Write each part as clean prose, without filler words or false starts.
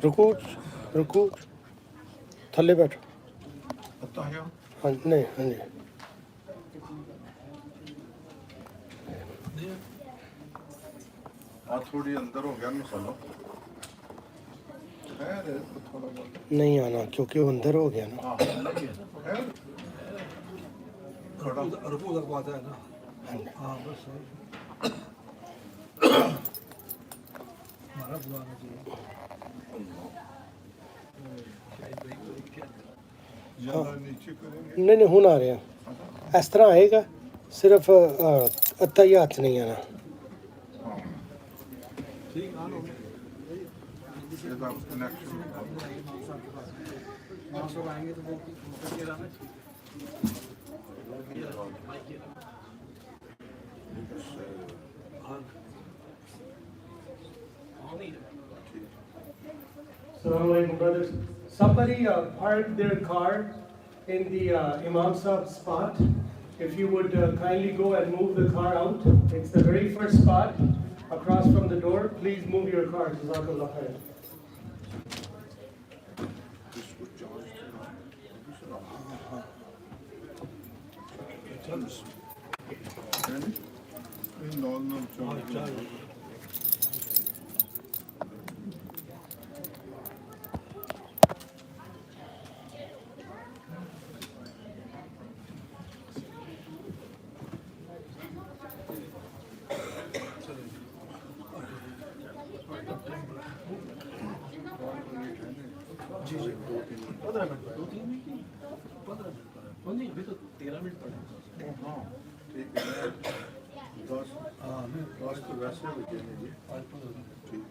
रुकू रुकू थल्ले बैठो। हाँ नहीं हाँ जी थोड़ी अंदर हो गया मसाला नहीं आना क्योंकि वो अंदर हो गया ना। रुकू उधर को आता है ना। हाँ बस हमारा बुआ आना चाहिए। नहीं नहीं हुन आ रहे हैं इस तरह आएगा सिर्फ अत्ता ही हाथ नहीं आना। ठीक है सब आएंगे तो वो करके रहना Assalamualaikum brothers. Somebody parked their car in the Imam Sahib spot. If you would kindly go and move the car out. It's the very first spot across from the door. Please move your car. Jazakallah khair. जी जी 15 minute 2-3 minute 15 minute नहीं अभी तो 13 minute पड़े। हाँ ठीक है 10 तो वैसे हो जाएंगे ठीक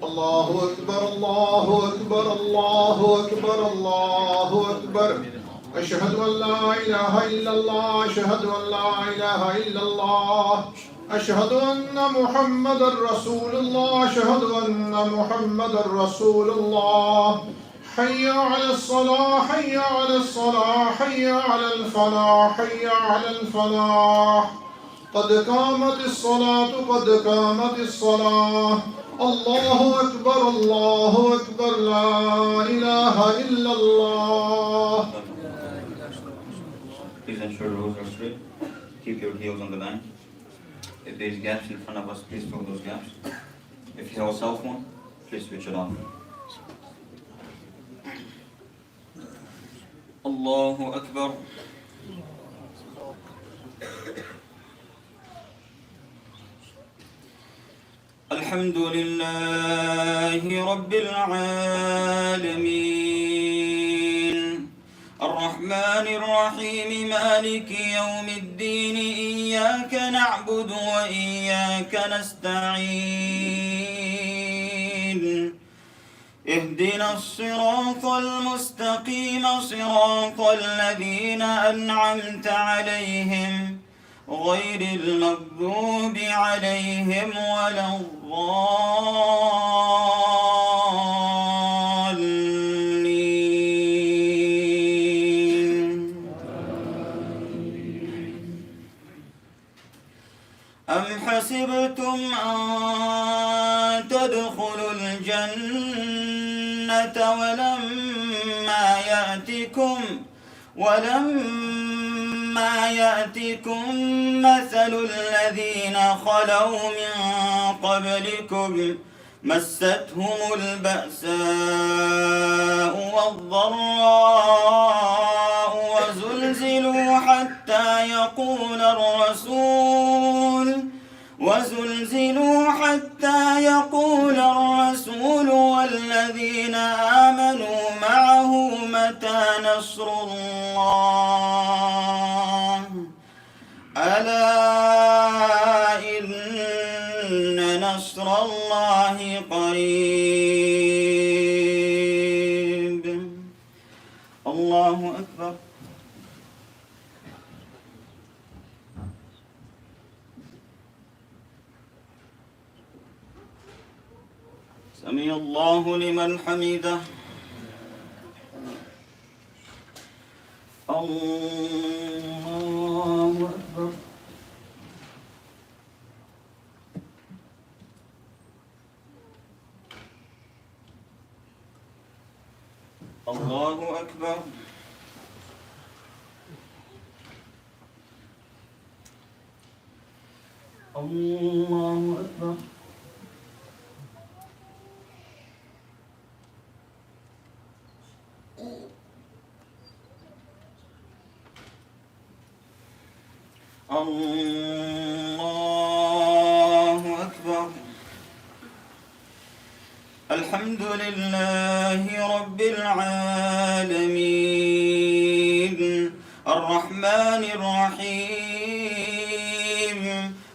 الله أكبر الله أكبر الله أكبر الله أكبر أشهد أن لا إله إلا الله أشهد أن لا إله إلا الله أشهد أن محمد رسول الله أشهد أن محمد رسول الله حي على الصلاة حي على الصلاة حي على الفلاح حي على الفلاح قد قامت الصلاة قد قامت الصلاة الله أكبر لا إله إلا الله. Please ensure rows are straight. Keep your heels on the line. If there's gaps in front of us, please fill those gaps. If you have a cell phone, please switch it on. Allahu Akbar. الحمد لله رب العالمين الرحمن الرحيم مالك يوم الدين إياك نعبد وإياك نستعين اهدنا الصراط المستقيم صراط الذين أنعمت عليهم غير المغضوب عليهم ولا الضالين أم حسبتم أن تدخلوا الجنة ولما يأتكم مثل الذين خلوا من قبلكم مستهم البأساء والضراء وزلزلوا حتى يقول الرسول والذين آمنوا معه متى نصر الله ألا إن نصر الله قريب. الله أكبر. سمع الله لمن حمده. الله أكبر. الله أكبر. الله أكبر. الله أكبر. الحمد لله رب العالمين الرحمن الرحيم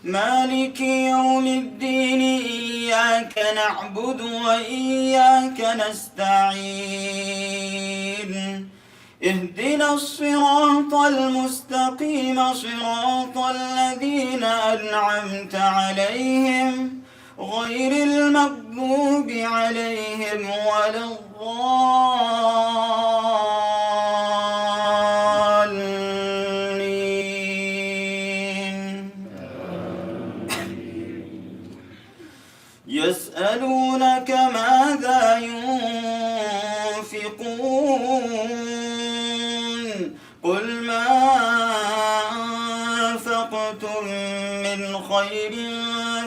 مالك يوم الدين إياك نعبد وإياك نستعين اهدنا الصراط المستقيم صراط الذين أنعمت عليهم غير المغضوب عليهم ولا الضالين. يسألونك ماذا ينفقون قل ما أنفقتم من خير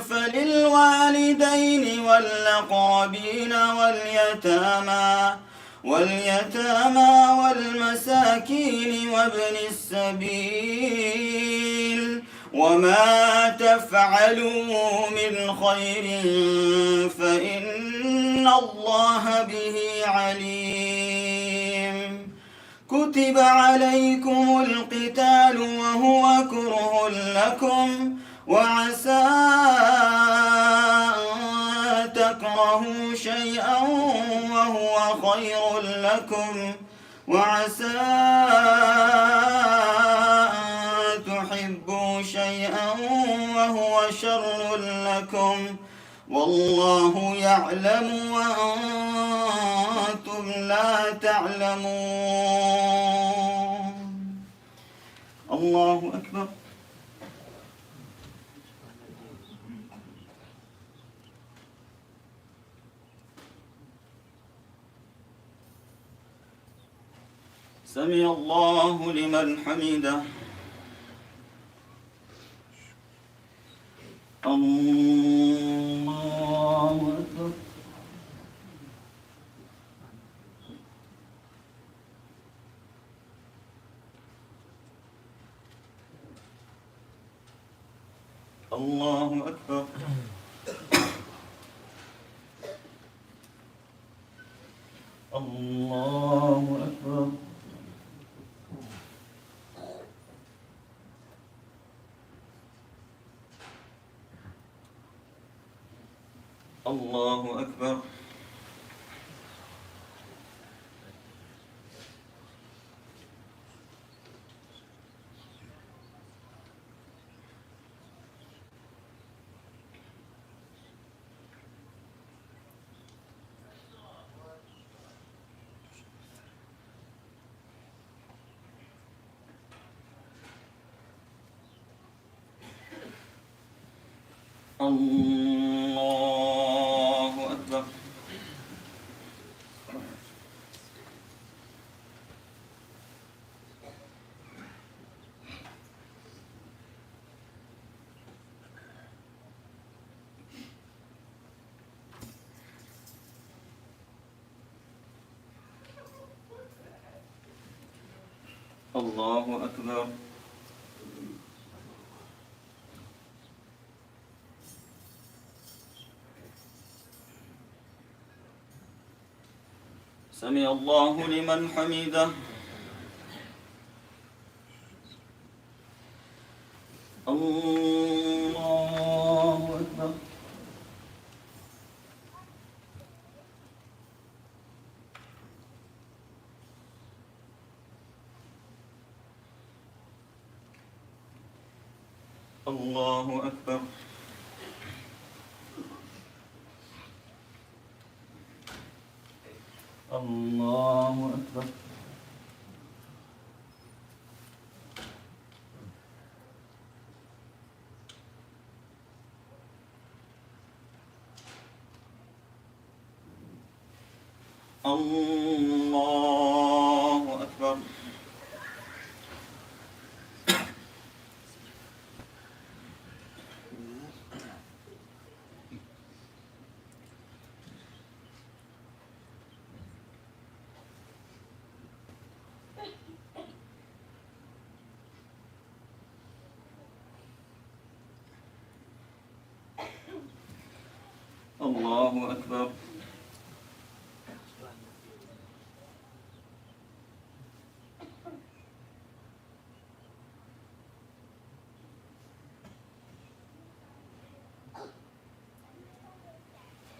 فللوالدين والأقربين واليتامى والمساكين وابن السبيل وما تفعلوا من خير فإن الله به عليم. كتب عليكم القتال وهو كره لكم وعسى أن تكرهوا شيئا وهو خير لكم وعسى أن تحبوا شيئا وهو شر لكم والله يعلم وأنتم لا تعلمون. الله أكبر. سمع الله لمن حمده. الله أكبر. الله أكبر. الله أكبر. الله أكبر. الله أكبر. الله أكبر. سمع الله لمن حمده. الله أكبر. الله أكبر. الله أكبر. الله أكبر. الله أكبر.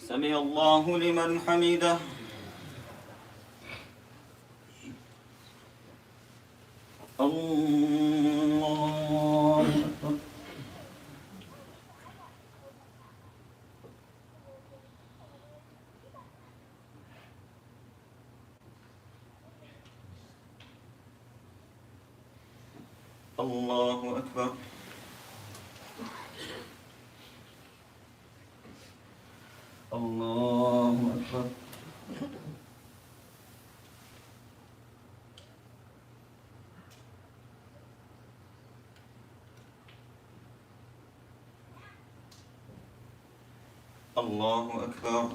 سمع الله لمن حمده. الله أكبر. الله أكبر. الله أكبر. الله أكبر.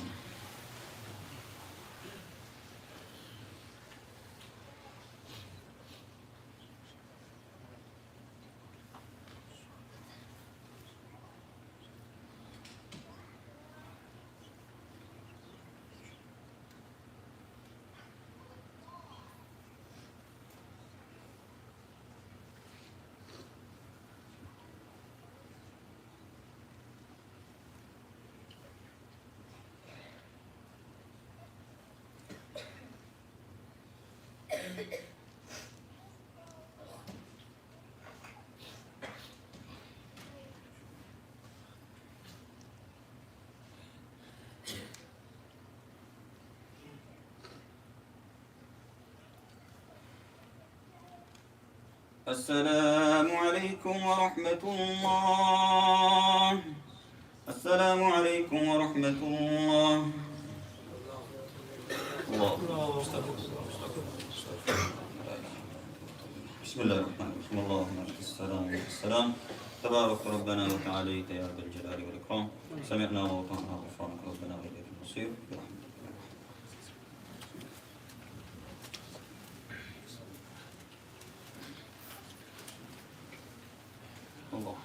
السلام عليكم ورحمة الله. السلام عليكم ورحمة الله. الله. بسم الله الرحمن الرحيم. اللهم لك السلام والسلام. تبارك ربنا وتعاليت يا ذا الجلال والإكرام. سمعنا وأطعنا غفرانك ربنا وإليك المصير برحمتك. الله.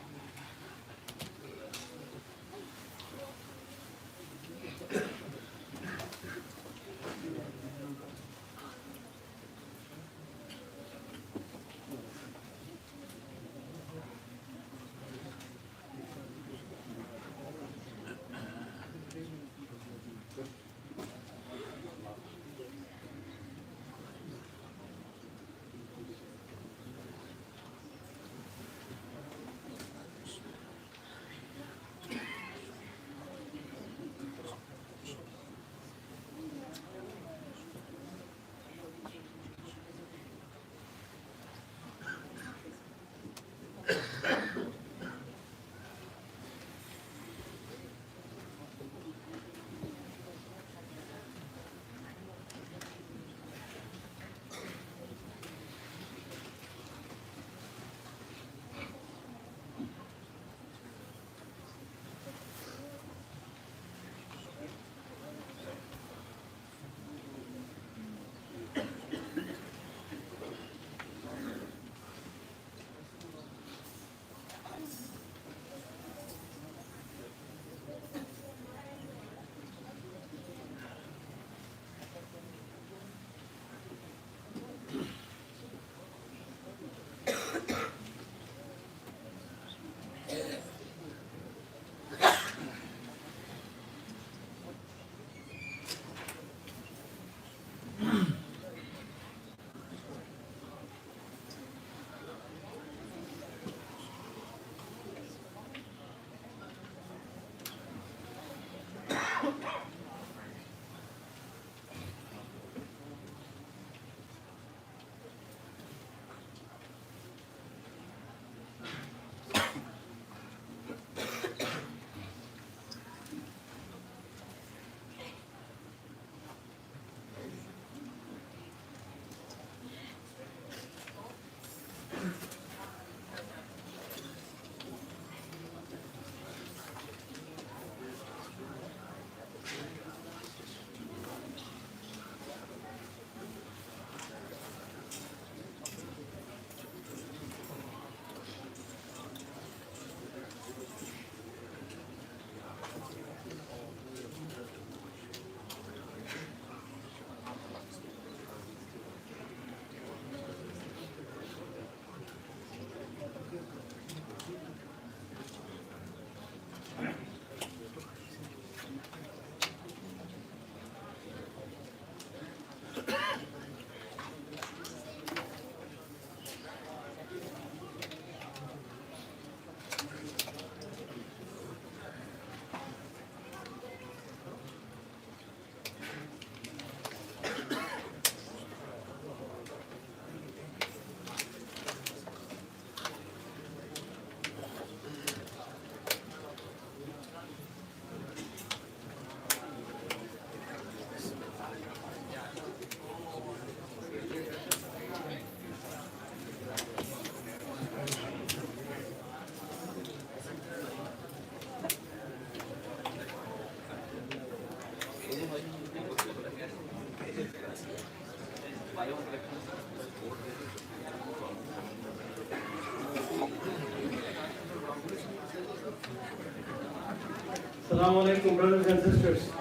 Assalamu alaikum, brothers and sisters.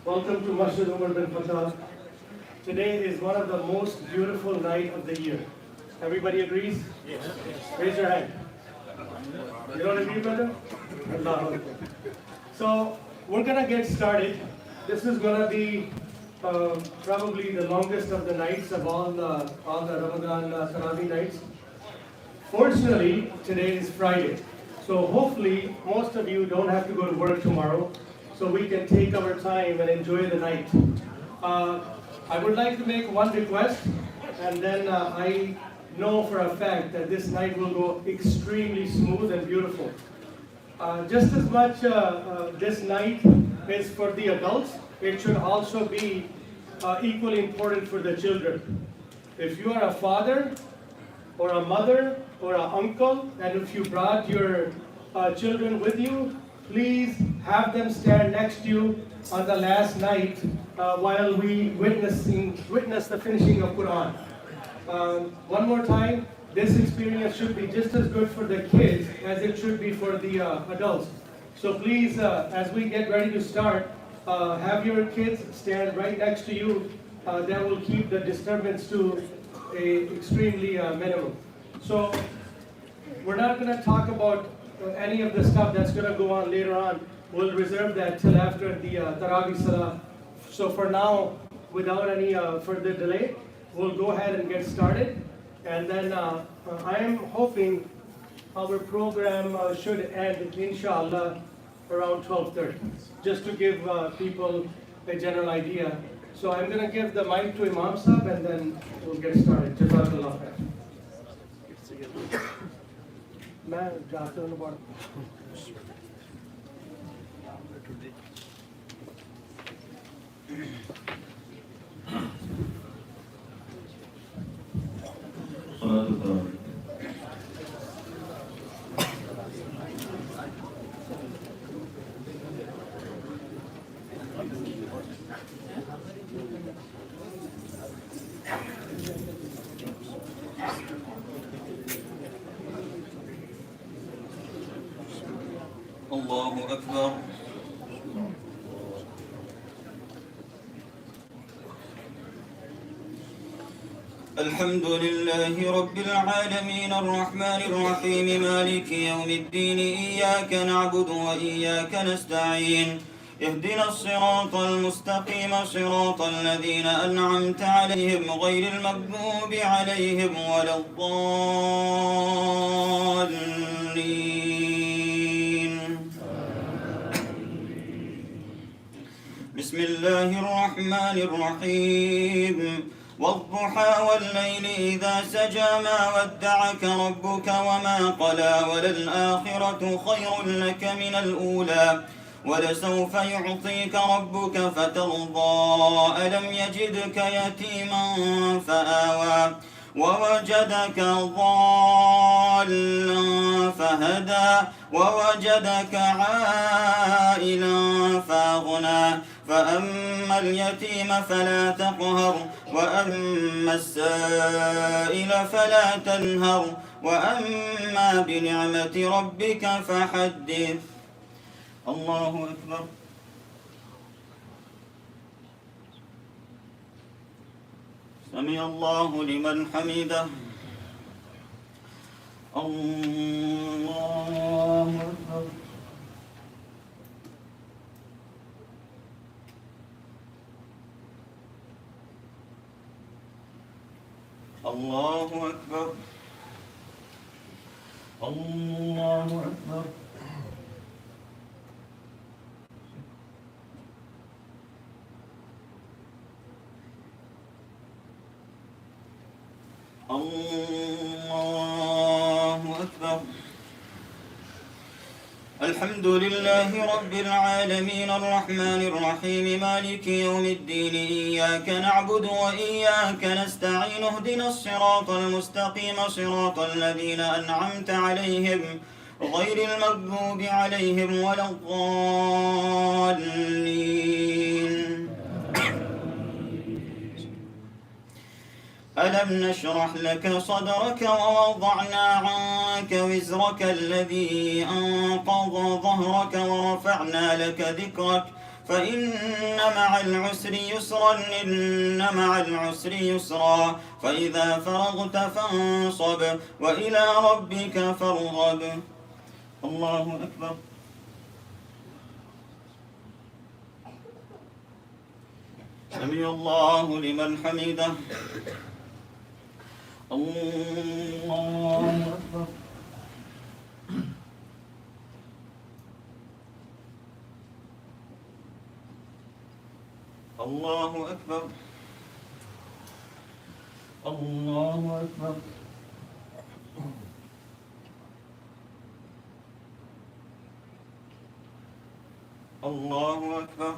Welcome to Masjid Umar bin Khattab. Today is one of the most beautiful nights of the year. Everybody agrees? Yes. Raise your hand. You don't agree, brother? Allah. So we're gonna get started. This is gonna be probably the longest of the nights of all the Ramadan Taraweeh nights. Fortunately, today is Friday. So hopefully, most of you don't have to go to work tomorrow, so we can take our time and enjoy the night. I would like to make one request, and then I know for a fact that this night will go extremely smooth and beautiful. Just as much this night is for the adults, it should also be equally important for the children. If you are a father, or a mother, or an uncle, and if you brought your children with you, please have them stand next to you on the last night while we witness the finishing of Quran. One more time, this experience should be just as good for the kids as it should be for the adults. So please, as we get ready to start, have your kids stand right next to you. That will keep the disturbance to a extremely minimum. So we're not going to talk about any of the stuff that's going to go on later on. We'll reserve that till after the Taraweeh Salah. So for now, without any further delay, we'll go ahead and get started. And then I am hoping our program should end, inshallah, around 12:30, just to give people a general idea. So I'm going to give the mic to Imam Sahib, and then we'll get started. Jazakallah khair. मैं जाते हूँ बात الله أكبر. الحمد لله رب العالمين الرحمن الرحيم مالك يوم الدين إياك نعبد وإياك نستعين اهدنا الصراط المستقيم صراط الذين أنعمت عليهم غير المغضوب عليهم ولا الضالين. بسم الله الرحمن الرحيم والضحى والليل إذا سجى ما ودعك ربك وما قلى وللآخرة خير لك من الأولى ولسوف يعطيك ربك فترضى ألم يجدك يتيما فآوى ووجدك ضالا فهدى ووجدك عائلا فأغنى فأما اليتيم فلا تقهر وأما السائل فلا تنهر وأما بنعمة ربك فحدث. الله أكبر. سمع الله لمن حمده. الله أكبر. الله أكبر. الله أكبر. الله أكبر. الحمد لله رب العالمين الرحمن الرحيم مالك يوم الدين إياك نعبد وإياك نستعين اهدنا الصراط المستقيم صراط الذين أنعمت عليهم غير المغضوب عليهم ولا الضالين. ألم نشرح لك صدرك ووضعنا عنك وزرك الذي أنقض ظهرك ورفعنا لك ذكرك فإن مع العسر يسرا إن مع العسر يسرا فإذا فرغت فانصب وإلى ربك فارغب. الله أكبر. سمع الله لمن حمده. الله أكبر. الله أكبر. الله أكبر. الله أكبر.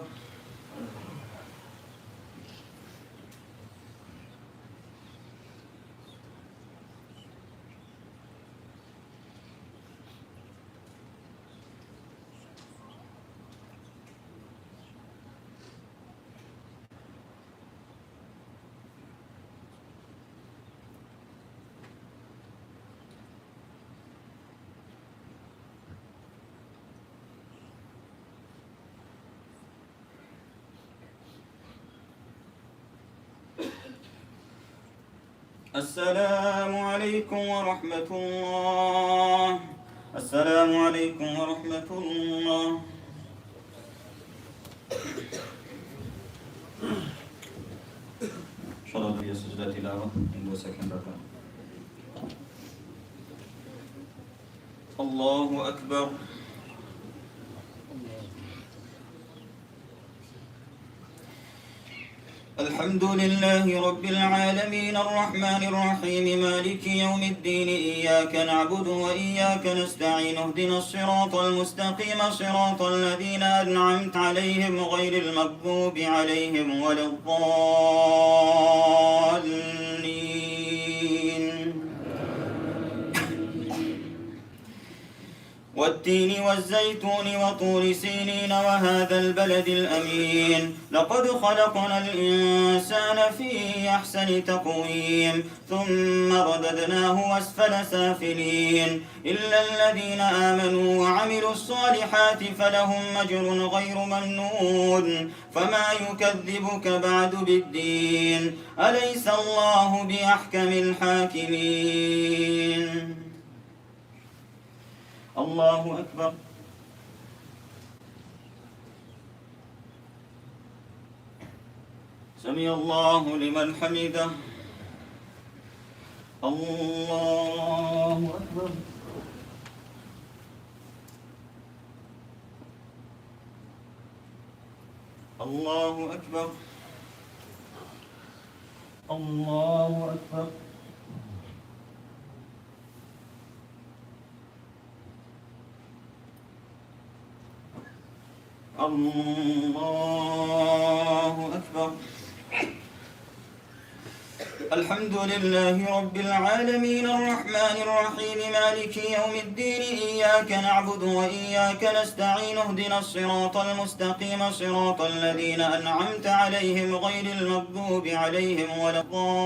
السلام عليكم ورحمة الله. السلام عليكم ورحمة الله. إن شاء الله في سجدة تلاوة عند سكن ركعة. الله أكبر. الحمد لله رب العالمين الرحمن الرحيم مالك يوم الدين إياك نعبد وإياك نستعين اهدنا الصراط المستقيم صراط الذين أنعمت عليهم غير المغضوب عليهم ولا الضالين. والتين والزيتون وطور سينين وهذا البلد الأمين لقد خلقنا الإنسان في أحسن تقويم ثم رددناه أسفل سافلين إلا الذين آمنوا وعملوا الصالحات فلهم أجر غير ممنون فما يكذبك بعد بالدين أليس الله بأحكم الحاكمين. الله أكبر. سمع الله لمن حمده. الله أكبر. الله أكبر. الله أكبر. الله أكبر. الحمد لله رب العالمين الرحمن الرحيم مالك يوم الدين إياك نعبد وإياك نستعين اهدنا الصراط المستقيم صراط الذين أنعمت عليهم غير المغضوب عليهم ولا الضالين.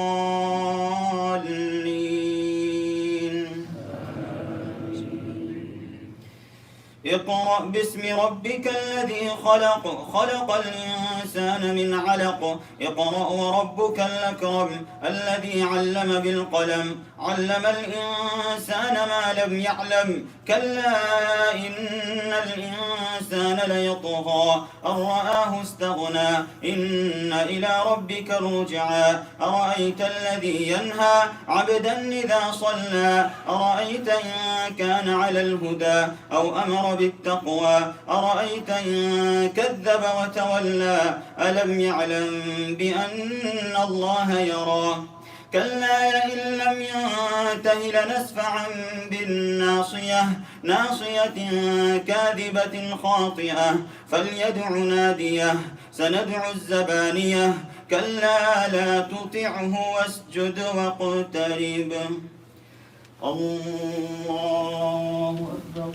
اقرأ باسم ربك الذي خلق خلق الإنسان من علق اقرأ وربك الأكرم الذي علم بالقلم علم الإنسان ما لم يعلم كلا إن الإنسان ليطغى أن رآه استغنى إن إلى ربك الرجعى أرأيت الذي ينهى عبدا إذا صلى أرأيت إن كان على الهدى أو أمر بالتقوى أرأيت إن كذب وتولى ألم يعلم بأن الله يرى كلا لئن لم ينته لنسفعا بالناصية ناصية كاذبة خاطئة فليدع ناديه سندع الزبانية كلا لا تطعه واسجد واقترب. الله أكبر.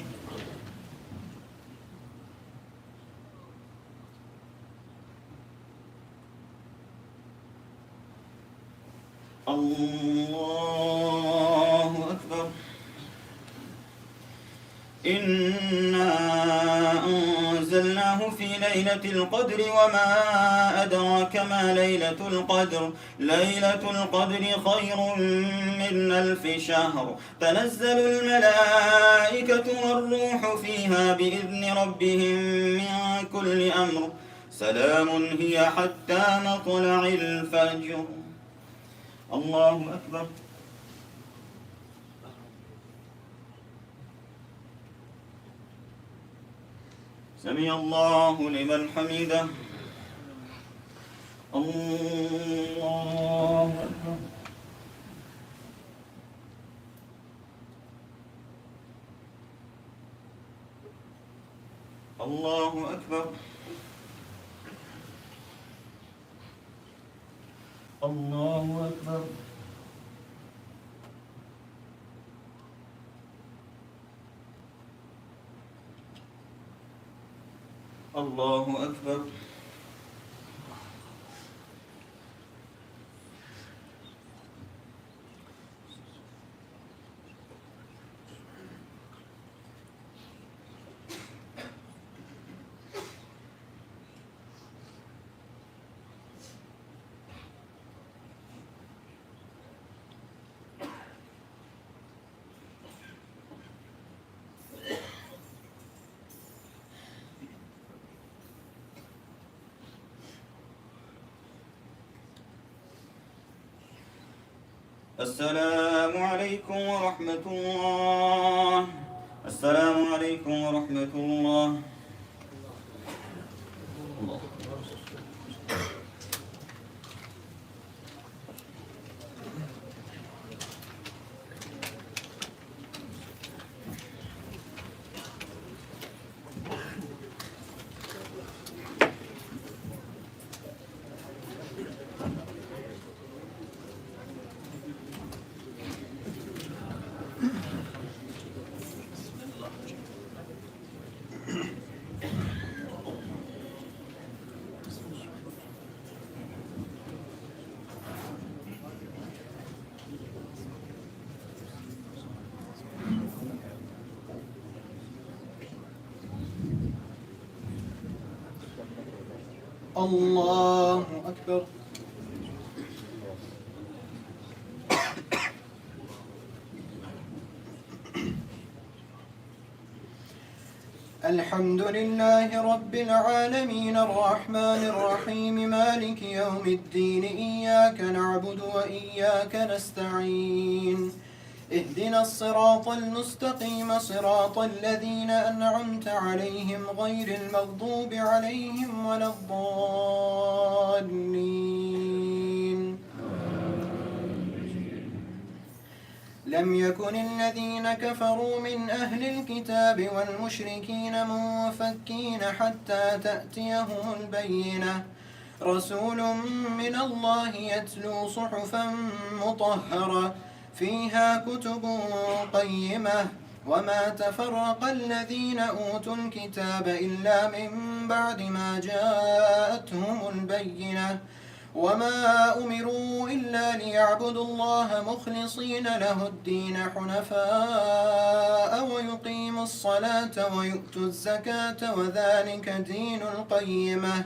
الله أكبر. إنا أنزلناه في ليلة القدر وما أدراك ما ليلة القدر. ليلة القدر خير من 1000 شهر. تنزل الملائكة والروح فيها بإذن ربهم من كل أمر. سلام هي حتى مطلع الفجر. الله أكبر. سمع الله لمن حمده. الله أكبر. الله أكبر. الله أكبر. الله أكبر. السلام عليكم ورحمة الله. السلام عليكم ورحمة الله. الله أكبر. الحمد لله رب العالمين الرحمن الرحيم مالك يوم الدين إياك نعبد وإياك نستعين اهدنا الصراط المستقيم صراط الذين أنعمت عليهم غير المغضوب عليهم ولا الضالين. لم يكن الذين كفروا من أهل الكتاب والمشركين منفكين حتى تأتيهم البينة. رسول من الله يتلو صحفا مطهرة فيها كتب قيمة وما تفرق الذين أوتوا الكتاب إلا من بعد ما جاءتهم البينة وما أمروا إلا ليعبدوا الله مخلصين له الدين حنفاء ويقيموا الصلاة ويؤتوا الزكاة وذلك دين القيمة.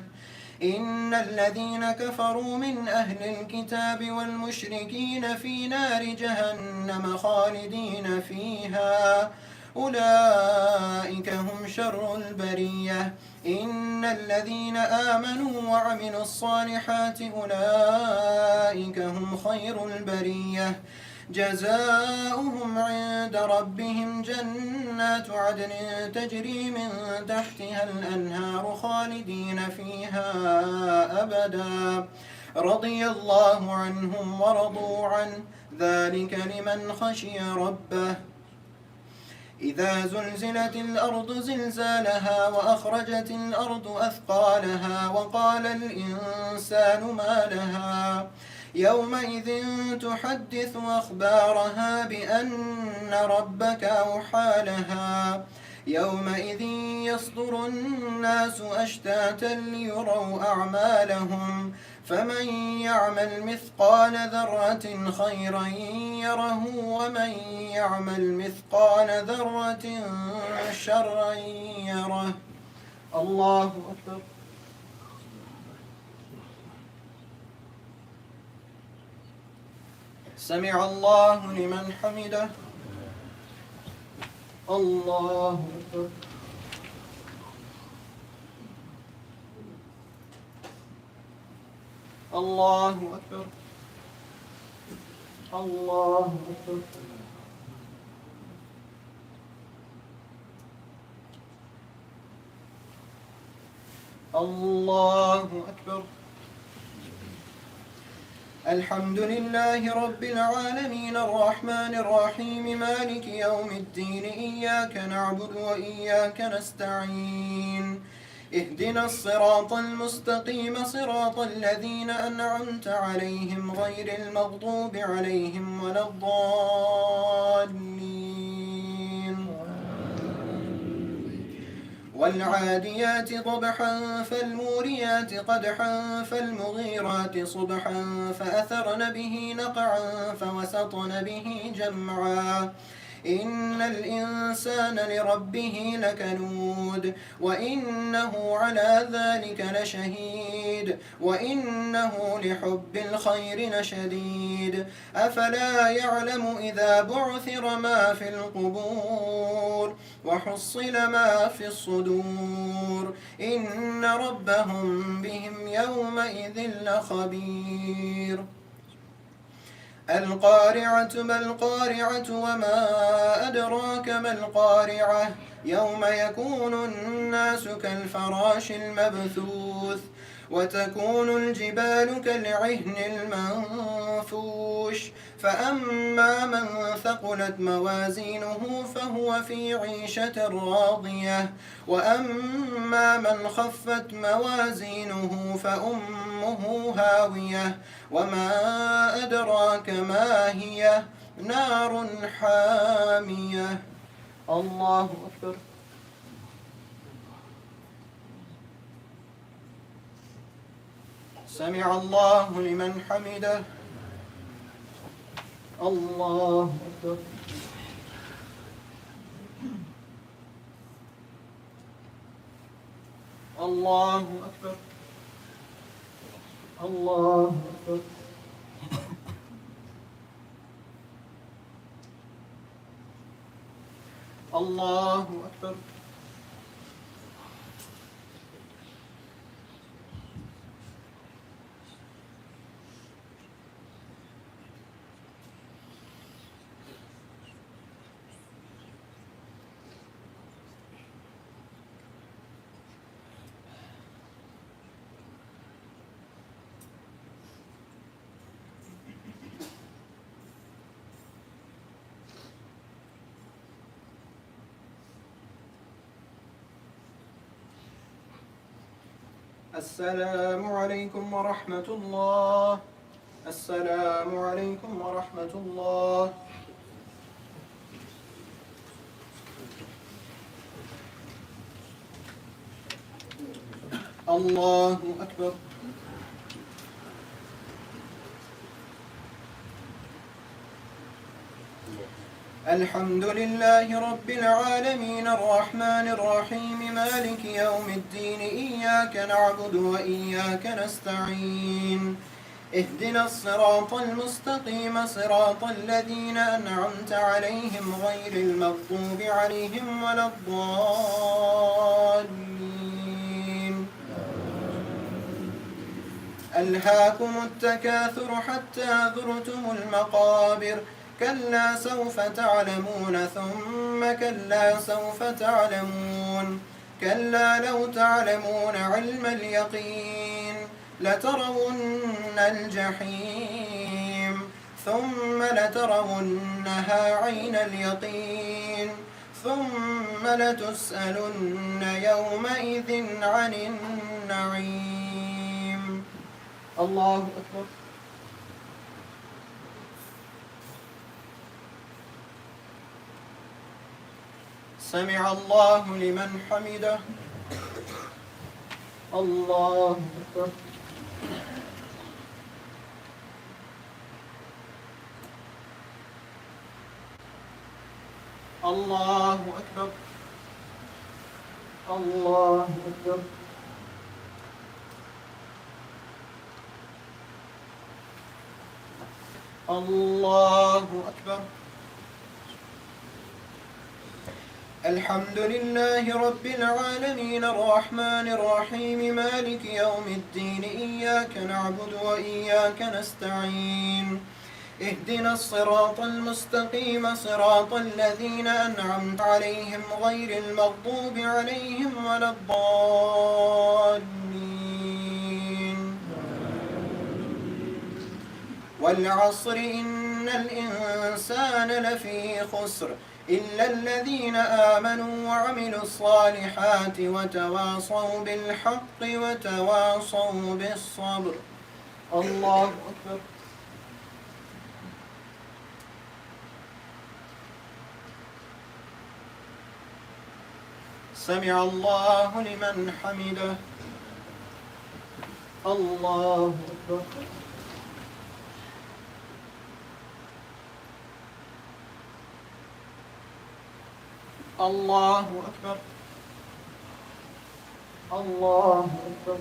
إن الذين كفروا من أهل الكتاب والمشركين في نار جهنم خالدين فيها أولئك هم شر البرية. إن الذين آمنوا وعملوا الصالحات أولئك هم خير البرية. جزاؤهم عند ربهم جنات عدن تجري من تحتها الأنهار خالدين فيها أبدا رضي الله عنهم ورضوا عنه ذلك لمن خشي ربه. إذا زلزلت الأرض زلزالها وأخرجت الأرض أثقالها وقال الإنسان ما لها يومئذ تحدث أخبارها بأن ربك أوحى لها يومئذ يصدر الناس أشتاتا ليروا أعمالهم فمن يعمل مثقال ذرة خيرا يره ومن يعمل مثقال ذرة شرا يره. الله أكبر. سمع الله لمن حمده. الله أكبر. الله أكبر. الله أكبر. الله أكبر. الحمد لله رب العالمين الرحمن الرحيم مالك يوم الدين إياك نعبد وإياك نستعين اهدنا الصراط المستقيم صراط الذين أنعمت عليهم غير المغضوب عليهم ولا الضالين. والعاديات ضبحا فالموريات قدحا فالمغيرات صبحا فأثرن به نقعا فوسطن به جمعا إن الإنسان لربه لكنود وإنه على ذلك لشهيد وإنه لحب الخير لشديد أفلا يعلم إذا بعثر ما في القبور وحصل ما في الصدور إن ربهم بهم يومئذ لخبير. القارعة ما القارعة وما أدراك ما القارعة يوم يكون الناس كالفراش المبثوث وتكون الجبال كالعهن المنفوش فأما من ثقلت موازينه فهو في عيشة راضية وأما من خفت موازينه فأمه هاوية وما أدراك ما هي نار حامية. الله أكبر. سمع الله لمن حمده. الله أكبر. الله أكبر. الله أكبر. الله أكبر. السلام عليكم ورحمة الله. السلام عليكم ورحمة الله. الله أكبر. الحمد لله رب العالمين الرحمن الرحيم مالك يوم الدين إياك نعبد وإياك نستعين اهدنا الصراط المستقيم صراط الذين أنعمت عليهم غير المغضوب عليهم ولا الضالين. ألهاكم التكاثر حتى زرتم المقابر كلا سوف تعلمون ثم كلا سوف تعلمون كلا لو تعلمون علم اليقين لترون الجحيم ثم لترونها عين اليقين ثم لتسألن يومئذ عن النعيم. الله أكبر. سمع الله لمن حمده. الله أكبر. الله أكبر الله أكبر الله أكبر. الحمد لله رب العالمين الرحمن الرحيم مالك يوم الدين إياك نعبد وإياك نستعين اهدنا الصراط المستقيم صراط الذين أنعمت عليهم غير المغضوب عليهم ولا الضالين. والعصر إن الإنسان لفي خسر إلا الذين آمنوا وعملوا الصالحات وتواصوا بالحق وتواصوا بالصبر. الله أكبر. سمع الله لمن حمده. الله أكبر. الله أكبر. الله أكبر.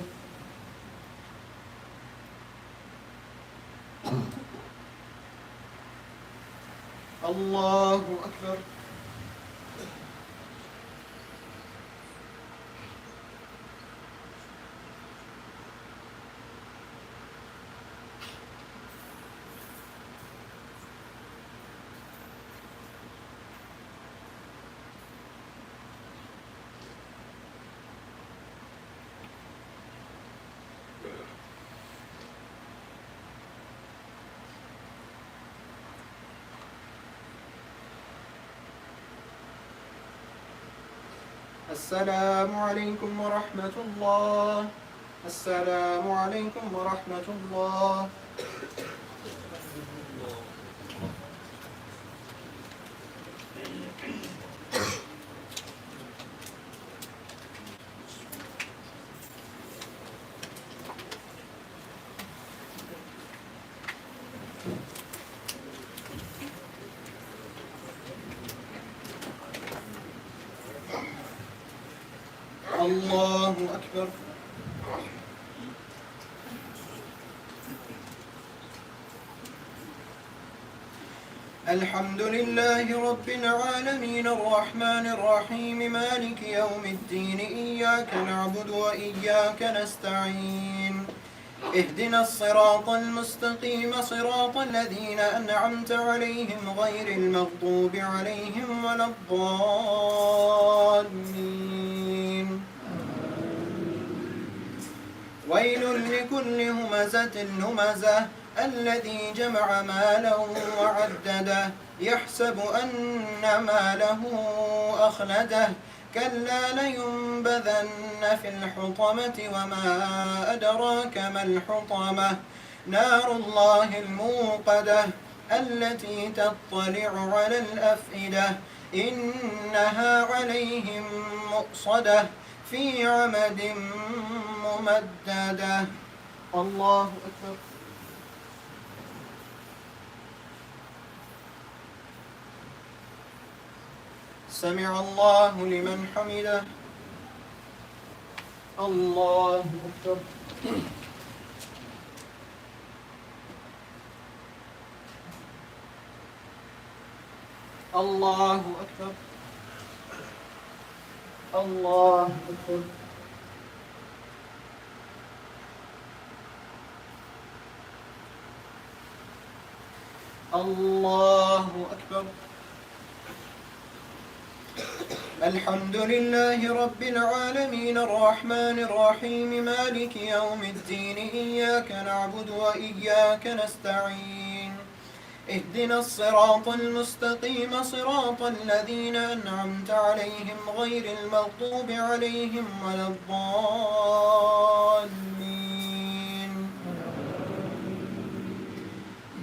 الله أكبر. السلام عليكم ورحمة الله. السلام عليكم ورحمة الله. الله أكبر. الحمد لله رب العالمين الرحمن الرحيم مالك يوم الدين إياك نعبد وإياك نستعين اهدنا الصراط المستقيم صراط الذين أنعمت عليهم غير المغضوب عليهم ولا الضالين. ويل لكل همزة لمزة الذي جمع مالا وعدده يحسب أن ماله أخلده كلا لينبذن في الحطمة وما أدراك ما الحطمة نار الله الموقدة التي تطلع على الأفئدة إنها عليهم مؤصدة في عمد ممددة. الله أكبر. سمع الله لمن حمده. الله أكبر. الله أكبر. الله أكبر. الله أكبر. الحمد لله رب العالمين الرحمن الرحيم مالك يوم الدين إياك نعبد وإياك نستعين اهدنا الصراط المستقيم صراط الذين أنعمت عليهم غير المغضوب عليهم ولا الضالين.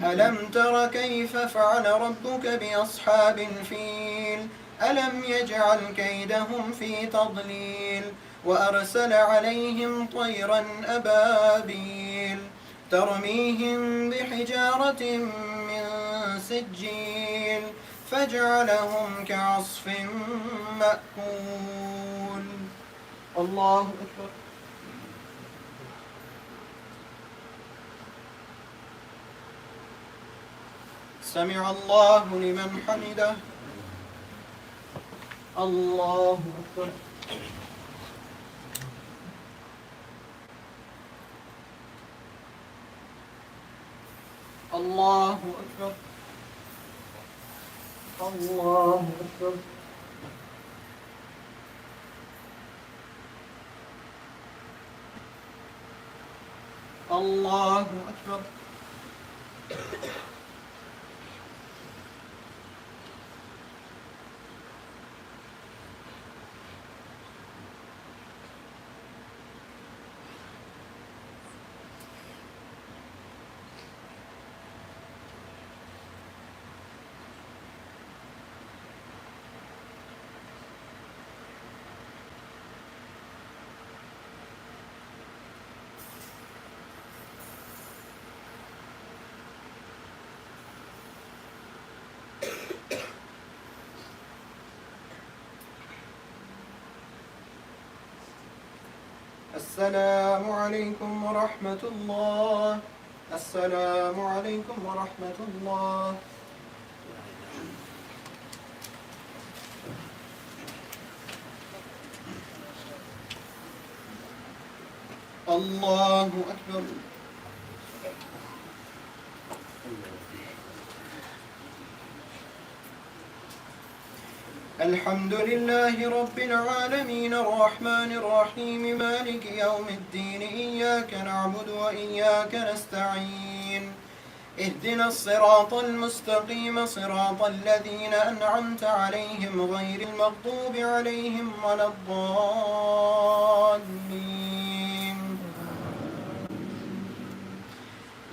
ألم تر كيف فعل ربك بأصحاب الفيل ألم يجعل كيدهم في تضليل وأرسل عليهم طيرا أبابيل ترميهم بحجارة من سجيل فجعلهم كعصف مأكول. الله أكبر. سمع الله لمن حمده. الله أكبر. الله أكبر. الله أكبر. الله أكبر. السلام عليكم ورحمة الله. السلام عليكم ورحمة الله. الله أكبر. الحمد لله رب العالمين الرحمن الرحيم مالك يوم الدين إياك نعبد وإياك نستعين اهدنا الصراط المستقيم صراط الذين أنعمت عليهم غير المغضوب عليهم ولا الضالين.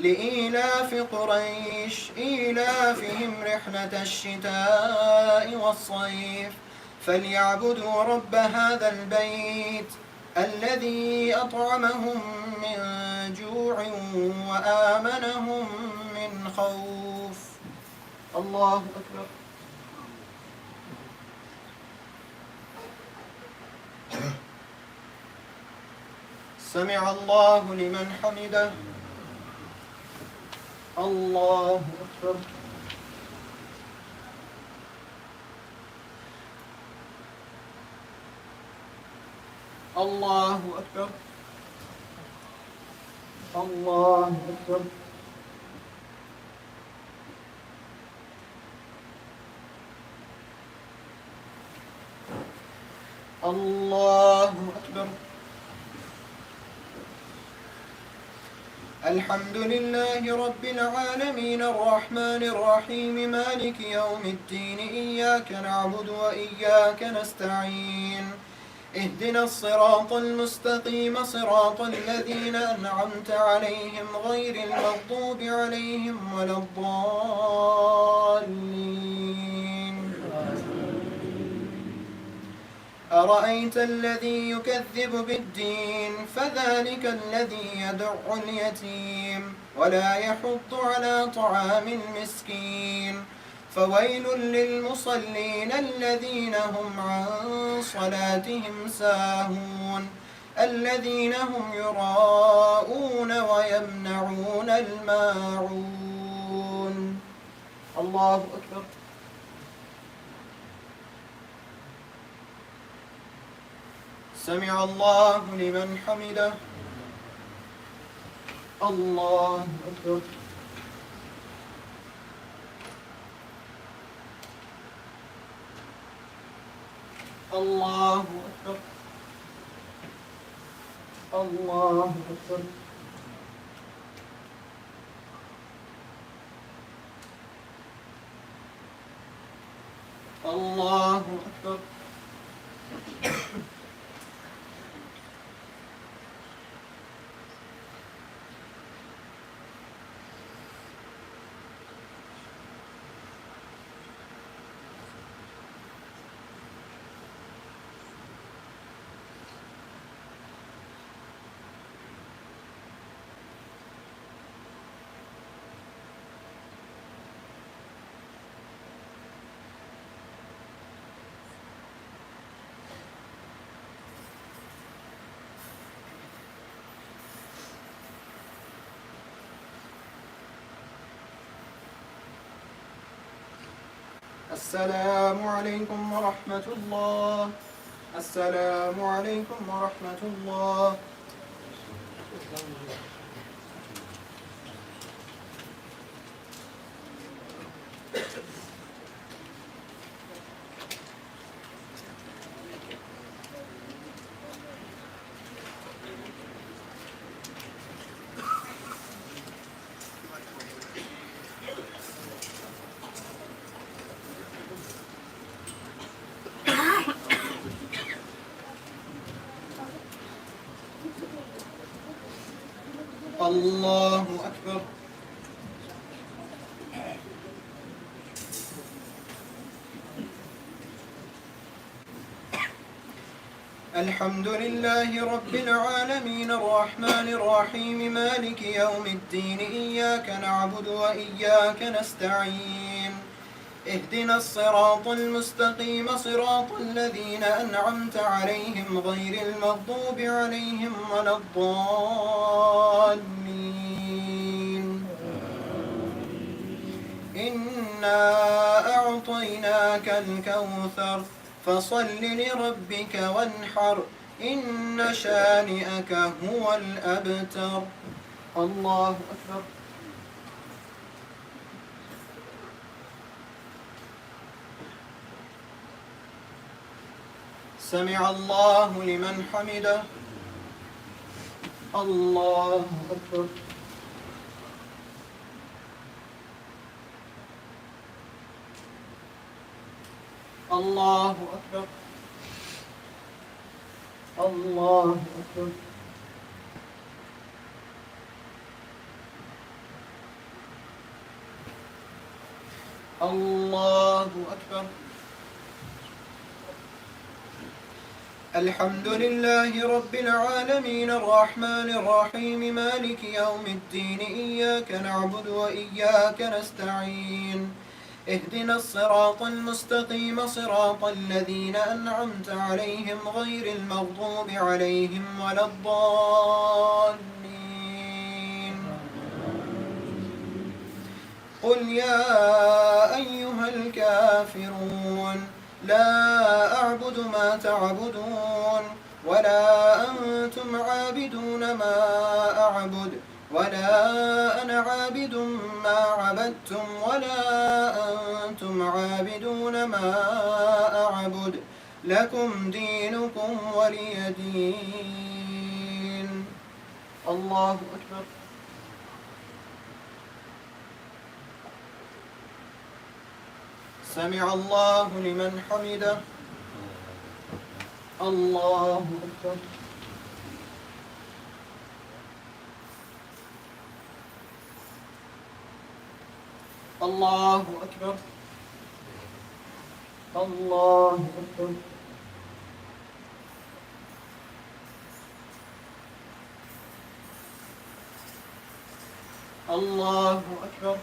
لإيلاف قريش إيلافهم رحلة الشتاء والصيف فليعبدوا رب هذا البيت الذي أطعمهم من جوع وآمنهم من خوف. الله أكبر. سمع الله لمن حمده. الله أكبر. الله أكبر. الله أكبر. الله أكبر. الحمد لله رب العالمين الرحمن الرحيم مالك يوم الدين إياك نعبد وإياك نستعين اهدنا الصراط المستقيم صراط الذين أنعمت عليهم غير المغضوب عليهم ولا الضالين. أرأيت الذي يكذب بالدين فذلك الذي يدع اليتيم ولا يحض على طعام المسكين فويل للمصلين الذين هم عن صلاتهم ساهون الذين هم يراءون ويمنعون الماعون. الله أكبر. سمع الله لمن حمده. الله أكبر. الله أكبر. الله أكبر. الله أكبر. السلام عليكم ورحمة الله. السلام عليكم ورحمة الله. الله أكبر. الحمد لله رب العالمين الرحمن الرحيم مالك يوم الدين إياك نعبد وإياك نستعين اهدنا الصراط المستقيم صراط الذين أنعمت عليهم غير المغضوب عليهم ولا الضالين. إنا أعطيناك الكوثر فصل لربك وانحر إن شانئك هو الأبتر. الله أكبر. سمع الله لمن حمده. الله أكبر. الله أكبر. الله أكبر. الله أكبر. الحمد لله رب العالمين الرحمن الرحيم مالك يوم الدين إياك نعبد وإياك نستعين اهدنا الصراط المستقيم صراط الذين أنعمت عليهم غير المغضوب عليهم ولا الضالين. قل يا أيها الكافرون لا أعبد ما تعبدون ولا أنتم عابدون ما أعبد ولا أنا عابد ما عبدتم ولا أنتم عابدون ما أعبد لكم دينكم ولي دين. الله أكبر. سمع الله لمن حمده. الله أكبر. الله أكبر. الله أكبر. الله أكبر.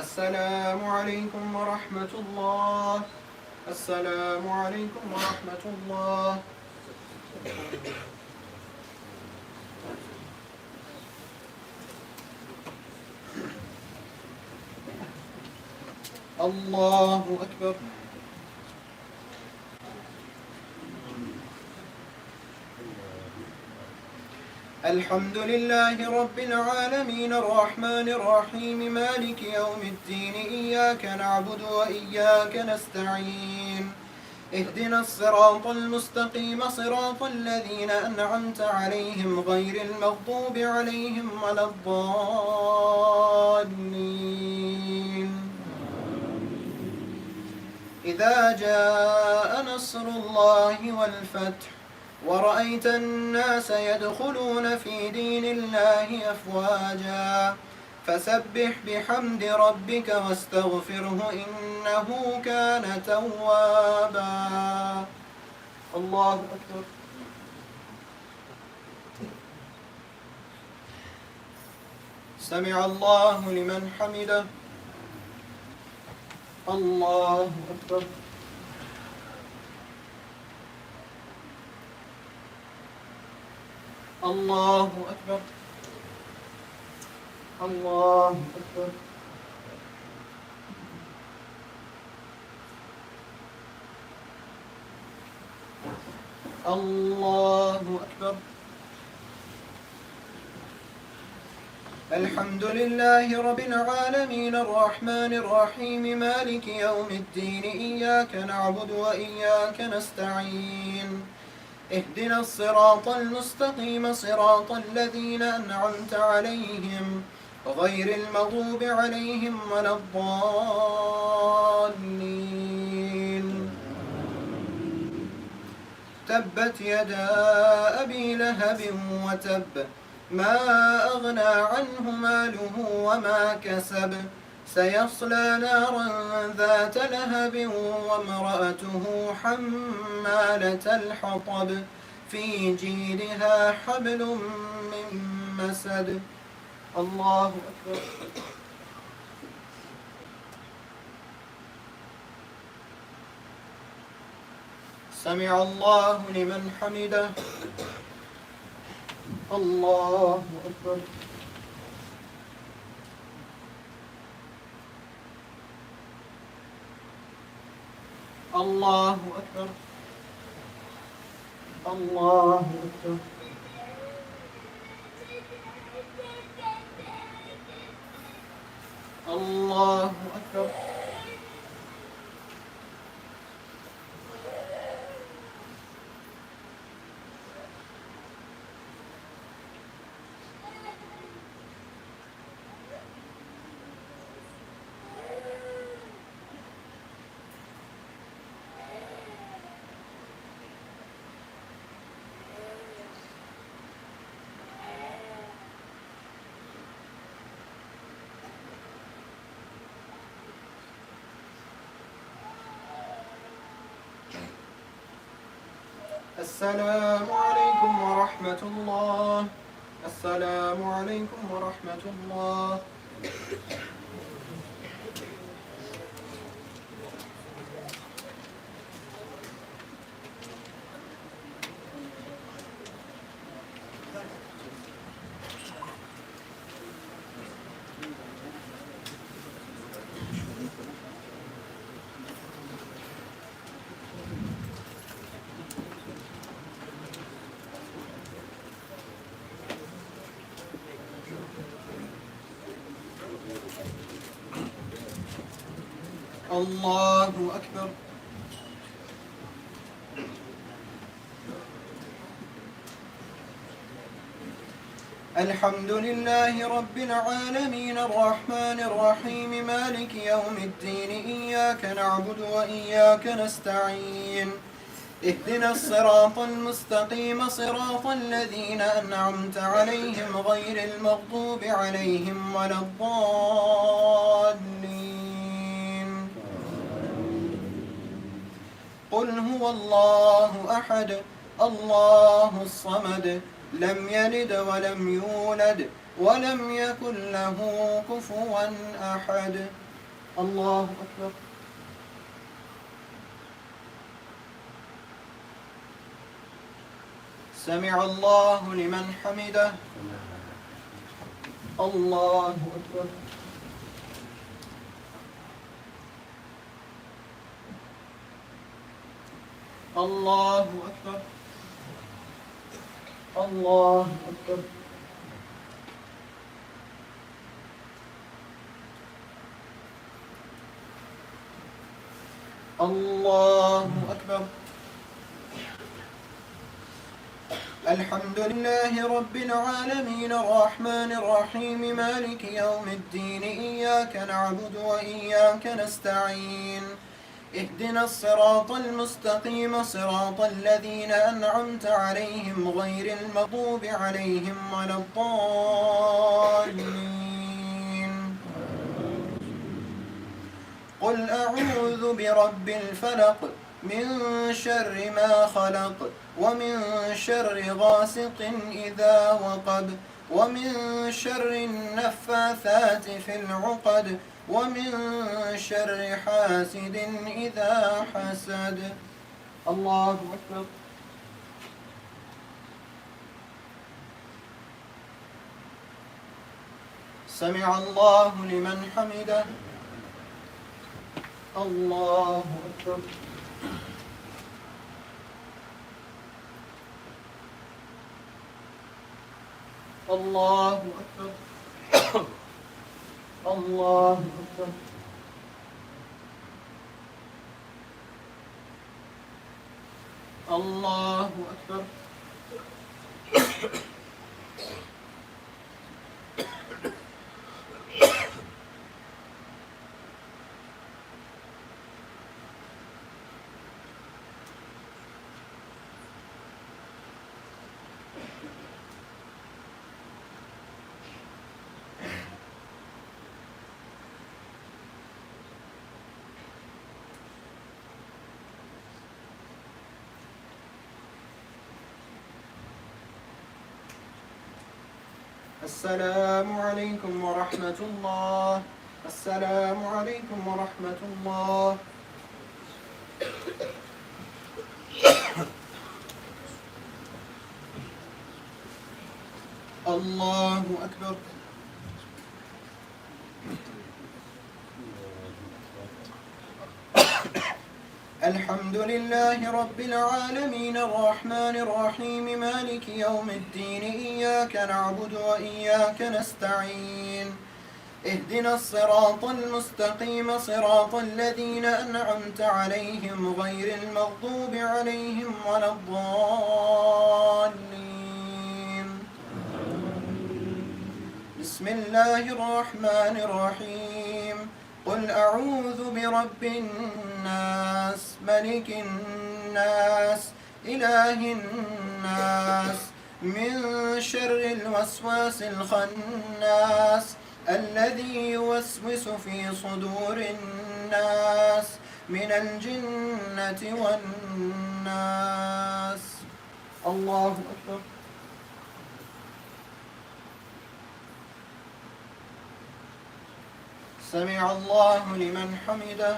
السلام عليكم ورحمة الله. السلام عليكم ورحمة الله. الله أكبر. الحمد لله رب العالمين الرحمن الرحيم مالك يوم الدين إياك نعبد وإياك نستعين اهدنا الصراط المستقيم صراط الذين أنعمت عليهم غير المغضوب عليهم ولا الضالين. إذا جاء نصر الله والفتح ورأيت الناس يدخلون في دين الله أفواجا فسبح بحمد ربك واستغفره إنه كان توابا. الله أكبر. سمع الله لمن حمده. الله أكبر. الله أكبر. الله أكبر. الله أكبر. الحمد لله رب العالمين الرحمن الرحيم مالك يوم الدين إياك نعبد وإياك نستعين اهدنا الصراط المستقيم صراط الذين أنعمت عليهم غير المغضوب عليهم ولا الضالين. تبت يدا أبي لهب وتب ما أغنى عنه ماله وما كسب سيصلى نارا ذات لهب وامرأته حمالة الحطب في جيدها حبل من مسد. الله أكبر. سمع الله لمن حمده. الله أكبر. الله أكبر. الله أكبر. الله أكبر. السلام عليكم ورحمة الله. السلام عليكم ورحمة الله. الله أكبر. الحمد لله رب العالمين الرحمن الرحيم مالك يوم الدين إياك نعبد وإياك نستعين اهدنا الصراط المستقيم صراط الذين أنعمت عليهم غير المغضوب عليهم ولا الضالين. قل هو الله أحد الله الصمد لم يلد ولم يولد ولم يكن له كفوا أحد. الله أكبر. سمع الله لمن حمده. الله أكبر. الله أكبر. الله أكبر. الله أكبر. الحمد لله رب العالمين الرحمن الرحيم مالك يوم الدين إياك نعبد وإياك نستعين اهدنا الصراط المستقيم صراط الذين أنعمت عليهم غير المغضوب عليهم ولا الضالين. قل أعوذ برب الفلق من شر ما خلق ومن شر غاسق إذا وقب ومن شر النفاثات في العقد ومن شر حاسد إذا حسد. الله أكبر. سمع الله لمن حمده. الله أكبر. الله أكبر. الله أكبر. الله أكبر. السلام عليكم ورحمة الله. السلام عليكم ورحمة الله. الله أكبر. الحمد لله رب العالمين الرحمن الرحيم مالك يوم الدين إياك نعبد وإياك نستعين اهدنا الصراط المستقيم صراط الذين أنعمت عليهم غير المغضوب عليهم ولا الضالين. بسم الله الرحمن الرحيم. قل أعوذ برب الناس ملك الناس إله الناس من شر الوسواس الخناس الذي يوسوس في صدور الناس من الجنة والناس. الله أكبر. سمع الله لمن حمده.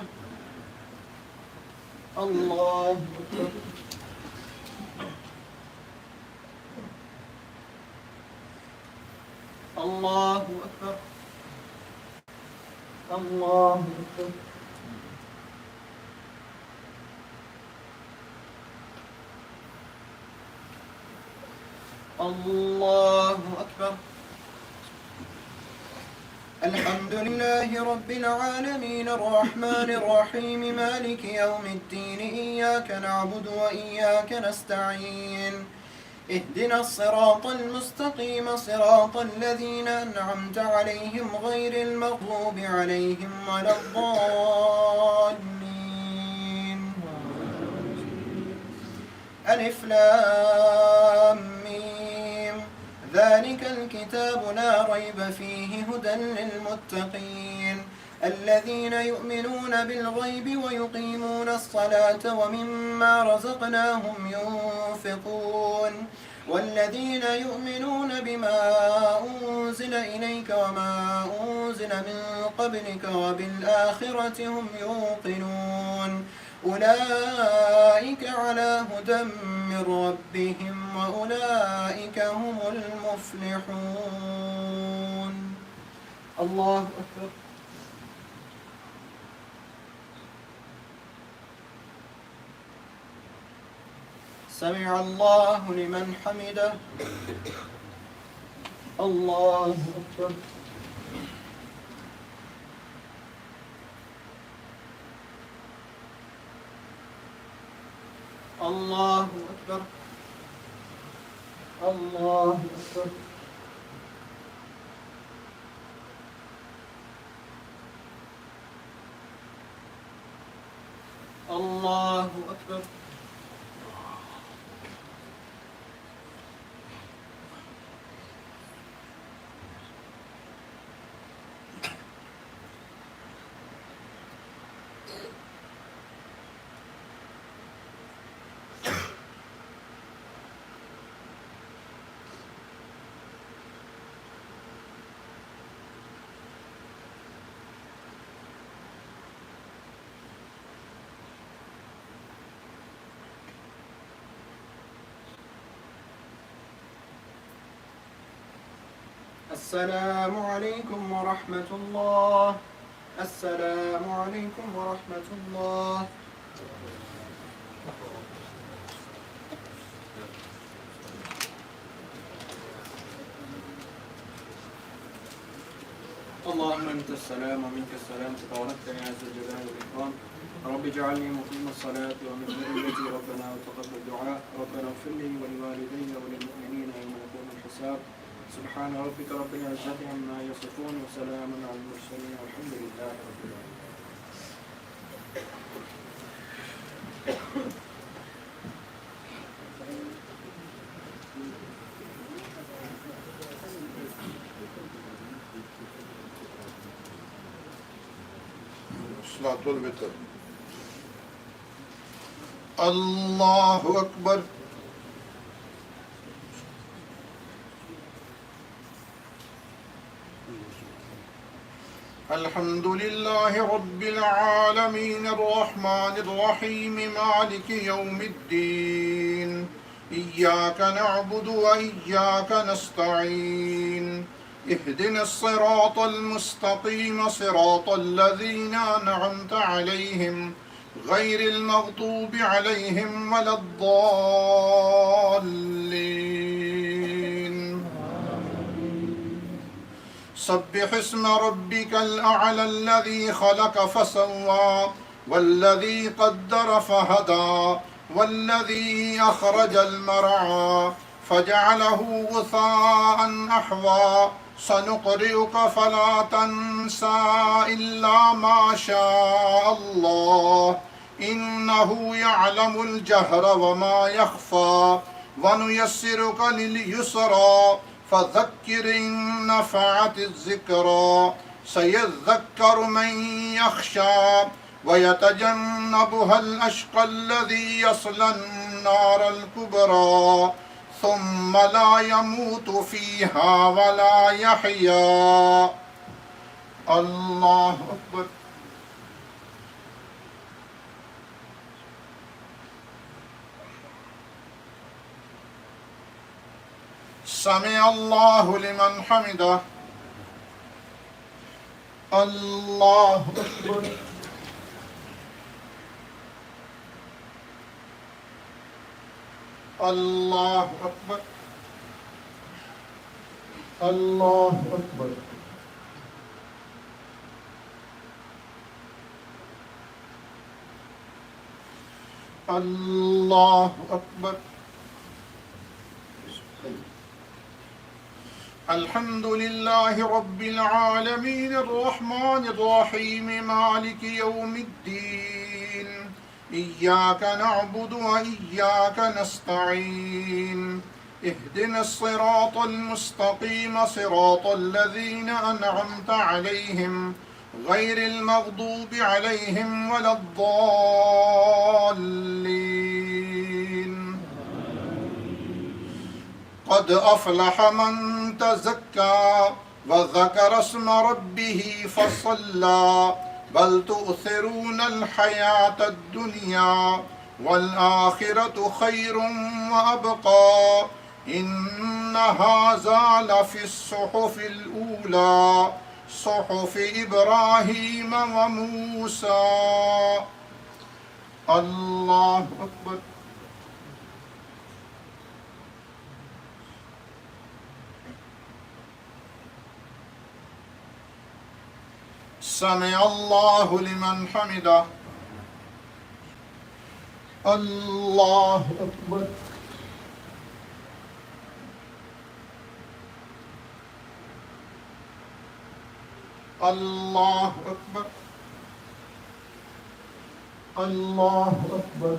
الله أكبر. الله أكبر. الله أكبر. الله أكبر. الحمد لله رب العالمين الرحمن الرحيم مالك يوم الدين إياك نعبد وإياك نستعين اهدنا الصراط المستقيم صراط الذين أنعمت عليهم غير المغضوب عليهم ولا الضالين. ألف لام ميم ذلك الكتاب لا ريب فيه هدى للمتقين الذين يؤمنون بالغيب ويقيمون الصلاة ومما رزقناهم ينفقون والذين يؤمنون بما أنزل إليك وما أنزل من قبلك وبالآخرة هم يوقنون أولئك على هدى من ربهم وأولئك هم المفلحون. الله أكبر. سمع الله لمن حمده. الله أكبر. الله أكبر. الله أكبر. الله أكبر. السلام عليكم ورحمة الله. السلام عليكم ورحمة الله. اللهم أنت السلام ومنك السلام تباركت يا ذا الجلال والإكرام. رب اجعلني مقيم الصلاة ومن ذريتي ربنا وتقبل دعاء. ربنا اغفر لي ولوالدي وللمؤمنين يوم يقوم الحساب. سبحان ربك رب العزة عما يصفون وسلام على المرسلين والحمد لله رب العالمين. صلاة الوتر. الله أكبر. الحمد لله رب العالمين الرحمن الرحيم مالك يوم الدين. إياك نعبد وإياك نستعين. اهدنا الصراط المستقيم صراط الذين أنعمت عليهم غير المغضوب عليهم ولا الضالين. سبح اسم ربك الأعلى الذي خلق فسوى والذي قدر فهدى والذي أخرج المرعى فجعله غثاء أحوى. سنقرئك فلا تنسى إلا ما شاء الله إنه يعلم الجهر وما يخفى. ونيسرك لليسرى فذكر إن نفعت الذكرى. سيذكر من يخشى ويتجنبها الأشقى الذي يصلى النار الكبرى ثم لا يموت فيها ولا يحيا. الله أكبر. سمع الله لمن حمده. الله أكبر. الله أكبر. الله أكبر. الله أكبر. الحمد لله رب العالمين الرحمن الرحيم مالك يوم الدين. إياك نعبد وإياك نستعين. اهدنا الصراط المستقيم صراط الذين أنعمت عليهم غير المغضوب عليهم ولا الضالين. قد أفلح من تزكى وذكر اسم ربه فصلى. بل تؤثرون الحياة الدنيا والآخرة خير وأبقى. إن هذا لفي الصحف الأولى صحف إبراهيم وموسى. الله أكبر. سمع الله لمن حمده. الله أكبر. الله أكبر. الله أكبر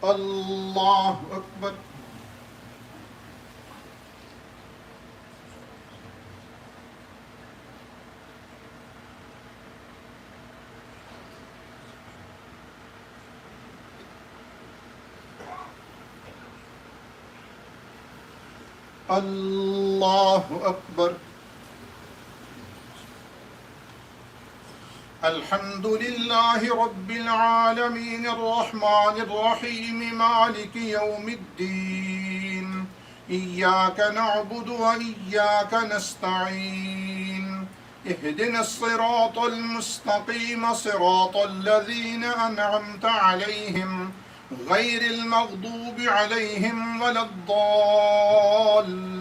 الله أكبر الله أكبر الحمد لله رب العالمين الرحمن الرحيم مالك يوم الدين إياك نعبد وإياك نستعين اهدنا الصراط المستقيم صراط الذين أنعمت عليهم غير المغضوب عليهم ولا الضالين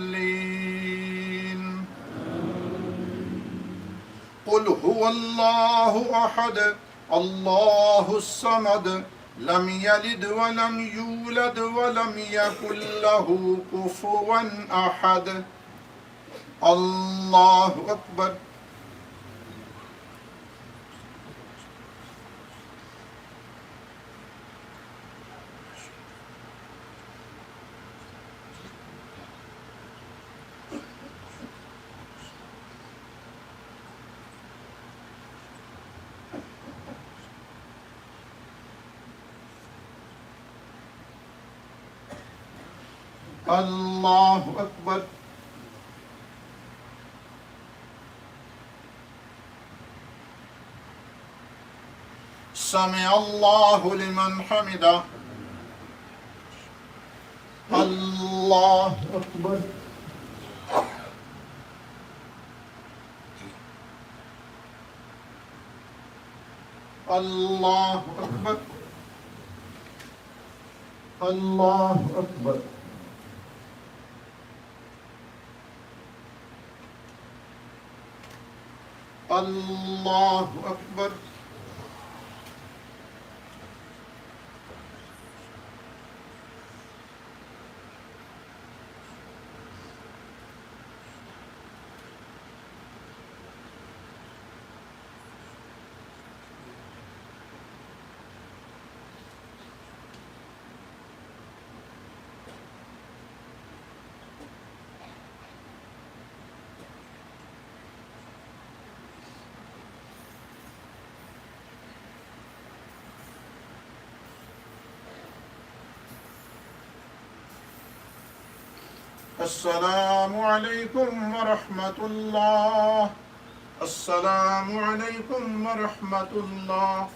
قل هو الله أحد الله الصمد لم يلد ولم يولد ولم يكن له كفوا أحد الله أكبر الله أكبر سمع الله لمن حمده الله أكبر الله أكبر الله أكبر الله أكبر السلام عليكم ورحمة الله السلام عليكم ورحمة الله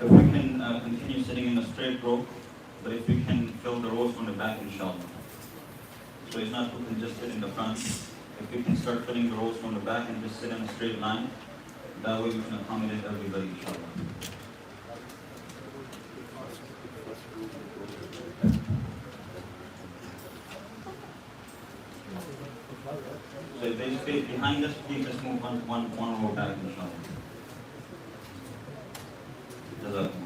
If we can continue sitting in a straight row, but if we can fill the rows from the back, inshallah. So it's not we can just sit in the front. If we can start filling the rows from the back and just sit in a straight line, that way we can accommodate everybody, inshallah. So if there's space behind us, please just move one row back, inshallah. Jazakumullah.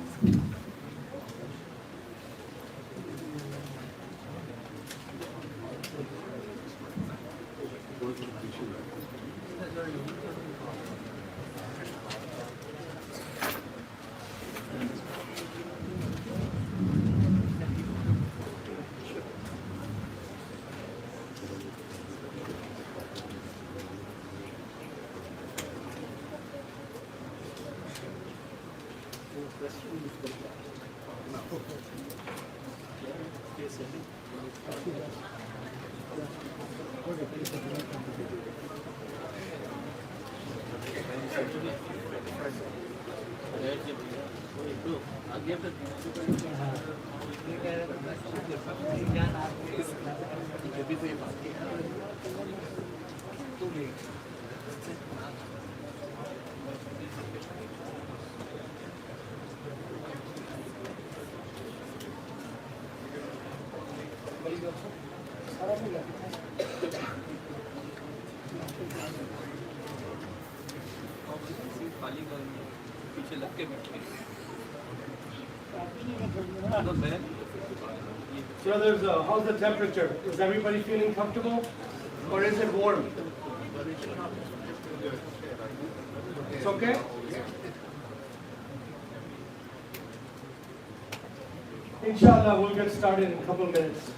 पीछे लग के बैठे Brothers, how's the temperature? Is everybody feeling comfortable? Or is it warm? It's okay? Inshallah, we'll get started in a couple of minutes.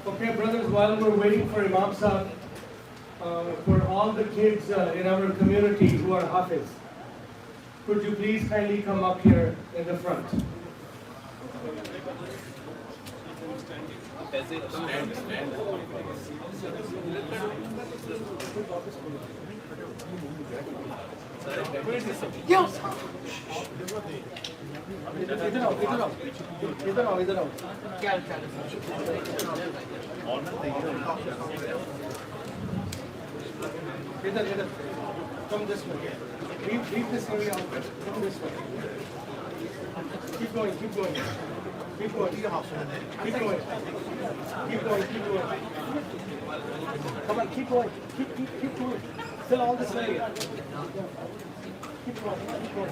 Okay, brothers, while we're waiting for Imam Sahib, for all the kids in our community who are Hafiz, could you please kindly come up here in the front? Come this way. Leave this area out. Come this way. Keep going. Keep going. Keep going. Keep going. Keep going. Keep going. Come on. Keep going. Keep going. Still all this area. Keep going. Keep going.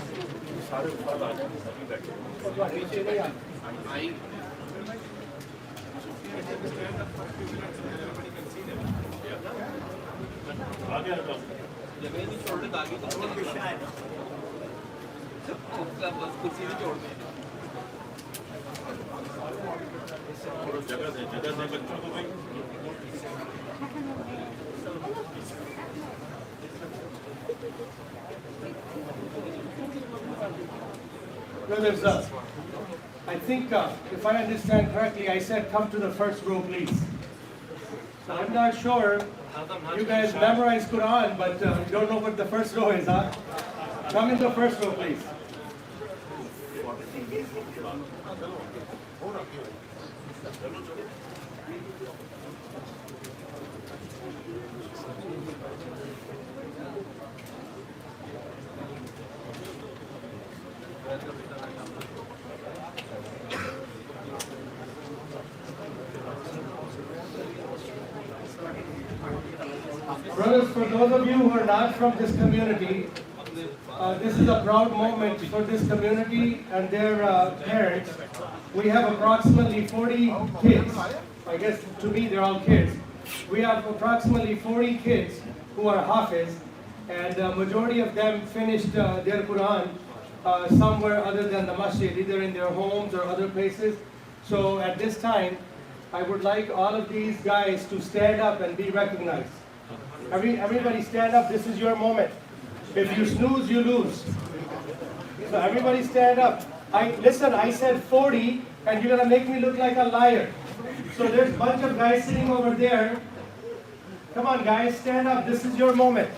Brothers, I think if I understand correctly, I said come to the first row, please. Now, I'm not sure you guys memorize Quran, but you don't know what the first row is, huh? Come in the first row, please. Brothers, for those of you who are not from this community, this is a proud moment for this community and their parents. We have approximately 40 kids. I guess to me they're all kids. We have approximately 40 kids who are Hafiz, and the majority of them finished their Quran somewhere other than the masjid, either in their homes or other places. So at this time, I would like all of these guys to stand up and be recognized. Everybody stand up, this is your moment. If you snooze, you lose. So everybody stand up. Listen, I said 40 and you're gonna make me look like a liar. So there's a bunch of guys sitting over there. Come on guys, stand up, this is your moment.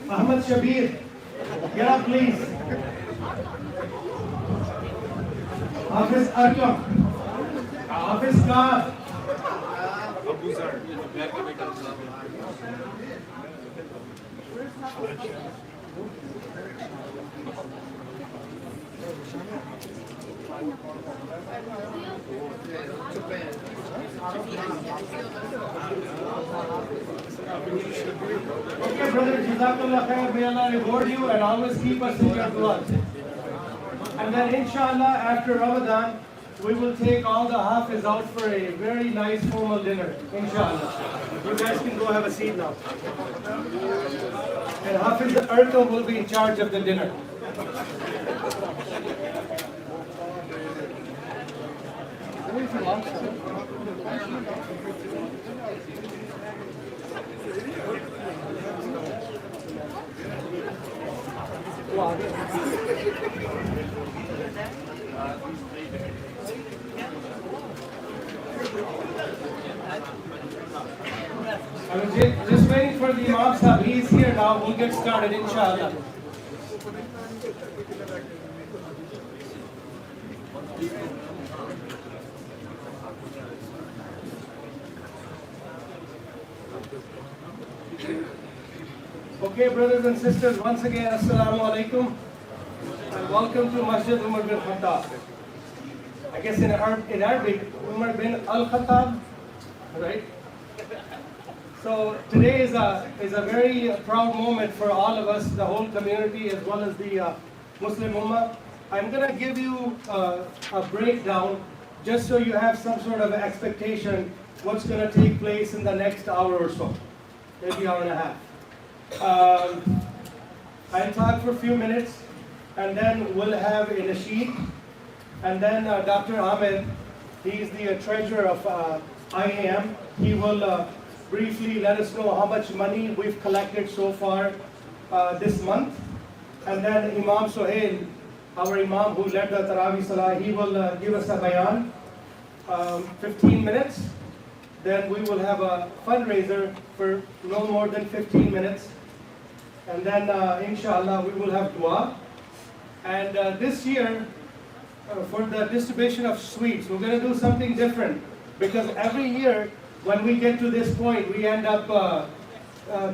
Ahmad Shabir, get up please. Hafiz Arkam, Hafiz Khan. Okay, brother, Jazakallah khair, may Allah reward you and always keep us in your du'as. And then inshallah, after Ramadan, we will take all the Hafiz out for a very nice formal dinner, inshallah. You guys can go have a seat now. And Hafiz Erto will be in charge of the dinner. I was just waiting for the Imam Sahib. He's here now. We'll get started, inshallah. Okay, brothers and sisters, once again, Assalamu alaikum. And welcome to Masjid Umar bin Khattab. I guess in Arabic, Umar bin Al-Khattab, right? So today is a very proud moment for all of us, the whole community, as well as the Muslim Ummah. I'm going to give you a breakdown just so you have some sort of expectation what's going to take place in the next hour or so, maybe hour and a half. I'll talk for a few minutes and then we'll have a nasheed, and then Dr. Ahmed, he's the treasurer of IAM. He will briefly let us know how much money we've collected so far this month. And then Imam Sohail, our Imam who led the Taraweeh Salah, he will give us a bayan, 15 minutes. Then we will have a fundraiser for no more than 15 minutes. And then inshallah we will have dua. And this year, for the distribution of sweets, we're going to do something different. Because every year, when we get to this point, we end up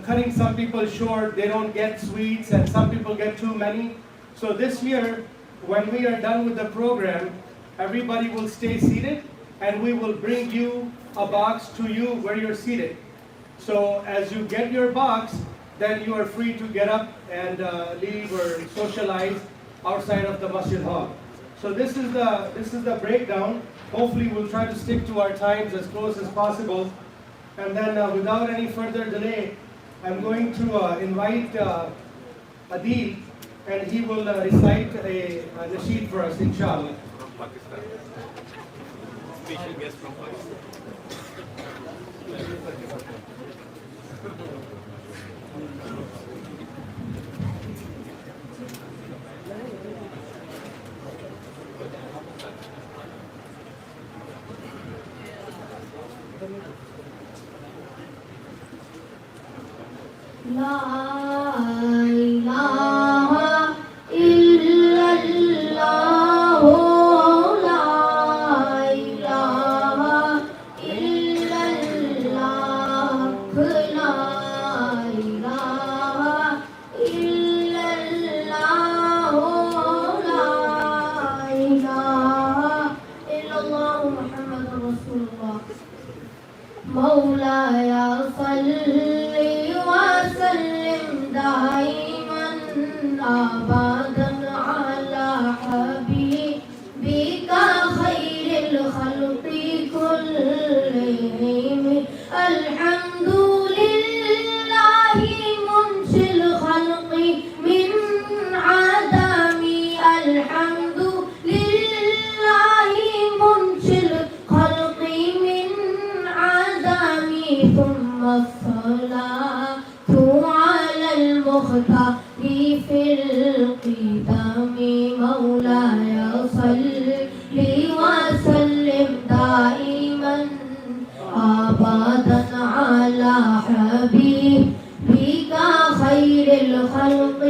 cutting some people short. They don't get sweets, and some people get too many. So this year, when we are done with the program, everybody will stay seated, and we will bring you a box to you where you're seated. So as you get your box, then you are free to get up and leave or socialize outside of the masjid hall. So this is the breakdown. Hopefully we'll try to stick to our times as close as possible. And then without any further delay, I'm going to invite Adil, and he will recite a nasheed for us, inshallah. From Pakistan. Special guest from Pakistan. La ilaha illallah, la ilaha illallah, la ilaha illallah, la ilaha illallah, Muhammadur Rasulullah. Mawlaya salli وسلم دائما أبدا على حبيبك خير الخلق كلهم المختار في القدم مولاي صل وسلم دائما أبدا على حبيبك خير الخلق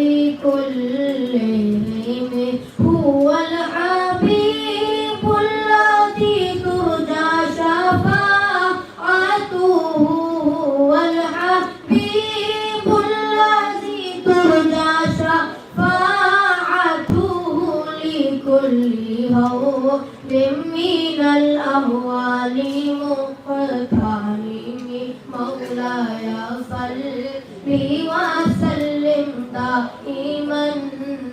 كلهم هو الحبيب الذي ترجى شفاعته هو الحبيب الذي ترجى شفاعته لكل هول من الأهوال مقتحم مولاي صل وسلم دائما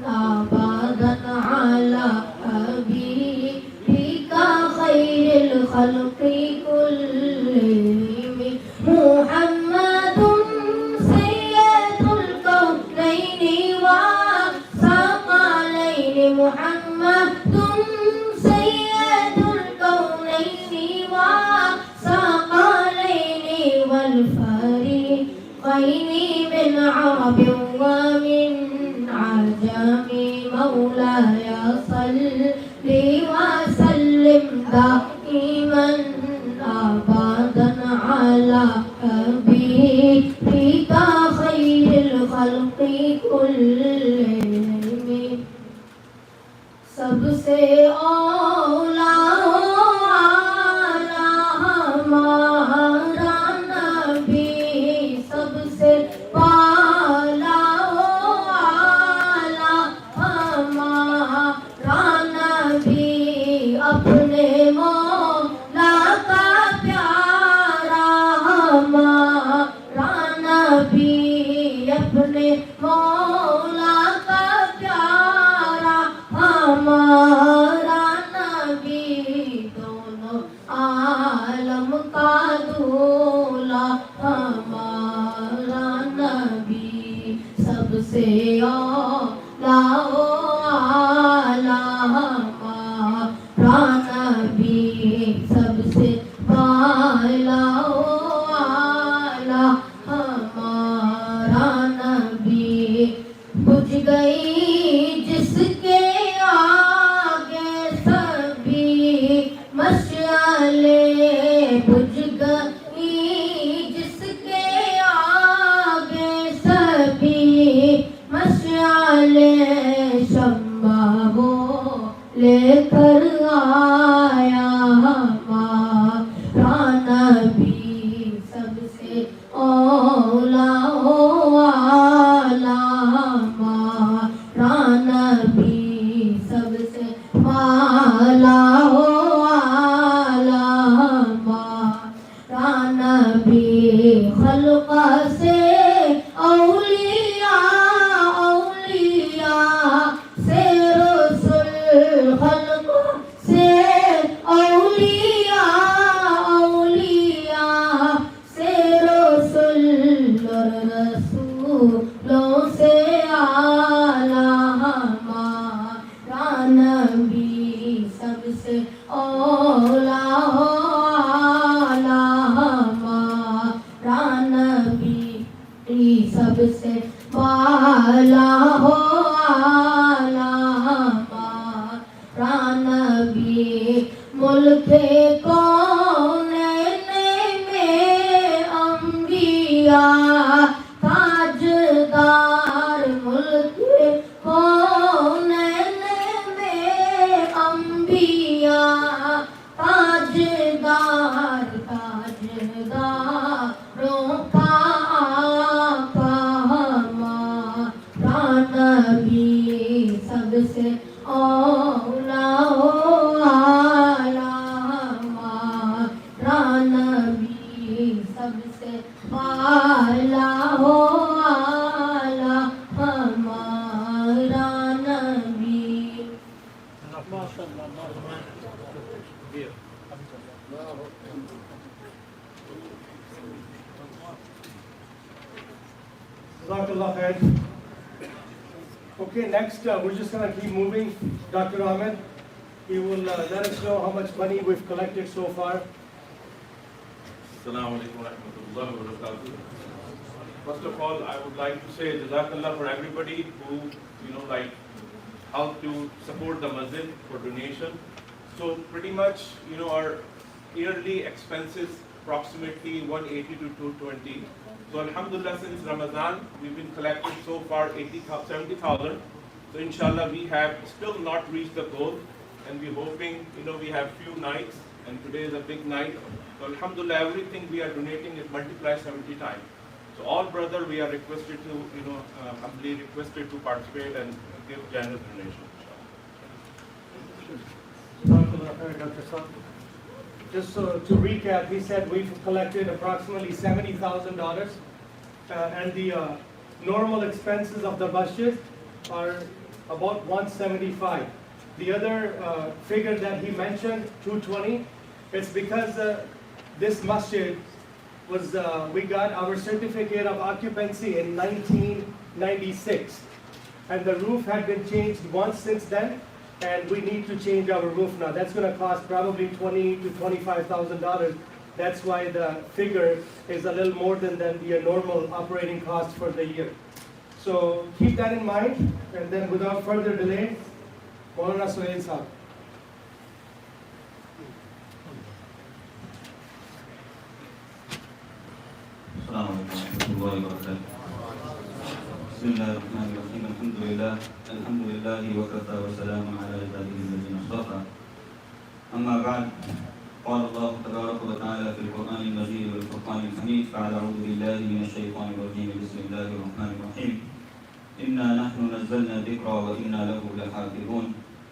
أبدا على حبيبك خير الخلق كلهم محمد سيد الكونين والثقلين محمد سيد الكونين والثقلين والفريقين من عرب ومن عجم مولاي صل وسلم دائما أبدا على حبيبك خير الخلق كلهم सबसे OLA आला हमारा नबी सबसे पाला आला हमारा नबी अपने मौला का प्यारा हमारा नबी अपने मौला का प्यारा हमारा नबी दोनों आलम का दूल्हा हमारा नबी सबसे औला आला हमारा नबी सबसे आला आला हमारा नबी बुझ गई जिसके आगे सभी मशाले बुझ गई जिसके आगे सभी मशाले शम्मा वो लेकर आया हमारा नबी सबसे औला आला हमारा नबी सबसे आला आला हमारा नबी खल्क़ से औलिया औलिया से रसूल खल्क़ से औलिया औलिया से रसूल रसूलों से आला हमारा नबी सबसे औला आला हमारा नबी सबसे वाला हो आला हमारा नबी मुल्क कौनैन में अंबिया ताजदार मुल्क कौनैन में अंबिया ताजदार ताजदारों का आका हमारा नबी सबसे औला आला हमारा नबी सबसे आला हो आला हमारा नबी Jazakallah khair. Okay, next we're just going to keep moving. Dr. Ahmed, he will let us know how much money we've collected so far. Assalamu alaikum wa rahmatullahi wa barakatuh. First of all, I would like to say Jazakallah for everybody who, helped to support the masjid for donation. So pretty much, our yearly expenses approximately 180 to 220. So Alhamdulillah, since Ramadan, we've been collecting so far 70,000. So inshallah, we have still not reached the goal, and we're hoping, we have few nights, and today is a big night. So Alhamdulillah, everything we are donating is multiplied 70 times. So all brother, we are requested to, humbly requested to participate and give generous donation. Dr. Sam. Just to recap, he said we've collected approximately $70,000, and the normal expenses of the masjid are about 175. The other figure that he mentioned, 220, it's because this masjid was, we got our certificate of occupancy in 1996, and the roof had been changed once since then, and we need to change our roof now. That's going to cost probably $20,000 to $25,000. That's why the figure is a little more than the normal operating cost for the year. So keep that in mind, and then without further delay, Maulana Suhail Sahab. السلام عليكم ورحمة الله وبركاته. بسم الله الرحمن الرحيم. الحمد لله وكفى وسلام على عباده الذين اصطفى. أما بعد، قال الله تبارك وتعالى في القرآن المجيد والفرقان الحميد بعد أعوذ بالله من الشيطان الرجيم بسم الله الرحمن الرحيم. إنا نحن نزلنا الذكر وإنا له لحافظون.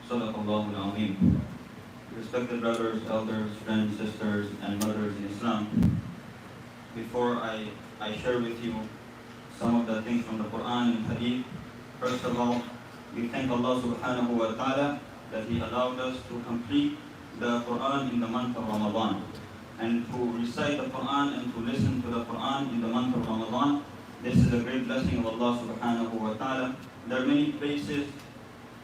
صدق الله العظيم. Respected brothers, elders, friends, sisters, and mothers in Islam, before I share with you some of the things from the Quran and Hadith, first of all, we thank Allah subhanahu wa ta'ala that He allowed us to complete the Quran in the month of Ramadan. And to recite the Quran and to listen to the Quran in the month of Ramadan, this is a great blessing of Allah subhanahu wa ta'ala. There are many places,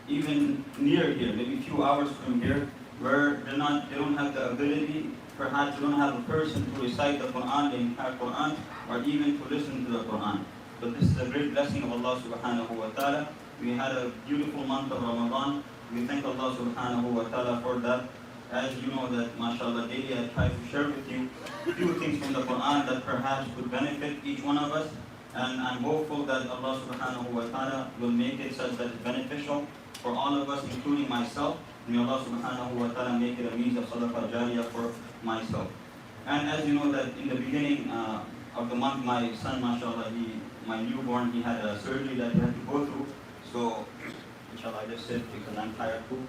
even near here, maybe a few hours from here, where they don't have the ability, perhaps you don't have a person to recite the Quran, the entire Quran, or even to listen to the Quran. But this is a great blessing of Allah subhanahu wa ta'ala. We had a beautiful month of Ramadan. We thank Allah subhanahu wa ta'ala for that. As you know that, mashallah, daily I try to share with you a few things from the Quran that perhaps would benefit each one of us. And I'm hopeful that Allah subhanahu wa ta'ala will make it such that it's beneficial for all of us, including myself. May Allah subhanahu wa ta'ala make it a means of sadaqah jariyah for myself. And as you know that in the beginning of the month, my son, mashallah, my newborn, he had a surgery that he had to go through. So, inshallah, I just sit because I'm tired too.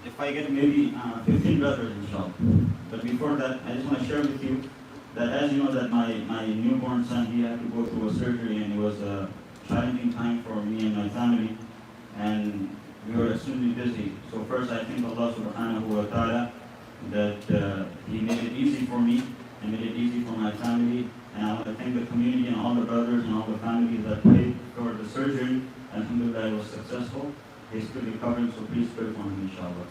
If I get maybe 15 brothers, inshallah. But before that, I just want to share with you that as you know that my newborn son, he had to go through a surgery, and it was a challenging time for me and my family. And we were extremely busy. So first I thank Allah subhanahu wa ta'ala that He made it easy for me and made it easy for my family. And I want to thank the community and all the brothers and all the families that prayed for the surgery. Alhamdulillah, it was successful. He's still recovering, so please pray for him, inshallah.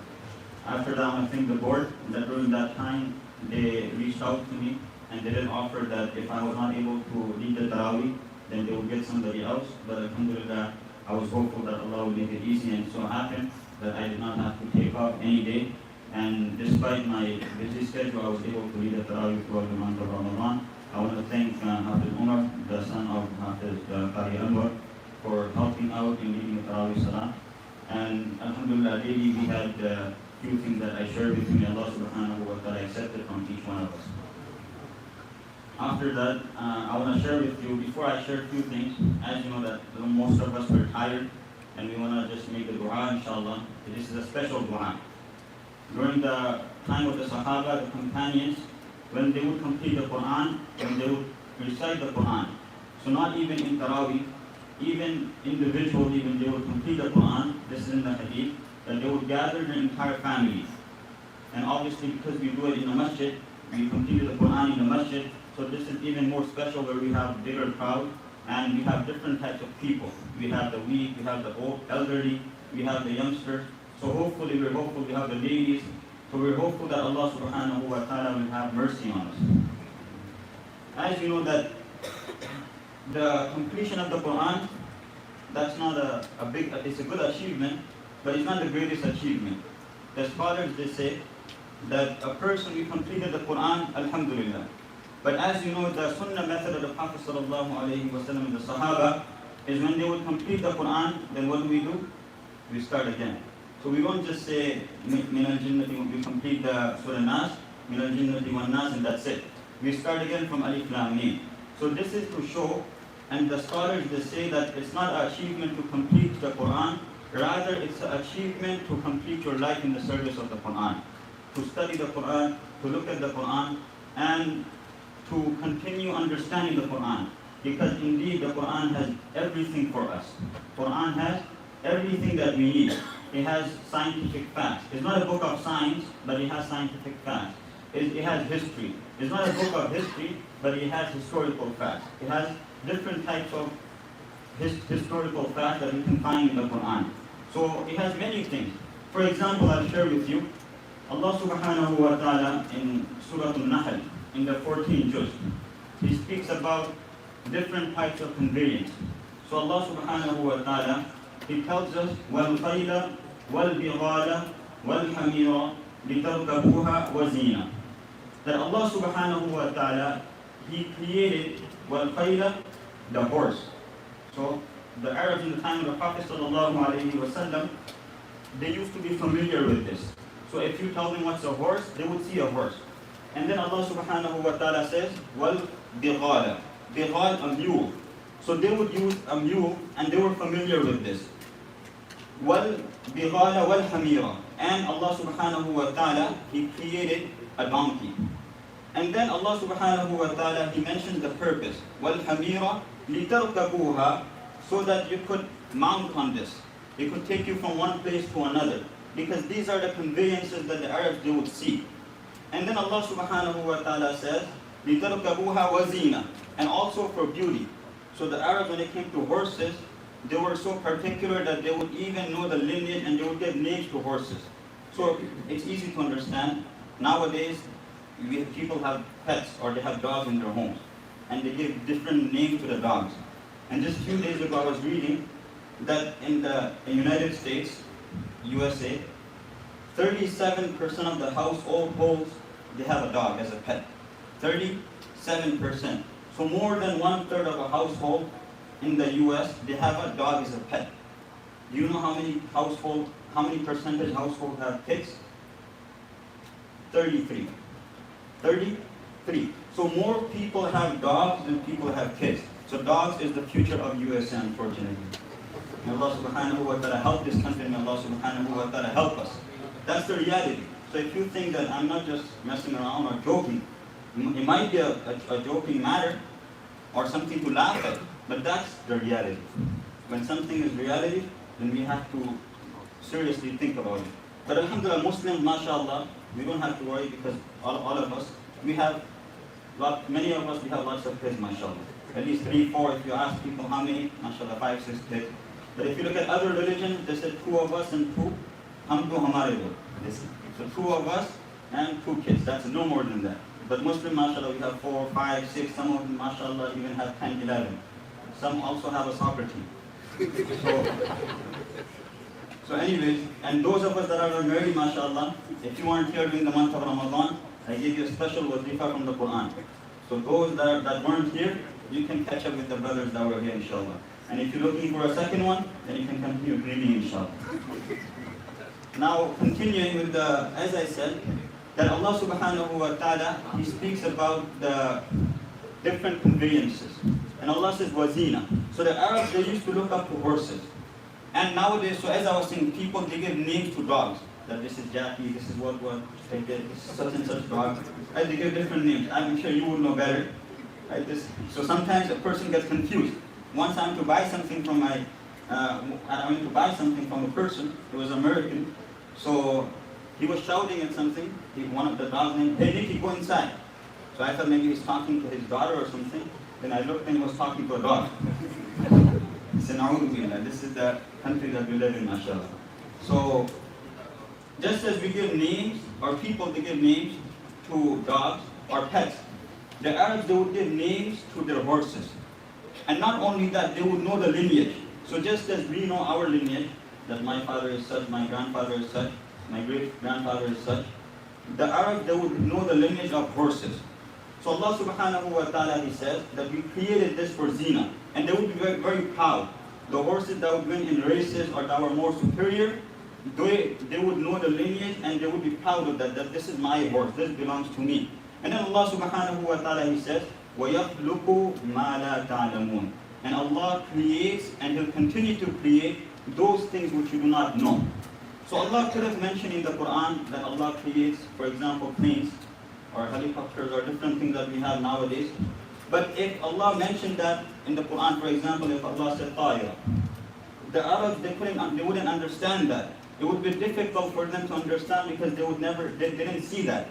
After that, I want to thank the board that during that time, they reached out to me and they did offer that if I was not able to lead the Taraweeh, then they would get somebody else. But alhamdulillah, I was hopeful that Allah would make it easy, and it so happened that I did not have to take off any day. And despite my busy schedule, I was able to lead the Taraweeh throughout the month of Ramadan. I want to thank Hafiz Umar, the son of Hafiz Qari Anwar, for helping out in leading the Taraweeh Salah. And alhamdulillah, daily we had a few things that I shared with you, and Allah subhanahu wa ta'ala accepted from each one of us. After that, I want to share with you, before I share a few things, as you know that most of us were tired, and we want to just make a dua, inshallah. This is a special dua. During the time of the Sahaba, the companions, when they would complete the Quran, when they would recite the Quran, so not even in Taraweeh, even individually when they would complete the Quran, this is in the Hadith, that they would gather their entire family. And obviously because we do it in the masjid, we completed the Quran in the masjid, so this is even more special where we have a bigger crowd and we have different types of people. We have the weak, we have the old, elderly, we have the youngsters. So hopefully we're hopeful we have the ladies. So we're hopeful that Allah subhanahu wa ta'ala will have mercy on us. as you know that the completion of the Quran, that's not a big, it's a good achievement, but it's not the greatest achievement. The scholars, they say that a person who completed the Quran, alhamdulillah. But as you know, the sunnah method of the Prophet sallallahu alaihi wasallam and the Sahaba is when they would complete the Quran, then what do? We start again. So we don't just say, min al-jinnati, we complete the Surah Nas, min al-jinnati wa nas, and that's it. We start again from Alif Lam Mim. So this is to show, and the scholars, they say that it's not an achievement to complete the Quran, rather it's an achievement to complete your life in the service of the Quran. To study the Quran, to look at the Quran, and to continue understanding the Quran. Because indeed the Quran has everything for us. Quran has everything that we need. It has scientific facts. It's not a book of science, but it has scientific facts. It has history. It's not a book of history, but it has historical facts. It has different types of historical facts that we can find in the Quran. So it has many things. For example, I'll share with you, Allah subhanahu wa ta'ala in Surah Al-Nahl, in the 14th juz, He speaks about different types of conveyance. So Allah subhanahu wa ta'ala, He tells us, وَالْخَيْلَ وَالْبِغَالَ وَالْحَمِيرَ لِتَرْكَبُوهَا وَزِينَةً. That Allah subhanahu wa ta'ala, He created وَالْخَيْلَ, the horse. So the Arabs in the time of the Prophet sallallahu alaihi wasallam, they used to be familiar with this. So if you tell them what's a horse, they would see a horse. And then Allah subhanahu wa ta'ala says, وَالْبِغَالَ, بِغَال, a mule. So they would use a mule, and they were familiar with this. وَالْبِغَالَ وَالْحَمِيرَ. And Allah subhanahu wa ta'ala, He created a donkey. And then Allah subhanahu wa ta'ala, He mentioned the purpose. وَالْحَمِيرَ لِتَرْكَبُوهَا, so that you could mount on this. It could take you from one place to another. Because these are the conveyances that the Arabs, they would see. And then Allah subhanahu wa ta'ala says, لِتَرْكَبُوهَا وَزِينَةً, and also for beauty. So the Arabs, when it came to horses, they were so particular that they would even know the lineage, and they would give names to horses. So it's easy to understand. Nowadays, people have pets, or they have dogs in their homes, and they give different names to the dogs. And just a few days ago, I was reading that in the United States, USA, 37% of the households, they have a dog as a pet. 37%. So more than 1/3 of a household in the US, they have a dog as a pet. Do you know how many percentage households have kids? 33. 33. So more people have dogs than people have kids. So dogs is the future of USA, unfortunately. May Allah subhanahu wa ta'ala help this country, may Allah subhanahu wa ta'ala help us. That's the reality. So if you think that I'm not just messing around or joking, it might be a joking matter or something to laugh at, but that's the reality. When something is reality, then we have to seriously think about it. But alhamdulillah, Muslims, mashallah, we don't have to worry, because all of us, many of us, we have lots of kids, mashallah. At least 3, 4, if you ask people how many, mashallah, 5, 6 kids. But if you look at other religions, they said 2 of us and 2, hum to hamare do. So 2 of us and 2 kids, that's no more than that. But Muslim, mashallah, we have 4, 5, 6, some of them, mashallah, even have 10, 11. Some also have a soccer team. So anyways, and those of us that are married, mashallah, if you weren't here during the month of Ramadan, I gave you a special wazifa from the Quran. So those that weren't here, you can catch up with the brothers that were here, inshallah. And if you're looking for a second one, then you can continue dreaming, inshallah. Now, continuing with as I said, that Allah subhanahu wa ta'ala, He speaks about the different conveyances. And Allah says, wazina. So the Arabs, they used to look up to horses. And nowadays, so as I was saying, people, they give names to dogs. That this is Jackie, this is what, this is such and such dog. Right? They give different names. I'm sure you would know better. Right? So sometimes a person gets confused. Once I went to buy something from a person, it was American. So he was shouting at something. One of the dogs named, "Hey Nicky, go inside." So I thought maybe he's talking to his daughter or something. Then I looked and he was talking to a dog. He said, "Na'udhu billah, this is the country that we live in, mashallah." So just as we give names, or people, they give names to dogs or pets, the Arabs, they would give names to their horses. And not only that, they would know the lineage. So just as we know our lineage, that my father is such, my grandfather is such, my great-grandfather is such, the Arabs, they would know the lineage of horses. So Allah subhanahu wa ta'ala, He says that we created this for zina. And they would be very, very proud. The horses that would win in races or that were more superior, they would know the lineage and they would be proud of that this is my horse, this belongs to me. And then Allah subhanahu wa ta'ala, He says, وَيَخْلُقُ مَا لَا تَعْلَمُونَ. And Allah creates and He'll continue to create those things which you do not know. So Allah could have mentioned in the Quran that Allah creates, for example, planes or helicopters or different things that we have nowadays. But if Allah mentioned that in the Quran, for example, if Allah said Tayra, the Arabs, they wouldn't understand that. It would be difficult for them to understand because they didn't see that.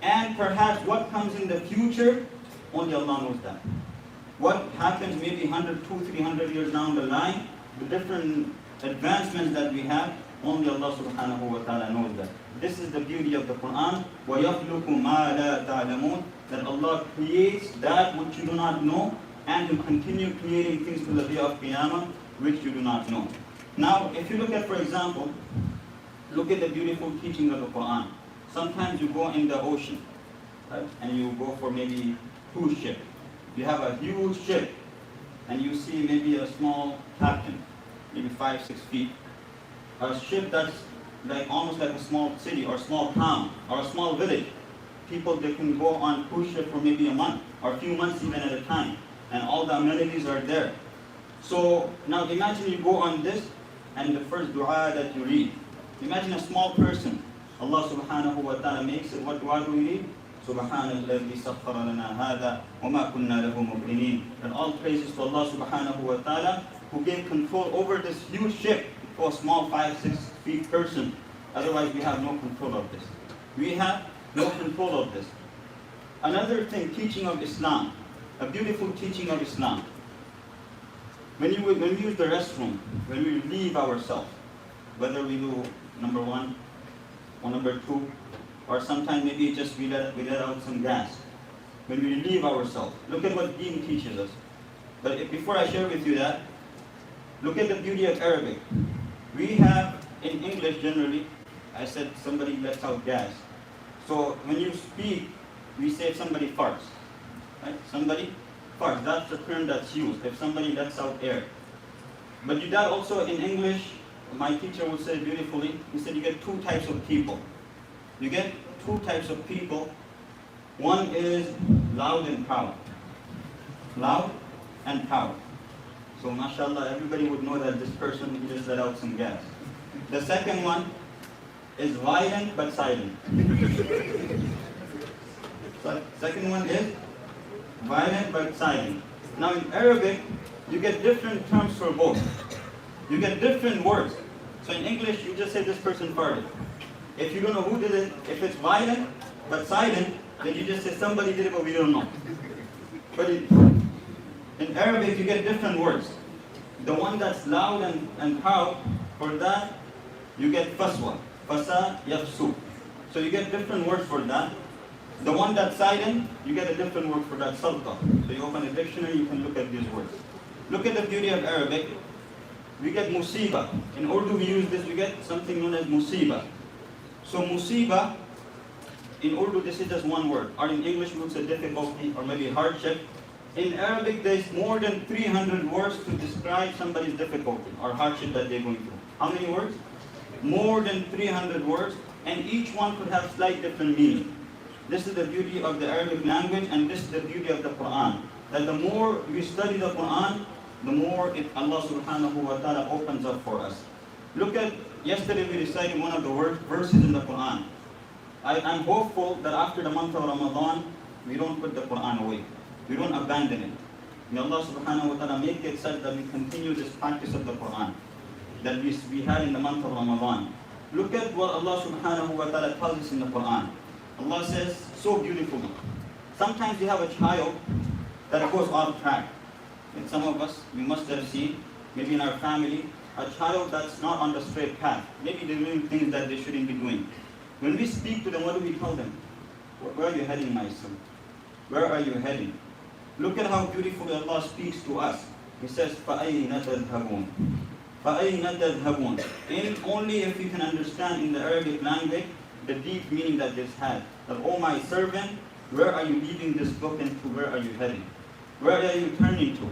And perhaps what comes in the future, only Allah knows that. What happens maybe 100, 200, 300 years down the line, the different advancements that we have, only Allah subhanahu wa ta'ala knows that. This is the beauty of the Quran. وَيَخْلُقُ مَا لَا تَعْلَمُونَ. That Allah creates that which you do not know, and He'll continue creating things to the day of Qiyamah which you do not know. Now, if you look at, for example, look at the beautiful teaching of the Quran. Sometimes you go in the ocean, right? And you go for maybe cruise ship. You have a huge ship, and you see maybe a small captain, maybe 5, 6 feet. A ship that's like almost like a small city or a small town or a small village. People, they can go on cruise ship for maybe a month or a few months even at a time, and all the amenities are there. So now imagine you go on this, and the first dua that you read, imagine a small person. Allah subhanahu wa ta'ala makes it. What dua do we read? Subhanalladhi sakhkhara lana hadha wa ma kunna lahu muqrinin. And all praises to Allah subhanahu wa ta'ala, who gave control over this huge ship for a small 5, 6 feet person. Otherwise we have no control of this. We have no control of this. Another thing, teaching of Islam. A beautiful teaching of Islam. When we use the restroom, when we leave ourselves, whether we do number 1 or number 2, or sometimes maybe just we let out some gas. When we leave ourselves, look at what Deen teaches us. But before I share with you that, look at the beauty of Arabic. We have, in English generally, I said somebody lets out gas. So when you speak, we say somebody farts. Right? Somebody farts. That's the term that's used, if somebody lets out air. But that also in English, my teacher would say beautifully, he said you get 2 types of people. You get 2 types of people. One is loud and proud. Loud and proud. So mashallah, everybody would know that this person just let out some gas. The second one is violent but silent. So second one is violent but silent. Now in Arabic, you get different terms for both. You get different words. So in English, you just say this person farted. If you don't know who did it, if it's violent but silent, then you just say somebody did it but we don't know. But in Arabic, you get different words. The one that's loud and proud, for that, you get faswa. Fasa yafsu. So you get different words for that. The one that's silent, you get a different word for that, salta. So you open a dictionary, you can look at these words. Look at the beauty of Arabic. We get musiba. In Urdu we use this, we get something known as musiba. So musiba, in Urdu this is just one word. Or in English we would say difficulty or maybe hardship. In Arabic there's more than 300 words to describe somebody's difficulty or hardship that they're going through. How many words? More than 300 words, and each one could have slight different meaning. This is the beauty of the Arabic language, and this is the beauty of the Quran. That the more we study the Quran, the more Allah subhanahu wa ta'ala opens up for us. Look at, yesterday we recited one of the verses in the Quran. I'm hopeful that after the month of Ramadan, we don't put the Quran away. We don't abandon it. May Allah subhanahu wa ta'ala make it such that we continue this practice of the Quran that we had in the month of Ramadan. Look at what Allah subhanahu wa ta'ala tells us in the Quran. Allah says so beautifully. Sometimes you have a child that goes off track. And some of us, we must have seen, maybe in our family, a child that's not on the straight path. Maybe they're doing things that they shouldn't be doing. When we speak to them, what do we tell them? Where are you heading, my son? Where are you heading? Look at how beautifully Allah speaks to us. He says, فَأَيْنَ تَذْهَبُونَ فَأَيْنَ تَذْهَبُونَ. In only if you can understand in the Arabic language the deep meaning that this has. That, oh my servant, where are you leaving this book and to where are you heading? Where are you turning to?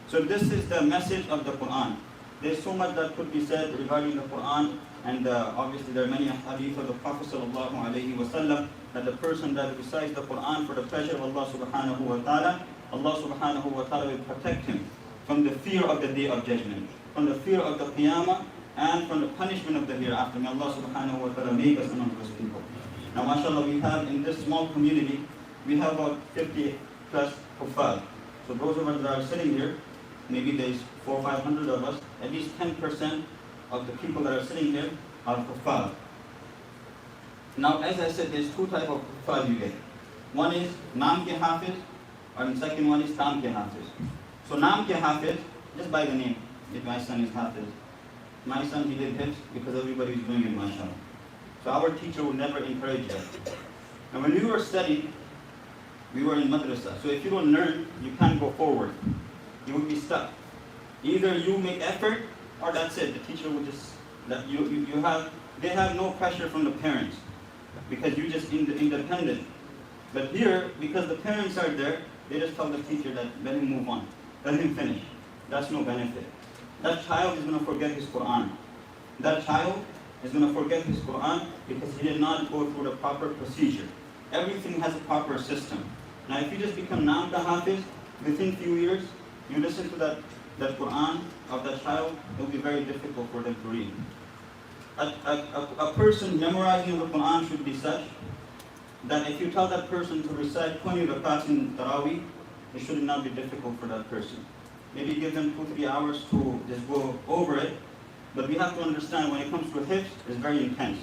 So this is the message of the Quran. There's so much that could be said regarding the Quran, and obviously there are many hadith of the Prophet ﷺ that the person that recites the Quran for the pleasure of Allah subhanahu wa ta'ala, Allah subhanahu wa ta'ala will protect him from the fear of the day of judgment, from the fear of the Qiyamah, and from the punishment of the hereafter. May Allah subhanahu wa ta'ala make us among those people. Now mashallah, we have in this small community, we have about 50 plus kuffar. So those of us that are sitting here, maybe there's 400 or 500 of us, at least 10% of the people that are sitting here are kuffar. Now as I said, there's two types of kuffar you get. One is naam ke hafiz, and the second one is tam ke hafiz. So naam ke hafiz, just by the name, if my son is hafiz. My son, he did hifz because everybody is doing it, mashallah. So our teacher would never encourage that. And when we were studying, we were in madrasa. So if you don't learn, you can't go forward. You will be stuck. Either you make effort, or that's it. The teacher will just let they have no pressure from the parents because you're just independent. But here, because the parents are there, they just tell the teacher that let him move on, let him finish. That's no benefit. That child is going to forget his Quran. That child is going to forget his Quran because he did not go through the proper procedure. Everything has a proper system. Now if you just become naam ka hafiz, within few years, you listen to that Quran of that child, it will be very difficult for them to read. A person memorizing the Quran should be such that if you tell that person to recite 20 rakats in Taraweeh, it should not be difficult for that person. Maybe give them 2-3 hours to just go over it, but we have to understand when it comes to hifz, it's very intense.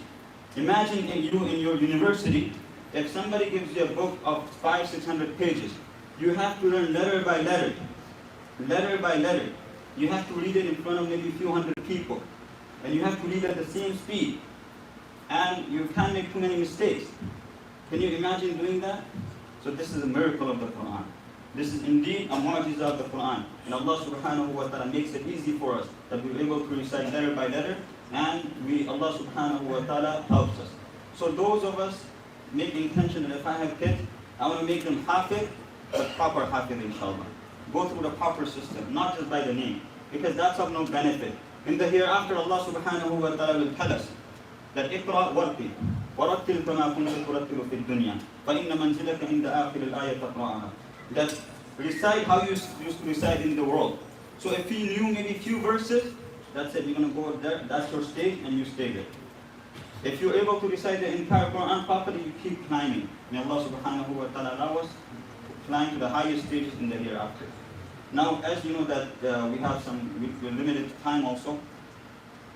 Imagine in your university, if somebody gives you a book of 500-600 pages, you have to learn letter by letter. Letter by letter. You have to read it in front of maybe a few hundred people. And you have to read at the same speed. And you can't make too many mistakes. Can you imagine doing that? So this is a miracle of the Quran. This is indeed a mu'jiza of the Quran. And Allah subhanahu wa ta'ala makes it easy for us that we're able to recite letter by letter, and Allah subhanahu wa ta'ala helps us. So those of us make the intention that if I have kids, I want to make them hafiz, but proper hafiz inshallah. Go through the proper system, not just by the name, because that's of no benefit. In the hereafter, Allah subhanahu wa ta'ala will tell us that اقرأ ورتل ورتل كما كنت ترتل في الدنيا فإن منزلك عند آخر الآية تقرأها. That recite how you used to recite in the world. So if you knew maybe few verses, that's it, you're going to go there, that's your stage, and you stay there. If you're able to recite the entire Quran properly, you keep climbing. May Allah subhanahu wa ta'ala allow us to climb to the highest stages in the hereafter. Now, as you know that we have we're limited time also.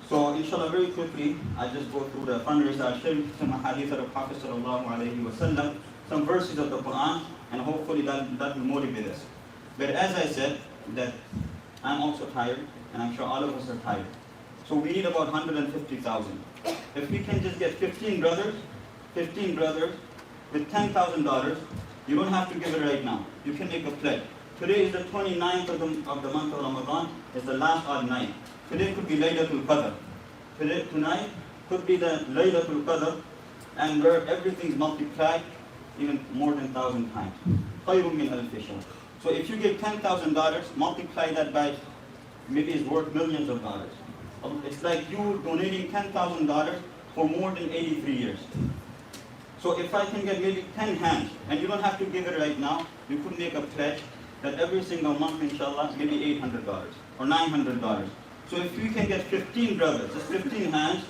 So inshallah, very quickly, I'll just go through the fundraiser. I'll share some hadith of the Prophet sallallahu alayhi wa sallam, some verses of the Quran, and hopefully that will motivate us. But as I said, that I'm also tired, and I'm sure all of us are tired. So we need about 150,000. If we can just get 15 brothers with $10,000, you don't have to give it right now. You can make a pledge. Today is the 29th of the month of Ramadan. It's the last odd night. Today could be Laylatul Qadr. Tonight could be the Laylatul Qadr, and where everything's multiplied even more than 1,000 times. خَيْرٌ مِّنْ أَلْفِ شَهْرٍ. So if you give $10,000, multiply that by, maybe it's worth millions of dollars. It's like you donating $10,000 for more than 83 years. So if I can get maybe 10 hands, and you don't have to give it right now, you could make a pledge that every single month, inshallah, maybe $800 or $900. So if you can get 15 brothers, just 15 hands,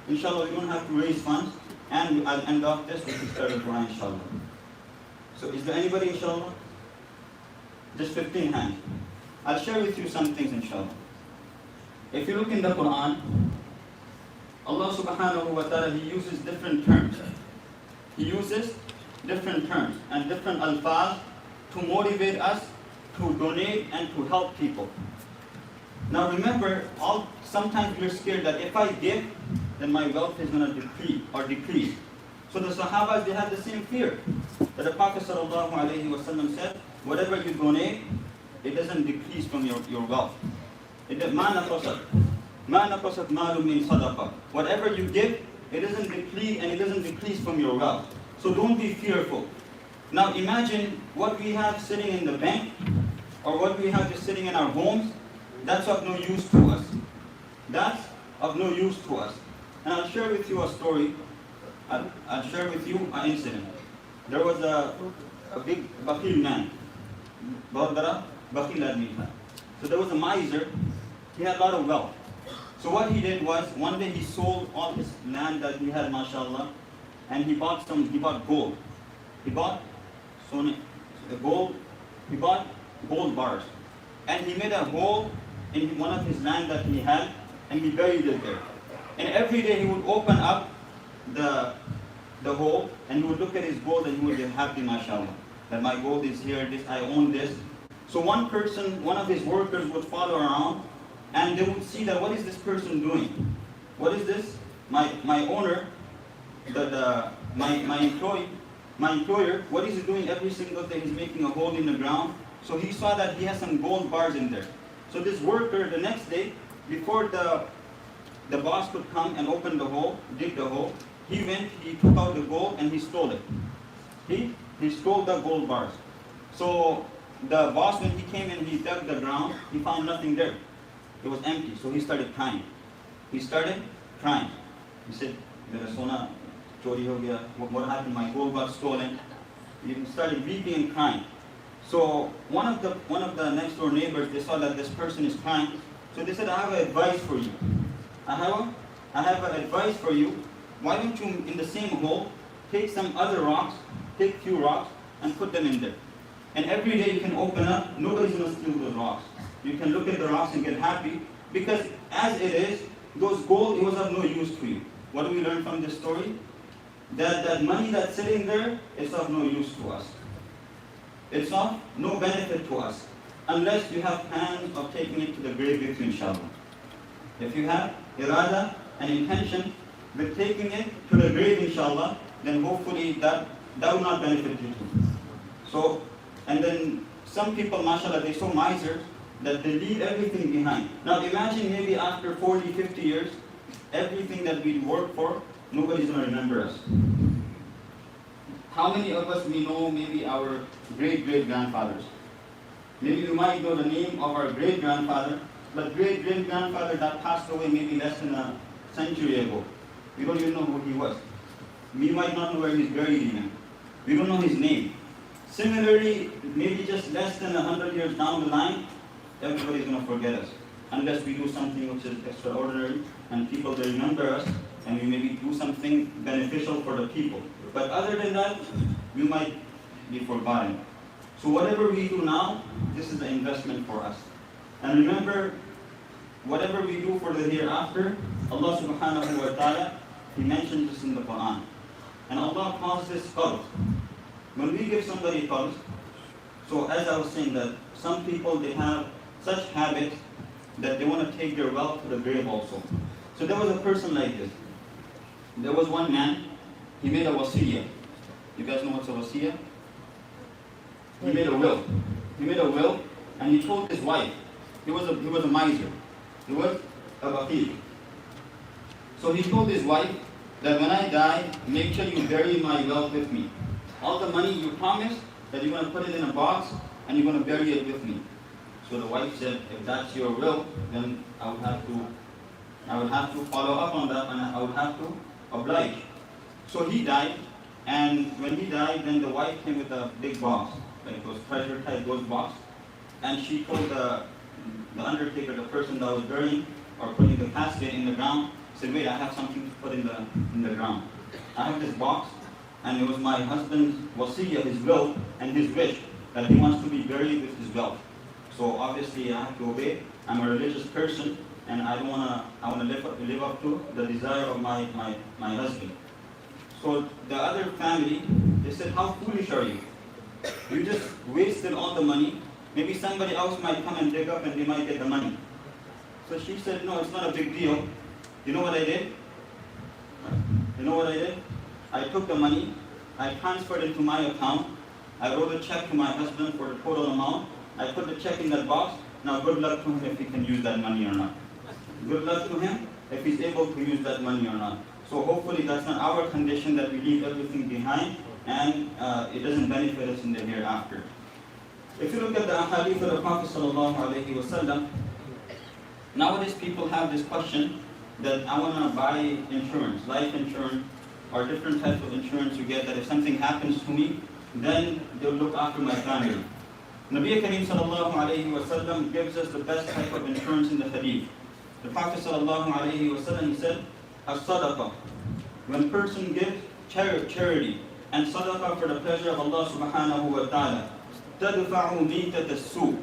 inshallah, we don't have to raise funds, and I'll end off this with the start of Quran, inshallah. So is there anybody, inshallah? Just 15 hands. I'll share with you some things, inshallah. If you look in the Quran, Allah subhanahu wa ta'ala, He uses different terms. He uses different terms and different alfaz to motivate us to donate and to help people. Now remember, sometimes we're scared that if I give, then my wealth is going to deplete or decrease. So the Sahabas, they had the same fear. that the Prophet ﷺ said, whatever you donate, it doesn't decrease from your wealth. Whatever you give, it doesn't deplete and it doesn't decrease from your wealth. So don't be fearful. Now imagine what we have sitting in the bank or what we have just sitting in our homes. That's of no use to us. That's of no use to us. And I'll share with you a story. I'll share with you an incident. There was a big bakhil man. So there was a miser. He had a lot of wealth. So what he did was, one day he sold all his land that he had, mashallah, and he bought gold. He bought gold bars. And he made a hole in one of his land that he had, and he buried it there. And every day he would open up the hole, and he would look at his gold, and he would be happy, mashallah, that my gold is here, I own this. So one of his workers would follow around, and they would see that, what is this person doing? What is this? My owner, my employer, what is he doing every single day? He's making a hole in the ground. So he saw that he has some gold bars in there. So this worker, the next day, before the boss could come and open the hole, dig the hole, he took out the gold and he stole it. He stole the gold bars. So the boss, when he came and he dug the ground, he found nothing there. It was empty. So he started crying. He said, Sona chori ho gaya. What happened? My gold got stolen. He started weeping and crying. So one of the next door neighbors, they saw that this person is crying. So they said, I have an advice for you. I have an advice for you. Why don't you, in the same hole, take some other rocks, take few rocks, and put them in there. And every day you can open up, nobody's going to steal those rocks. You can look at the rocks and get happy, because as it is, those gold, it was of no use to you. What do we learn from this story? That money that's sitting there is of no use to us. It's of no benefit to us, unless you have plans of taking it to the grave with you, inshallah. If you have irada and intention with taking it to the grave, inshallah, then hopefully that will not benefit you too. So, and then some people, mashallah, they're so miser that they leave everything behind. Now imagine maybe after 40, 50 years, everything that we work for, nobody's going to remember us. How many of us we know maybe our great-great-grandfathers? Maybe you might know the name of our great-grandfather, but great-great-grandfather that passed away maybe less than a century ago. We don't even know who he was. We might not know where he's buried even. We don't know his name. Similarly, maybe just less than 100 years down the line, everybody's going to forget us. Unless we do something which is extraordinary and people will remember us, and we maybe do something beneficial for the people. But other than that, we might be forgotten. So whatever we do now, this is an investment for us. And remember, whatever we do for the hereafter, Allah subhanahu wa ta'ala, He mentioned this in the Quran. And Allah calls this qarz. When we give somebody qarz, so as I was saying that some people, they have such habits that they want to take their wealth to the grave also. So there was a person like this. There was one man, he made a wasiyah. You guys know what's a wasiyah? He made a will. He made a will, and he told his wife. He was a miser. He was a bakhil. So he told his wife that when I die, make sure you bury my wealth with me. All the money you promised, that you're going to put it in a box and you're going to bury it with me. So the wife said, if that's your will, then I would have to follow up on that, and I would have to oblige. So he died, and when he died, then the wife came with a big box, like those treasure type gold box, and she told the undertaker, the person that was burying or putting the casket in the ground, said, wait, I have something to put in the ground. I have this box, and it was my husband's wasiyah, his will, and his wish, that he wants to be buried with his wealth. So obviously I have to obey. I'm a religious person, and I want to live up to the desire of my husband. So the other family, they said, how foolish are you? You just wasted all the money. Maybe somebody else might come and dig up and they might get the money. So she said, no, it's not a big deal. You know what I did? I took the money, I transferred it to my account. I wrote a check to my husband for the total amount. I put the check in that box. Now good luck to him if he can use that money or not. Good luck to him if he's able to use that money or not. So hopefully that's not our condition, that we leave everything behind and it doesn't benefit us in the hereafter. If you look at the ahadith of the Prophet ﷺ, nowadays people have this question that I want to buy insurance, life insurance, or different types of insurance you get, that if something happens to me, then they'll look after my family. Nabi Kareem ﷺ gives us the best type of insurance in the hadith. The Prophet ﷺ, he said, as-sadaqah, when a person gives charity and sadaqah for the pleasure of Allah subhanahu wa ta'ala, تَدْفَعُ مِيتَةَ السُّوءِ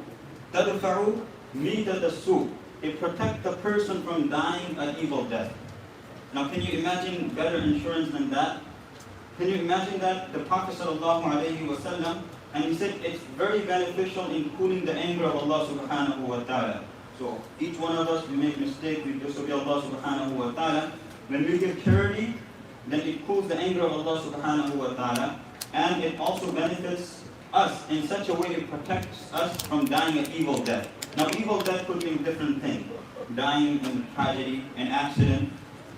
تَدْفَعُ مِيتَةَ السُّوءِ, it protects the person from dying an evil death. Now can you imagine better insurance than that? Can you imagine that? The Prophet ﷺ, and he said it's very beneficial in cooling the anger of Allah subhanahu wa ta'ala. So each one of us, we make mistakes, we disobey Allah subhanahu wa ta'ala. When we give charity, then it cools the anger of Allah subhanahu wa ta'ala, and it also benefits us in such a way it protects us from dying an evil death. Now evil death could mean different things. Dying in tragedy, an accident.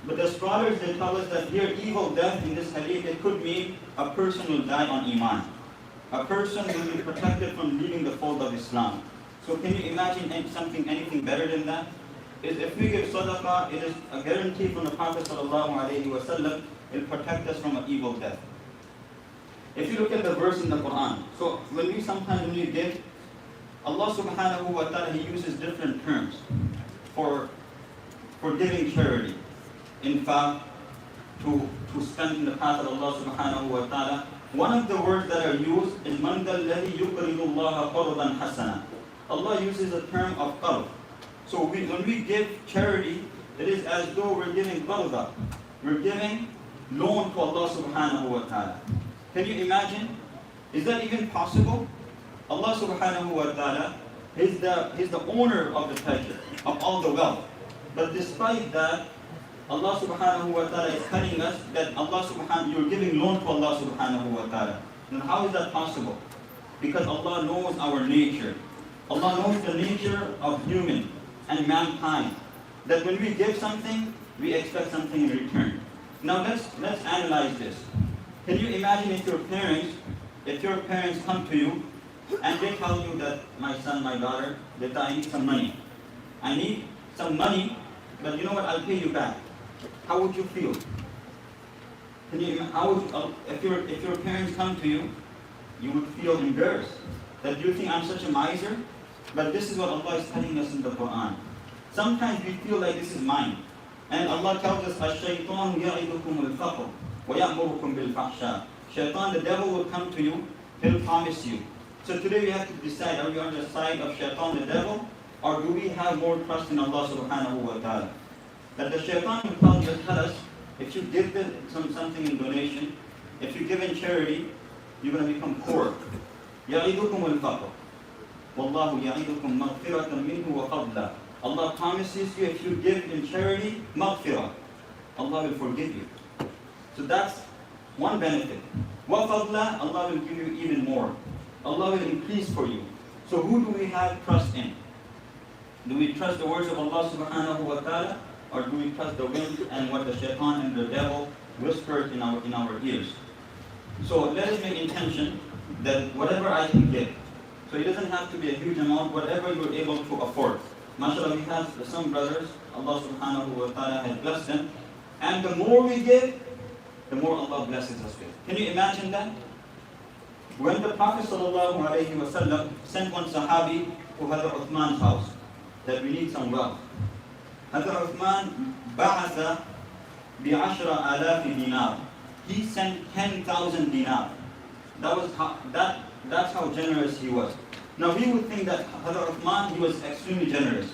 But the scholars, they tell us that here evil death in this hadith, it could mean a person will die on Iman. A person will be protected from leaving the fold of Islam. So can you imagine anything better than that? If we give sadaqah, it is a guarantee from the Prophet ﷺ, it will protect us from an evil death. If you look at the verse in the Quran, so when we give, Allah subhanahu wa ta'ala, He uses different terms for giving charity. In fact, to spend in the path of Allah subhanahu wa ta'ala. One of the words that are used is مَنْ ذَا الَّذِي يُقْرِضُ اللَّهَ قَرْضًا حَسَنًا. Allah uses the term of qarb. So when we give charity, it is as though we're giving qarda. We're giving loan to Allah subhanahu wa ta'ala. Can you imagine? Is that even possible? Allah subhanahu wa ta'ala is the owner of the treasure, of all the wealth. But despite that, Allah subhanahu wa ta'ala is telling us that you're giving loan to Allah subhanahu wa ta'ala. And how is that possible? Because Allah knows our nature. Allah knows the nature of human and mankind. That when we give something, we expect something in return. Now let's analyze this. Can you imagine if your parents come to you and they tell you that, my son, my daughter, that I need some money. I need some money, but you know what, I'll pay you back. How would you feel? If your parents come to you, you would feel embarrassed. That you think I'm such a miser? But this is what Allah is telling us in the Quran. Sometimes we feel like this is mine. And Allah tells us, الشَّيْطَانُ يَعِدُكُمُ الْفَقْرَ وَيَأْمُرُكُمْ بِالْفَحْشَاءِ. Shaitan, the devil, will come to you, he'll promise you. So today we have to decide, are we on the side of Shaitan, the devil, or do we have more trust in Allah subhanahu wa ta'ala? That the Shaitan will tell us, if you give something in donation, if you give in charity, you're going to become poor. يَعِدُكُمُ الْفَقْرَ وَاللَّهُ يَعِدُكُمْ مَغْفِرَةً مِنْهُ وَفَضْلًا. Allah promises you, if you give in charity, maghfirah, Allah will forgive you. So that's one benefit. وَفَضْلًا, Allah will give you even more. Allah will increase for you. So who do we have trust in? Do we trust the words of Allah subhanahu wa ta'ala, or do we trust the wind and what the shaitan and the devil whispered in our ears? So let us make intention that whatever I can give, so it doesn't have to be a huge amount, whatever you're able to afford. MashaAllah, we have some brothers, Allah subhanahu wa ta'ala has blessed them, and the more we give, the more Allah blesses us with. Can you imagine that? When the Prophet sallallahu alayhi wa sallam sent one Sahabi to Hazrat Uthman's house, that we need some wealth. Hazrat Uthman ba'atha bi-10,000 dinar. He sent 10,000 dinar. That's how generous he was. Now we would think that Hazrat Uthman, he was extremely generous.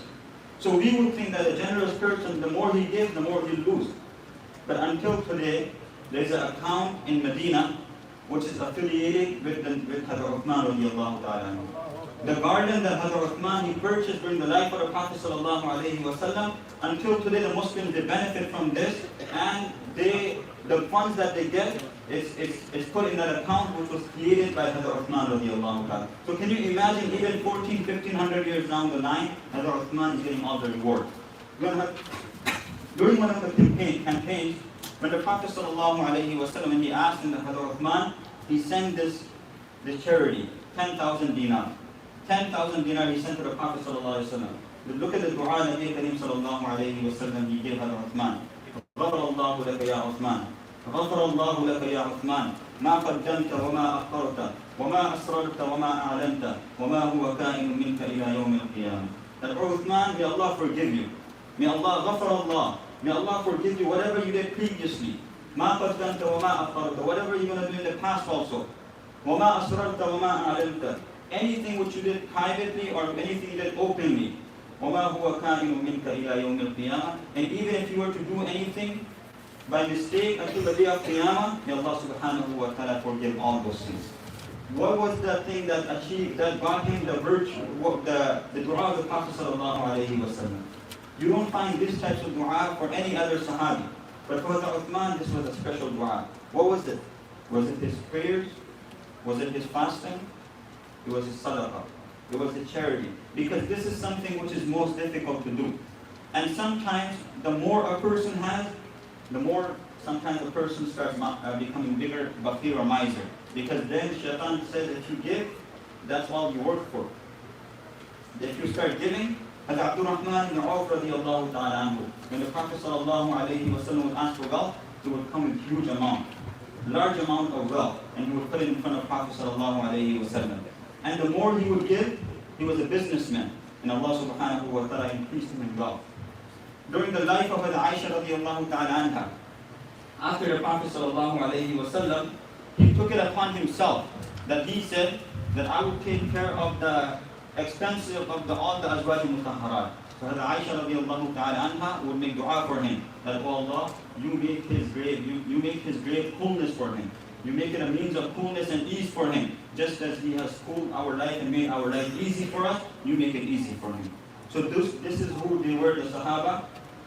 So we would think that a generous person, the more he gives, the more he'll lose. But until today, there's an account in Medina which is affiliated with Hazrat Uthman radiallahu ta'ala. The garden that Hazrat Uthman he purchased during the life of the Prophet sallallahu alaihi wasallam. Until today, the Muslims they benefit from this, and the funds that they get is put in that account which was created by Hazrat Uthman radiallahu ta'ala. So can you imagine even 1500 years down the line, Hazrat Uthman is getting all the reward. During one of the campaigns, when the Prophet sallallahu alaihi wasallam, when he asked in the Hazrat Uthman, he sent this charity, 10,000 dinar. 10,000 dinar he sent to the Prophet sallallahu alaihi wasallam. Look at the dua Nabi Kareem sallallahu alaihi wasallam he gave Hazrat Uthman. غفر الله لك يا عثمان غفر الله لك يا عثمان ما قدمت وما أخرت وما أسررت وما أعلنت وما هو كائن منك إلى يوم القيامة. That O Uthman, may Allah forgive you. May Allah غفر الله. May Allah forgive you whatever you did previously. ما قدمت وما أخرت. Whatever you're going to do in the past also. وما أسررت وما أعلنت. Anything which you did privately or anything you did openly. وَمَا هُوَ كَائِنٌ مِنْكَ إِلَى يَوْمِ الْقِيَامَةِ. And even if you were to do anything by mistake until the day of Qiyamah, may Allah subhanahu wa ta'ala forgive all those things. What was the thing that achieved, that got him the virtue, the dua of the Prophet sallallahu alayhi wa sallam? You don't find this type of dua for any other sahabi. But for the Uthman, this was a special dua. What was it? Was it his prayers? Was it his fasting? It was his sadaqah. It was a charity. Because this is something which is most difficult to do. And sometimes the more a person has, the more sometimes a person starts becoming bigger, bakhir or miser. Because then Shaitan says if you give, that's all you work for. If you start giving, as Abdurrahman ibn Awf radiyallahu ta'ala anhu, when the Prophet sallallahu alayhi wa sallam would ask for wealth, he would come with huge amount, large amount of wealth, and he would put it in front of Prophet sallallahu alayhi wa sallam. And the more he would give, he was a businessman, and Allah subhanahu wa ta'ala increased him in wealth. During the life of Aisha radiyallahu ta'ala anha, after the Prophet sallallahu alayhi wa sallam, he took it upon himself that he said that I would take care of the expenses of all the azwaj mutahharat. So Aisha radiyallahu ta'ala anha would make dua for him, that oh Allah, you make his grave coolness for him. You make it a means of coolness and ease for him. Just as he has cooled our life and made our life easy for us, you make it easy for him. So this is who they were, the Sahaba.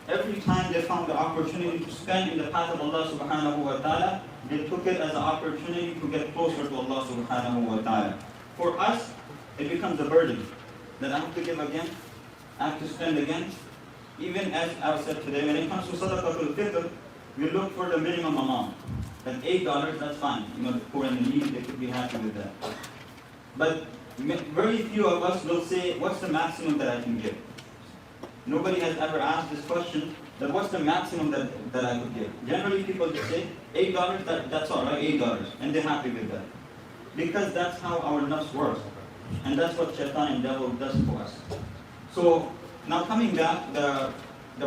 Every time they found the opportunity to spend in the path of Allah subhanahu wa ta'ala, they took it as an opportunity to get closer to Allah subhanahu wa ta'ala. For us, it becomes a burden. That I have to give again, I have to spend again. Even as I said today, when it comes to Sadaqatul Fitr, we look for the minimum amount. At $8, that's fine. The poor and the needy, they could be happy with that. But very few of us will say, what's the maximum that I can give? Nobody has ever asked this question, that what's the maximum that I could give? Generally people just say, $8, that's all right, $8. And they're happy with that. Because that's how our nafs works. And that's what shaitan and devil does for us. So, now coming back, the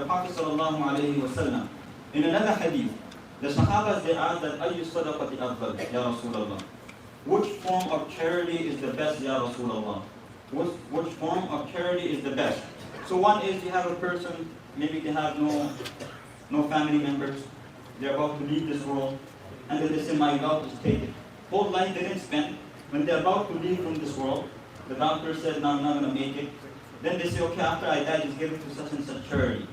Prophet sallallahu alayhi wa sallam, in another hadith, the Sahabas, they asked that, Ayyu sadaqati afdal, Ya Rasulullah. Which form of charity is the best, Ya Rasulullah? Which form of charity is the best? So one is you have a person, maybe they have no family members, they're about to leave this world, and then they say, my wealth is taken. Whole life they didn't spend. When they're about to leave from this world, the doctor said, no, I'm not going to make it. Then they say, okay, after I die, just give it to such and such charity.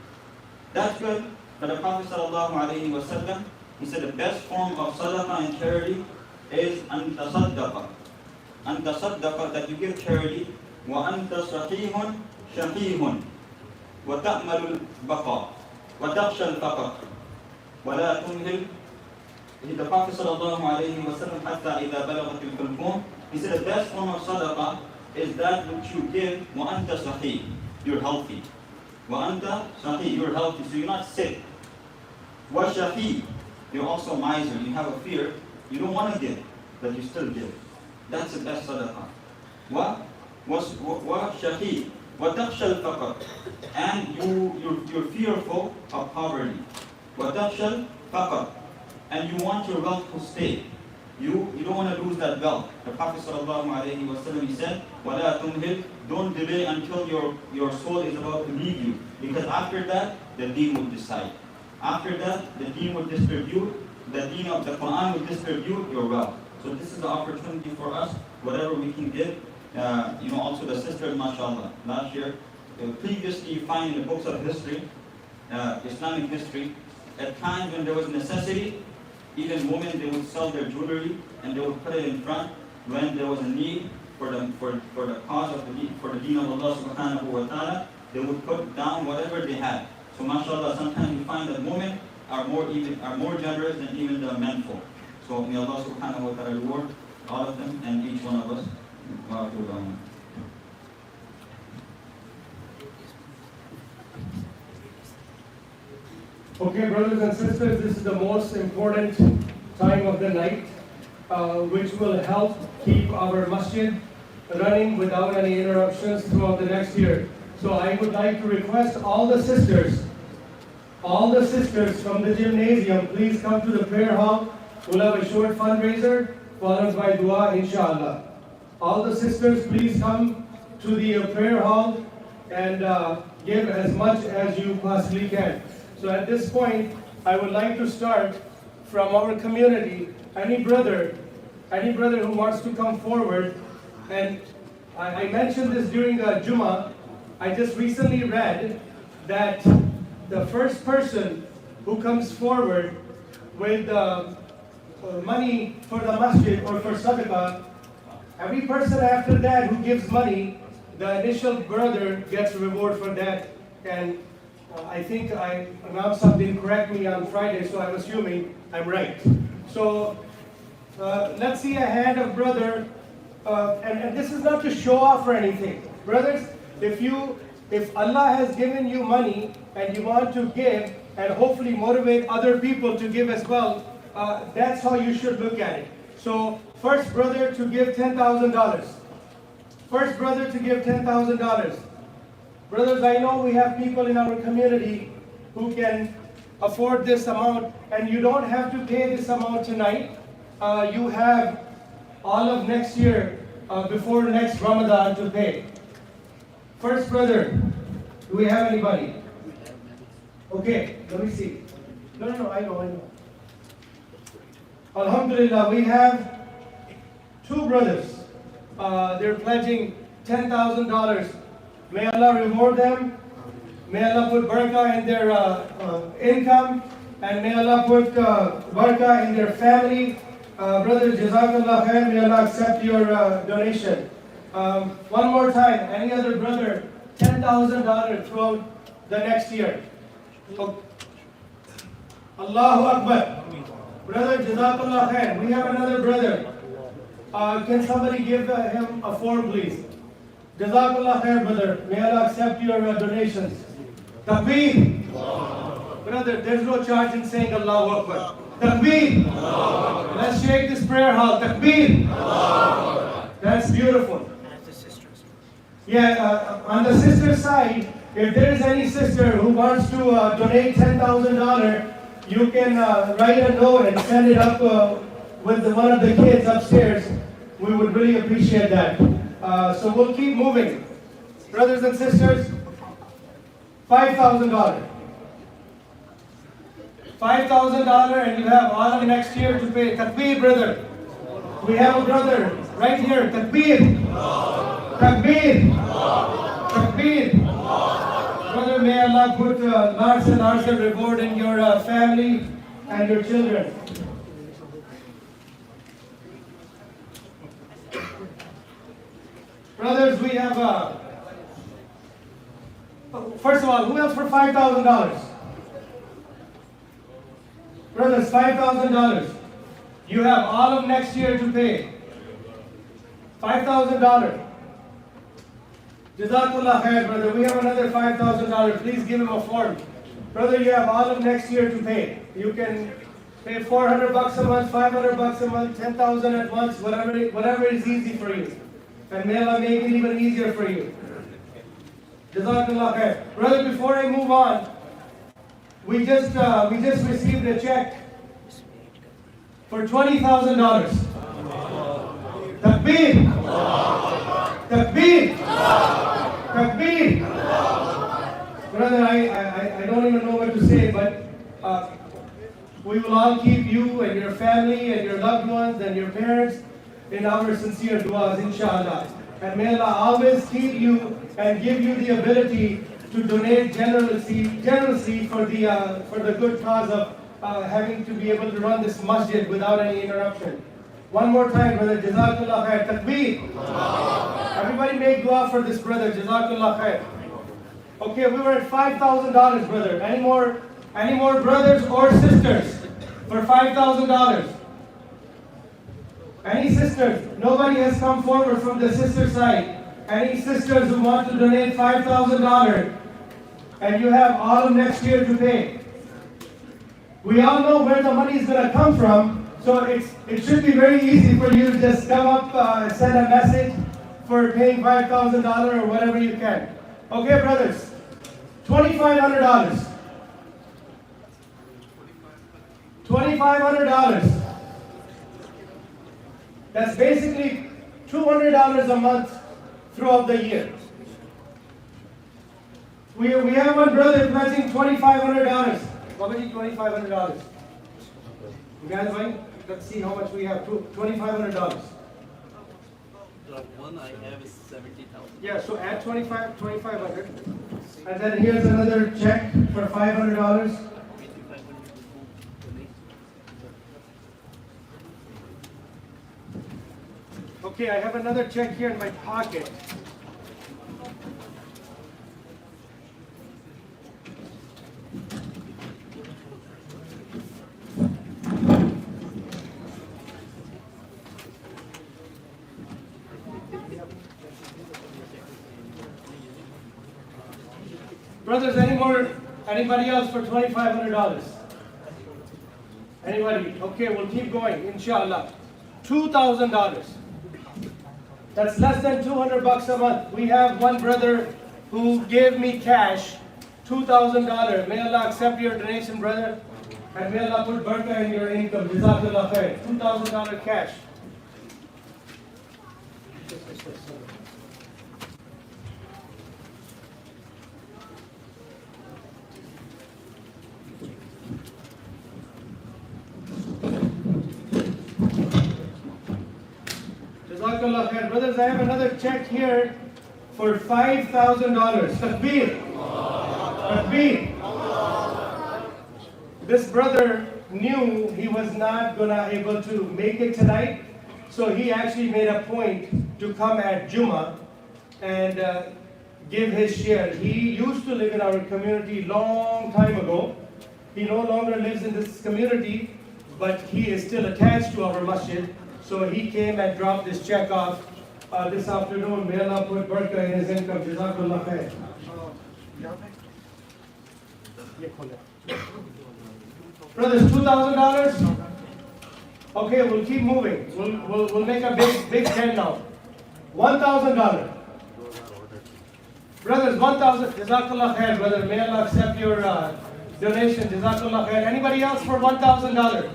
That's good, but the Prophet sallallahu alayhi wa sallam, he said the best form of sadaqah and charity is anta sadaqah. Anta sadaqah, that you give charity, wa anta sahihun shahihun, wa ta'malul baqa, wa takhshal faqa, wa la tumhil. The Prophet sallallahu alayhi wa sallam, hatta idha balaghat al-hulqum, he said the best form of sadaqah is that which you give, wa anta sahih, you're healthy. Wa anta sahih, you're healthy, so you're not sick. Wa shahih, you're also miser, you have a fear, you don't want to give, but you still give. That's the best sadaqah. Wa shahid, wa takhshal faqr, and you're fearful of poverty. Wa takhshal faqr, and you want your wealth to stay. You don't want to lose that wealth. The Prophet sallallahu alayhi wa sallam, he said, وَلَا تُمْهِلْ, don't delay until your soul is about to leave you. Because after that, the deen will decide. After that, the deen will distribute, the deen of the Quran will distribute your wealth. So this is the opportunity for us, whatever we can give, Also the sisters, mashallah. Last year, previously you find in the books of history, Islamic history, at times when there was necessity, even women, they would sell their jewelry and they would put it in front when there was a need for the cause of for the deen of Allah subhanahu wa ta'ala. They would put down whatever they had. So mashallah, sometimes you find that women are more generous than even the men folk. So may Allah subhanahu wa ta'ala reward all of them and each one of us. Okay, brothers and sisters, this is the most important time of the night, which will help keep our masjid running without any interruptions throughout the next year. So I would like to request all the sisters from the gymnasium, please come to the prayer hall. We'll have a short fundraiser followed by dua, inshallah. All the sisters, please come to the prayer hall and give as much as you possibly can. So at this point, I would like to start from our community. Any brother who wants to come forward, and I mentioned this during Jummah. I just recently read that the first person who comes forward with money for the masjid or for sadaqah, every person after that who gives money, the initial brother gets reward for that. And I think Imam Sahib didn't correct me on Friday, so I'm assuming I'm right. So let's see a hand of brother, and this is not to show off or anything. Brothers, if Allah has given you money and you want to give and hopefully motivate other people to give as well, that's how you should look at it. So first brother to give $10,000. First brother to give $10,000. Brothers, I know we have people in our community who can afford this amount, and you don't have to pay this amount tonight. You have all of next year before next Ramadan to pay. First brother, do we have anybody? Okay, let me see. No, I know. Alhamdulillah, we have two brothers. They're pledging $10,000. May Allah reward them. May Allah put barakah in their income, and may Allah put barakah in their family. Brothers, Jazakallah khair, may Allah accept your donation. One more time, any other brother, $10,000 throughout the next year. Allahu Akbar. Brother, Jazakallah khair. We have another brother. Can somebody give him a form, please? Jazakallah khair, brother. May Allah accept your donations. Takbir. Brother, there's no charge in saying Allahu Akbar. Takbir. Let's shake this prayer hall. Takbir. That's beautiful. Yeah, on the sister side, if there is any sister who wants to donate $10,000, you can write a note and send it up with one of the kids upstairs. We would really appreciate that. So we'll keep moving. Brothers and sisters, $5,000. $5,000, and you have all of next year to pay. Takbir, brother. We have a brother right here. Takbir. Takbir. Takbir. Brother, may Allah put lots and lots of reward in your family and your children. Brothers, we have, first of all, who else for $5,000? Brothers, $5,000. You have all of next year to pay. $5,000. Jazakallah khair, brother. We have another $5,000. Please give him a form. Brother, you have all of next year to pay. You can pay $400 a month, $500 a month, $10,000 at once, whatever is easy for you. And may Allah make it even easier for you. Jazakallah khair. Brother, before I move on, we just received a check for $20,000. Takbir! Takbir! Takbir! Brother, I don't even know what to say, but we will all keep you and your family and your loved ones and your parents in our sincere du'as, inshallah. and may Allah always keep you and give you the ability to donate generously for the good cause of having to be able to run this masjid without any interruption. One more time, brother. Jazakallah khair. Takbir. Everybody make dua for this brother. Jazakallah khair. Okay, we were at $5,000, brother. Any more brothers or sisters for $5,000? Any sisters? Nobody has come forward from the sister side. Any sisters who want to donate $5,000 and you have all of next year to pay? We all know where the money is going to come from, so it should be very easy for you to just come up and send a message for paying $5,000 or whatever you can. Okay, brothers, $2,500. $2,500. That's basically $200 a month throughout the year. We have one brother pledging $2,500. Babaji, $2,500. You guys mind? Let's see how much we have. $2,500. The one I have is 70,000. Yeah, so add 2,500. And then here's another check for $500. Okay, I have another check here in my pocket. Brothers, anybody else for $2,500? Anybody? Okay, we'll keep going, inshallah. $2,000. That's less than $200 a month. We have one brother who gave me cash, $2,000. May Allah accept your donation, brother. And may Allah put barakah in your income. Jazakallah khair. $2,000 cash. Jazakallah khair. Brothers, I have another check here for $5,000. Takbir. Takbir. This brother knew he was not able to make it tonight, so he actually made a point to come at Jummah and give his share. He used to live in our community long time ago. He no longer lives in this community, but he is still attached to our masjid. So he came and dropped this check off this afternoon. May Allah put barakah in his income. Jazakallah khair. Brothers, $2,000? Okay, we'll keep moving. We'll make a big 10 now. $1,000. Brothers, 1,000. Jazakallah khair, brother. May Allah accept your donation. Jazakallah khair. Anybody else for $1,000?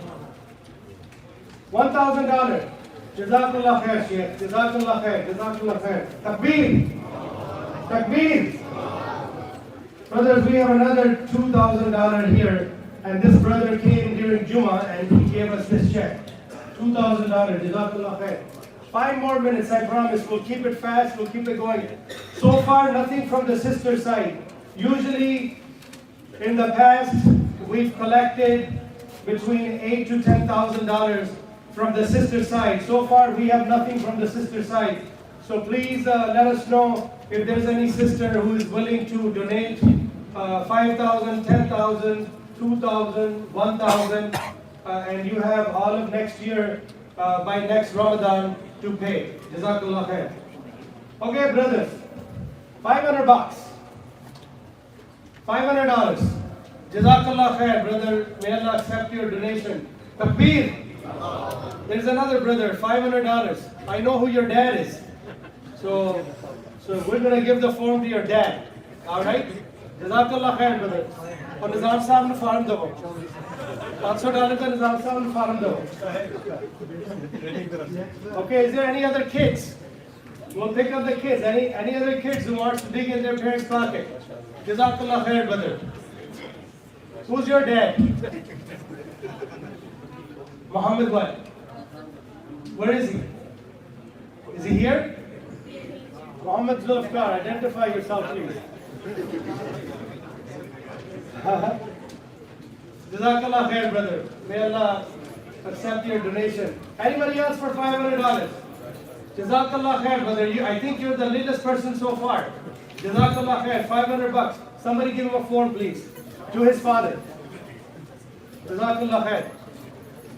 $1,000. Jazakallah khair, Sheikh. Jazakallah khair. Jazakallah khair. Takbir. Takbir. Brothers, we have another $2,000 here. And this brother came during Jummah and he gave us this check. $2,000. Jazakallah khair. 5 more minutes, I promise. We'll keep it fast. We'll keep it going. So far, nothing from the sister side. Usually, in the past, we've collected between $8,000 to $10,000 from the sister side. So far, we have nothing from the sister side. So please let us know if there's any sister who is willing to donate $5,000, $10,000, $2,000, $1,000, and you have all of next year by next Ramadan to pay. Jazakallah khair. Okay, brothers, $500. $500. Jazakallah khair, brother. May Allah accept your donation. Takbir. There's another brother, $500. I know who your dad is. So we're going to give the form to your dad. All right? Jazakallah khair, brother. और निज़ाम साहब ने form दो $500 का निज़ाम साहब ने form दो. Okay, is there any other kids? We'll pick up the kids. Any other kids who want to dig in their parents' pocket? Jazakallah khair, brother. Who's your dad? Muhammad what? Where is he? Is he here? Muhammad Zulfkar, identify yourself, please. Jazakallah khair, brother. May Allah accept your donation. Anybody else for $500? Jazakallah khair, brother. I think you're the littlest person so far. Jazakallah khair, $500. Somebody give him a form, please, to his father. Jazakallah khair.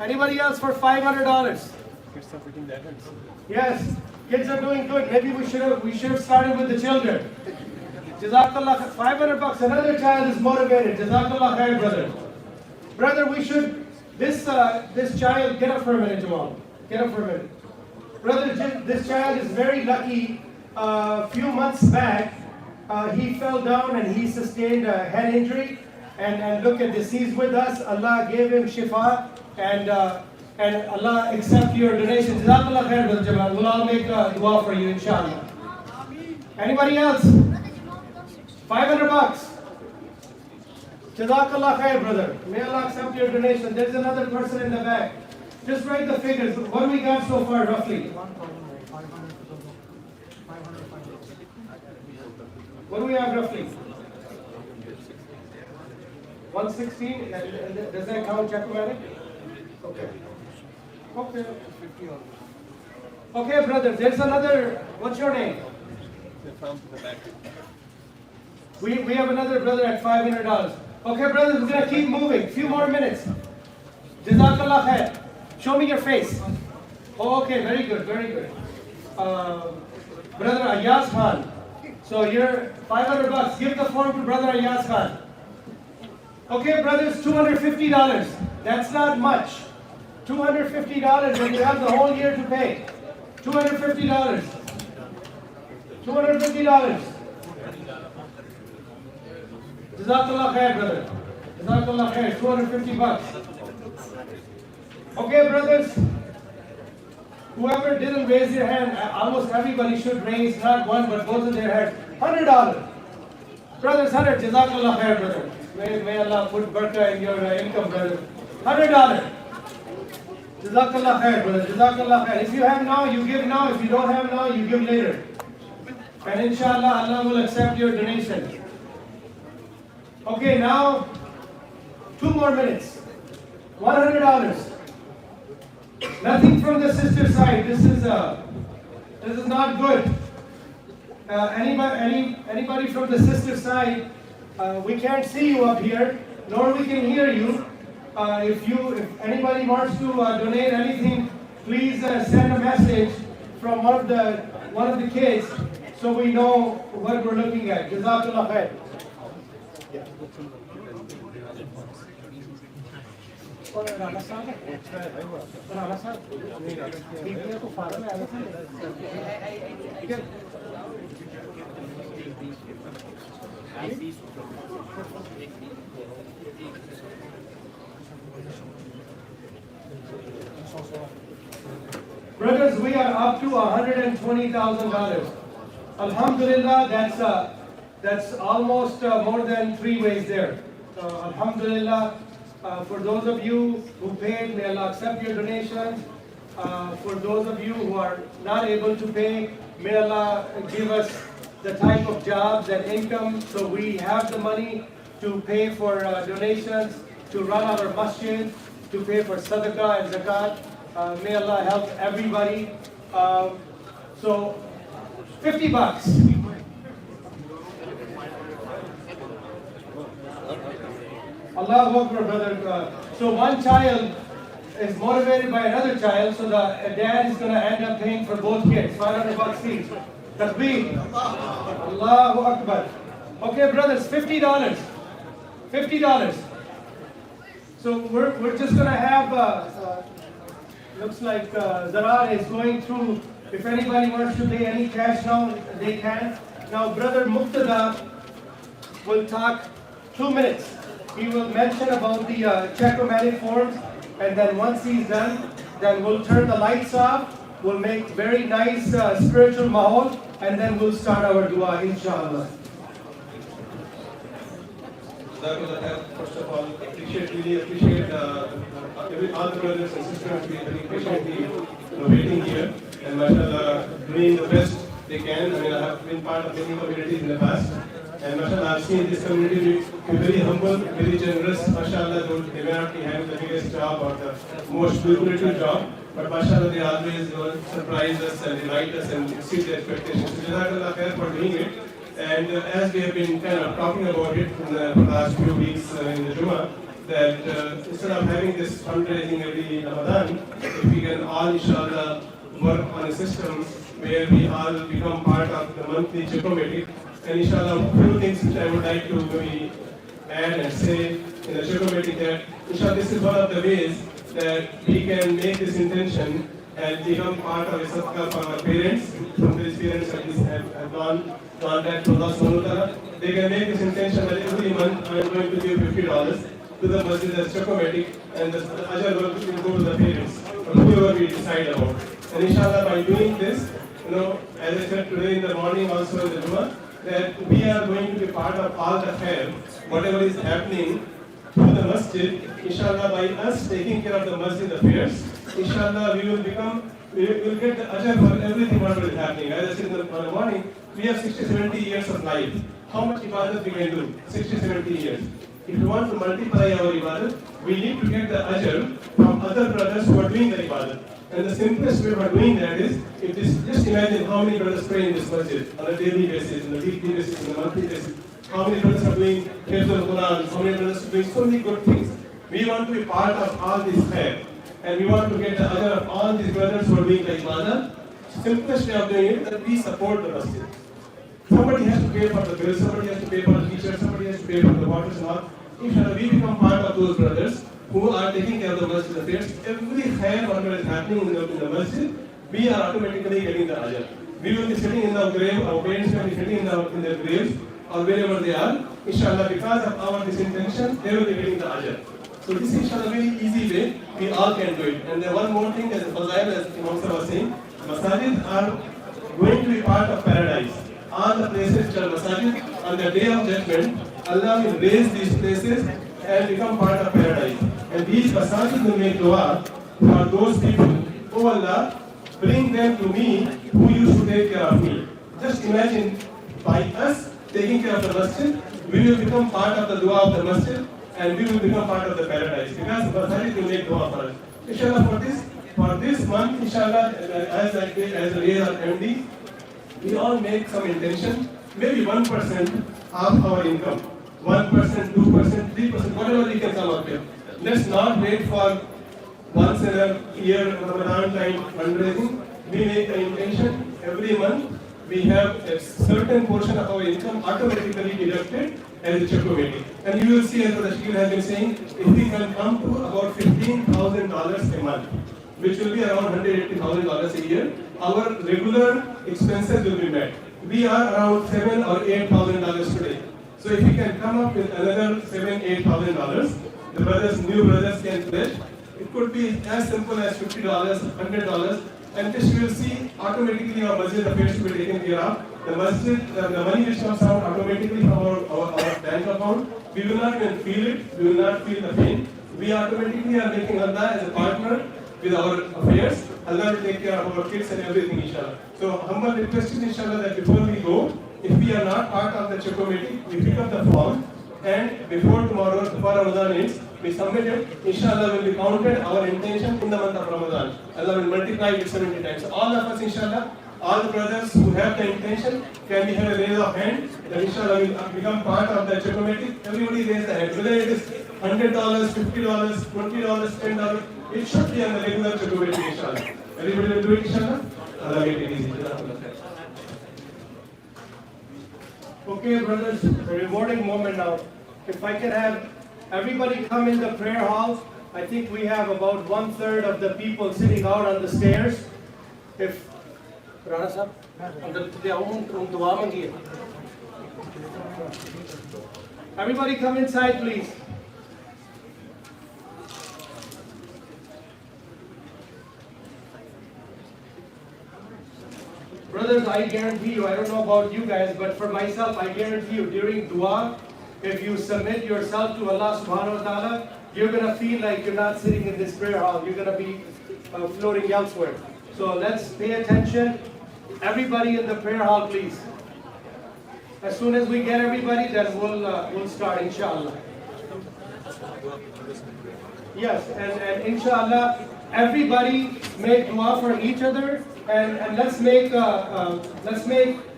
Anybody else for $500? Yes, kids are doing good. Maybe we should have started with the children. Jazakallah khair. $500. Another child is motivated. Jazakallah khair, brother. Brother, we should. This child, get up for a minute, Jamal. Get up for a minute. Brother, this child is very lucky. A few months back, he fell down and he sustained a head injury. And look at this, he's with us. Allah gave him shifa, and Allah accept your donation. Jazakallah khair, brother Jamal. We'll all make a dua for you, inshallah. Anybody else? $500. Jazakallah khair, brother. May Allah accept your donation. There's another person in the back. Just write the figures. What do we got so far, roughly? What do we have roughly? 116? Does that count Jacomatic? Okay. Okay. Okay, brother. There's another. What's your name? We have another brother at $500. Okay, brothers, we're gonna keep moving. Few more minutes. Jazakallah khair. Show me your face. Oh, okay, very good, very good. Brother Ayaz Khan. So you're $500. Give the form to Brother Ayaz Khan. Okay, brothers, $250. That's not much. $250 and you have the whole year to pay. $250. $250. Jazakallah khair, brother. Jazakallah khair. $250. Okay, brothers. Whoever didn't raise their hand, almost everybody should raise not one but both of their hands. $100. Brothers, 100. Jazakallah khair, brother. May Allah put barakah in your income, brother. $100. Jazakallah khair, brother. Jazakallah khair. If you have now, you give now. If you don't have now, you give later. And inshallah, Allah will accept your donation. Okay, now 2 more minutes. $100. Nothing from the sister side. This is not good. Anybody from the sister side? We can't see you up here, nor we can hear you. If anybody wants to donate anything, please send a message from one of the kids, so we know what we're looking at. Jazakallah khair. Brothers, we are up to $120,000. Alhamdulillah, that's almost more than 3 ways there. Alhamdulillah, for those of you who paid, may Allah accept your donations. For those of you who are not able to pay, may Allah give us the type of jobs and income so we have the money to pay for donations, to run our masjid, to pay for sadaqah and zakat. May Allah help everybody. So, $50. Allahu Akbar, brother. So one child is motivated by another child, so the dad is going to end up paying for both kids. $500 each. Takbir. Allahu Akbar. Okay, brothers, $50. $50. So we're just going to have, looks like Zarar is going through. If anybody wants to pay any cash now, they can. Now, Brother Muqtada will talk 2 minutes. He will mention about the check-o-matic forms, and then once he's done, then we'll turn the lights off. We'll make very nice spiritual mahal, and then we'll start our dua, inshallah. First of all, really appreciate all the brothers and sisters. We really appreciate the waiting here, and mashallah, doing the best they can. I mean, I have been part of many communities in the past. And mashallah, I've seen this community be very humble, very generous. Mashallah, they may not be having the biggest job or the most lucrative job, but mashallah, they always surprise us and delight us and exceed the expectations. So jazakallah khair for doing it. And as we have been kind of talking about it in the last few weeks in the Jummah, that instead of having this fundraising every Ramadan, if we can all inshallah work on a system where we all become part of the monthly committee. And inshallah, a few things which I would like to maybe add and say in the committee that inshallah this is one of the ways that we can make this intention and become part of a sadaqah for our parents. Some of these parents at least have gone back to Allah subhanahu wa ta'ala. They can make this intention that every month I am going to give $50 to the masjid as committee, and the ajr will go to the parents or whoever we decide about. And inshallah, by doing this, as I said today in the morning also in the Jummah, that we are going to be part of all the khair, whatever is happening to the masjid, inshallah, by us taking care of the masjid affairs, inshallah, we will get the ajr for everything whatever is happening. As I said in the morning, we have 60-70 years of life. How much ibadat we can do? 60-70 years. If we want to multiply our ibadat, we need to get the ajr from other brothers who are doing the ibadat. And the simplest way of doing that is, just imagine how many brothers pray in this masjid on a daily basis, on a weekly basis, on a monthly basis. How many brothers are doing Khatam-Ul-Quran, how many brothers are doing so many good things. We want to be part of all this khair. And we want to get the ajr of all these brothers who are doing the ibadah. Simplest way of doing it is that we support the masjid. Somebody has to pay for the bills, somebody has to pay for the teachers, somebody has to pay for the waters and all. Inshallah, we become part of those brothers who are taking care of the masjid affairs. Every khair, whatever is happening in the masjid, we are automatically getting the ajr. We will be sitting in the grave, our parents will be sitting in their graves, or wherever they are. Inshallah, because of our this intention, they will be getting the ajr. So this is inshallah a very easy way, we all can do it. And then one more thing, as Fadail, as Imam Sahib was saying, masajid are going to be part of paradise. All the places which are masajid, on the day of judgment, Allah will raise these places and become part of paradise. And these masajid will make dua for those people. Oh Allah, bring them to me who used to take care of me. Just imagine, by us taking care of the masjid, we will become part of the dua of the masjid and we will become part of the paradise. Because masajid will make dua for us. Inshallah, for this month, inshallah, as a way of MD, we all make some intention, maybe 1% of our income. 1%, 2%, 3%, whatever we can come up with. Let's not wait for once in a year Ramadan time fundraising. We make the intention every month. We have a certain portion of our income automatically deducted as a committee. And you will see, as the Shakil has been saying, if we can come to about $15,000 a month, which will be around $180,000 a year, our regular expenses will be met. We are around $7,000 or $8,000 today. So if we can come up with another $7,000-8,000, the new brothers can pledge. It could be as simple as $50, $100, and this you will see automatically our masjid affairs will be taken care of. The masjid, the money which comes out automatically from our bank account, we will not even feel it, we will not feel the pain. We automatically are making Allah as a partner with our affairs. Allah will take care of our kids and everything, inshallah. So humble request is, inshallah, that before we go, if we are not part of the committee, we pick up the form and before Ramadan ends, we submit it. Inshallah, will be counted our intention in the month of Ramadan. Allah will multiply it 70 times. So all of us, inshallah, all the brothers who have the intention, can we have a raise of hand? Then inshallah will become part of the committee. Everybody raise the hand. Whether it is $100, $50, $20, $10, it should be on the regular committee, inshallah. Everybody will do it, inshallah. Allah make it easy. Okay, brothers, a rewarding moment now. If I can have everybody come in the prayer hall, I think we have about 1/3 of the people sitting out on the stairs. If Rana Sahab, everybody come inside, please. Brothers, I guarantee you, I don't know about you guys, but for myself, I guarantee you, during dua, if you submit yourself to Allah subhanahu wa ta'ala, you're going to feel like you're not sitting in this prayer hall. You're going to be floating elsewhere. So let's pay attention. Everybody in the prayer hall, please. As soon as we get everybody, then we'll start, inshallah. Yes, and inshallah, everybody make dua for each other, and let's make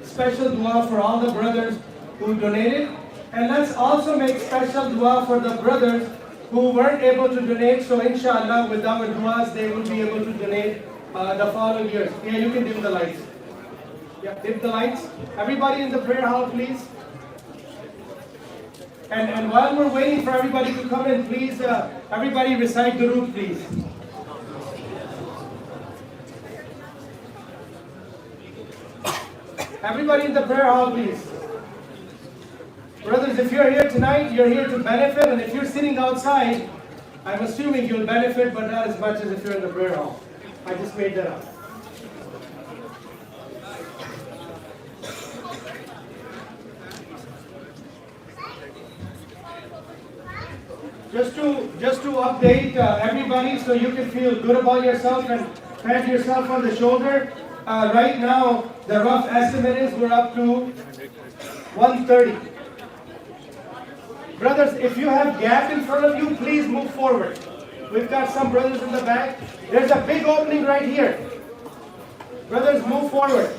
special dua for all the brothers who donated, and let's also make special dua for the brothers who weren't able to donate. So inshallah, with our duas, they will be able to donate the following years. Yeah, you can dim the lights. Yeah, dim the lights. Everybody in the prayer hall, please. And while we're waiting for everybody to come in, please, everybody recite Durood, please. Everybody in the prayer hall, please. Brothers, if you're here tonight, you're here to benefit, and if you're sitting outside, I'm assuming you'll benefit, but not as much as if you're in the prayer hall. I just made that up. Just to update everybody so you can feel good about yourself and pat yourself on the shoulder. Right now, the rough estimate is we're up to 130. Brothers, if you have gap in front of you, please move forward. We've got some brothers in the back. There's a big opening right here. Brothers, move forward.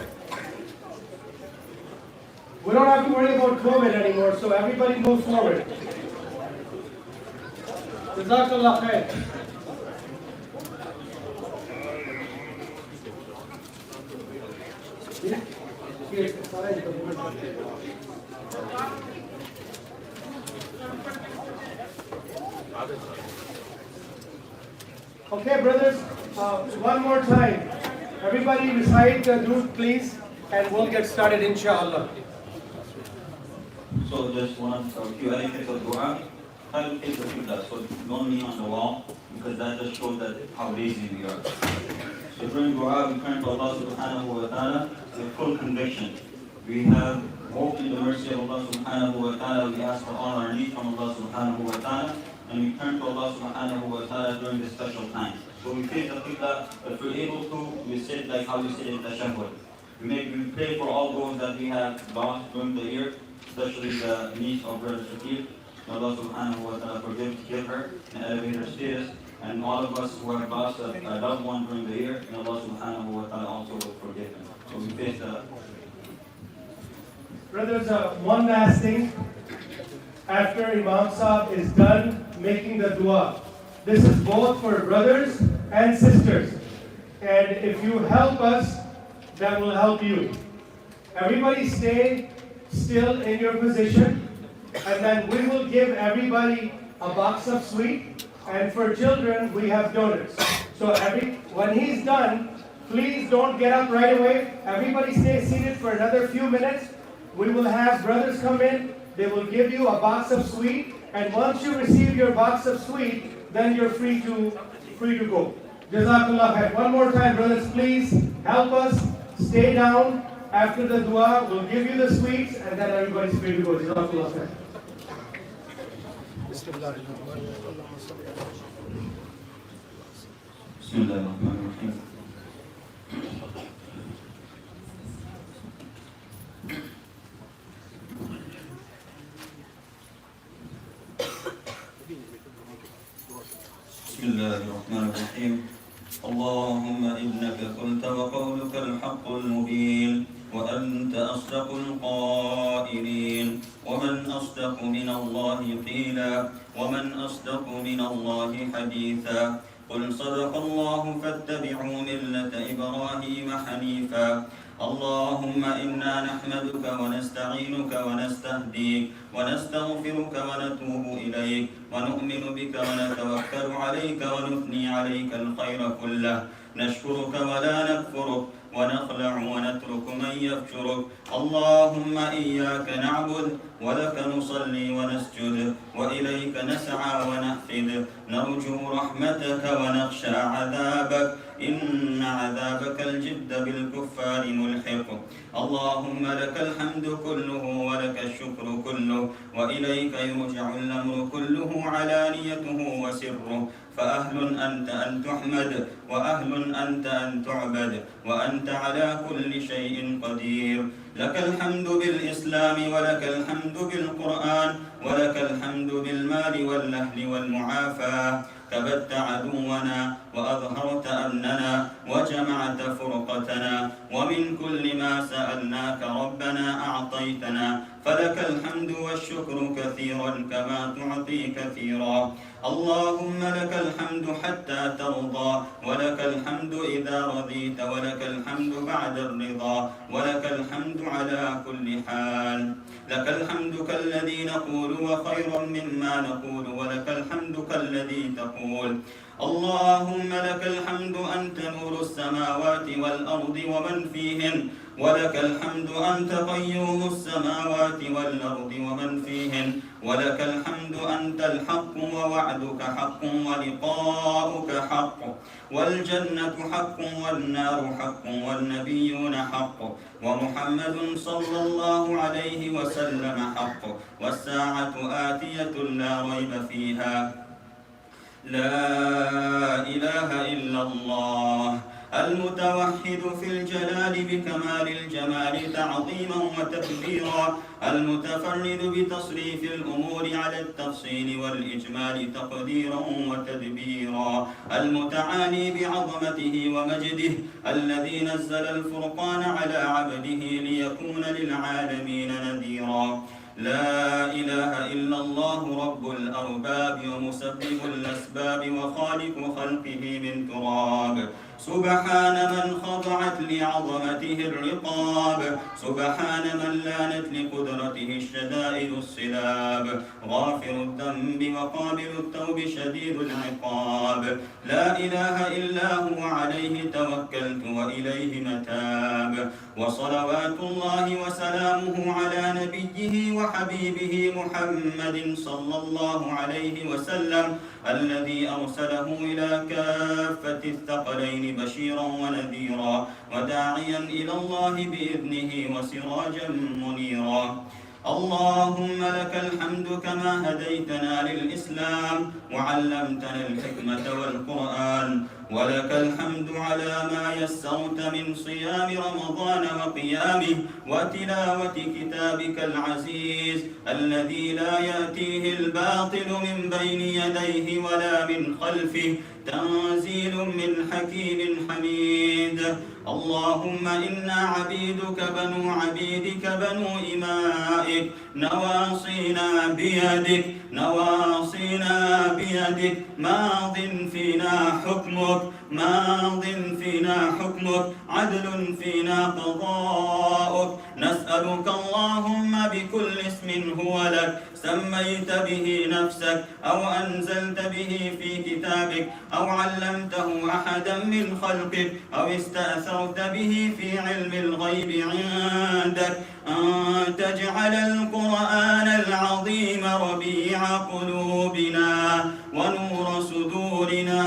We don't have to worry about COVID anymore, so everybody move forward. Jazakallah khair. Okay, brothers, one more time. Everybody recite the Durood, please, and we'll get started, inshallah. So just one few elements of dua. Try to take the qibla, so don't lean on the wall, because that just shows that how lazy we are. So during dua, we turn to Allah subhanahu wa ta'ala with full conviction. We have hope in the mercy of Allah subhanahu wa ta'ala. We ask for all our needs from Allah subhanahu wa ta'ala, and we turn to Allah subhanahu wa ta'ala during this special time. So we face the qibla, if we're able to, we sit like how we sit in tashahhud. We pray for all those that we have lost during the year, especially the niece of Brother Shakir. May Allah subhanahu wa ta'ala forgive her and elevate her status. And all of us who have lost a loved one during the year, may Allah subhanahu wa ta'ala also will forgive them. So we face the... Brothers, one last thing. After Imam Sahib is done making the dua, this is both for brothers and sisters. And if you help us, that will help you. Everybody stay still in your position, and then we will give everybody a box of sweet, and for children we have donuts. So when he's done, please don't get up right away. Everybody stay seated for another few minutes. We will have brothers come in, they will give you a box of sweet, and once you receive your box of sweet, then you're free to go. Jazakallah khair. One more time, brothers, please help us. Stay down. After the dua, we'll give you the sweets, and then everybody's free to go. Jazakallah khair. Bismillahirrahmanirrahim. Bismillahirrahmanirrahim. Allahumma innaka qulta wa qawluka al-haqqul mubin wa anta asdaqul qailin wa man asdaqu min Allahi qila wa man asdaqu min Allahi haditha. قل صدق الله فاتبعوا ملة إبراهيم حنيفا. اللهم إنا نحمدك ونستعينك ونستهديك ونستغفرك ونتوب إليك ونؤمن بك ونتوكل عليك ونثني عليك الخير كله. نشكرك ولا نكفرك ونخلع ونترك من يفجرك. اللهم إياك نعبد ولك نصلي ونسجد وإليك نسعى ونحفد. نرجو رحمتك ونخشى عذابك إن عذابك الجد بالكفار ملحق. اللهم لك الحمد كله ولك الشكر كله، وإليك يرجع الأمر كله علانيته وسره. فأهل أنت أن تحمد، وأهل أنت أن تعبد، وأنت على كل شيء قدير. لك الحمد بالإسلام، ولك الحمد بالقرآن، ولك الحمد بالمال والأهل والمعافاة. كبت عدونا وأظهرت أمننا وجمعت فرقتنا، ومن كل ما سألناك ربنا أعطيتنا، فلك الحمد والشكر كثيرا كما تعطي كثيرا. اللهم لك الحمد حتى ترضى، ولك الحمد إذا رضيت، ولك الحمد بعد الرضا، ولك الحمد على كل حال. لك الحمد كالذي نقول وخير مما نقول، ولك الحمد كالذي تقول. اللهم لك الحمد أنت نور السماوات والأرض ومن فيهن، ولك الحمد أنت قيوم السماوات والأرض ومن فيهن، ولك الحمد أنت الحق ووعدك حق ولقاؤك حق، والجنة حق والنار حق والنبيون حق، ومحمد صلى الله عليه وسلم حق، والساعة آتية لا ريب فيها. لا إله إلا الله المتوحد في الجلال بكمال الجمال تعظيما وتكبيرا، المتفرد بتصريف الأمور على التفصيل والإجمال تقديرا وتدبيرا، المتعالي بعظمته ومجده، الذي نزل الفرقان على عبده ليكون للعالمين نذيرا. لا إله إلا الله رب الأرباب ومسبب الأسباب وخالق خلقه من تراب. سبحان من خضعت لعظمته الرقاب، سبحان من لانت لقدرته الشدائد الصلاب، غافر الذنب وقابل التوب شديد العقاب. لا إله إلا هو عليه توكلت وإليه متاب. وصلوات الله وسلامه على نبيه وحبيبه محمد صلى الله عليه وسلم، الذي أرسله إلى كافة الثقلين بشيرا ونذيرا، وداعيا إلى الله بإذنه وسراجا منيرا. اللهم لك الحمد كما هديتنا للإسلام وعلمتنا الحكمة والقرآن، ولك الحمد على ما يسرت من صيام رمضان وقيامه وتلاوة كتابك العزيز الذي لا يأتيه الباطل من بين يديه ولا من خلفه، تنزيل من حكيم حميد. اللهم إنا عبيدك بنو عبيدك بنو إمائك، نواصينا بيدك، نواصينا بيدك، ماض فينا حكمك، ماض فينا حكمك، عدل فينا قضاؤك. نسألك اللهم بكل اسم هو لك سميت به نفسك أو أنزلت به في كتابك أو علمته أحدا من خلقك أو استأثرت به في علم الغيب عندك، أن تجعل القرآن العظيم ربيع قلوبنا ونور صدورنا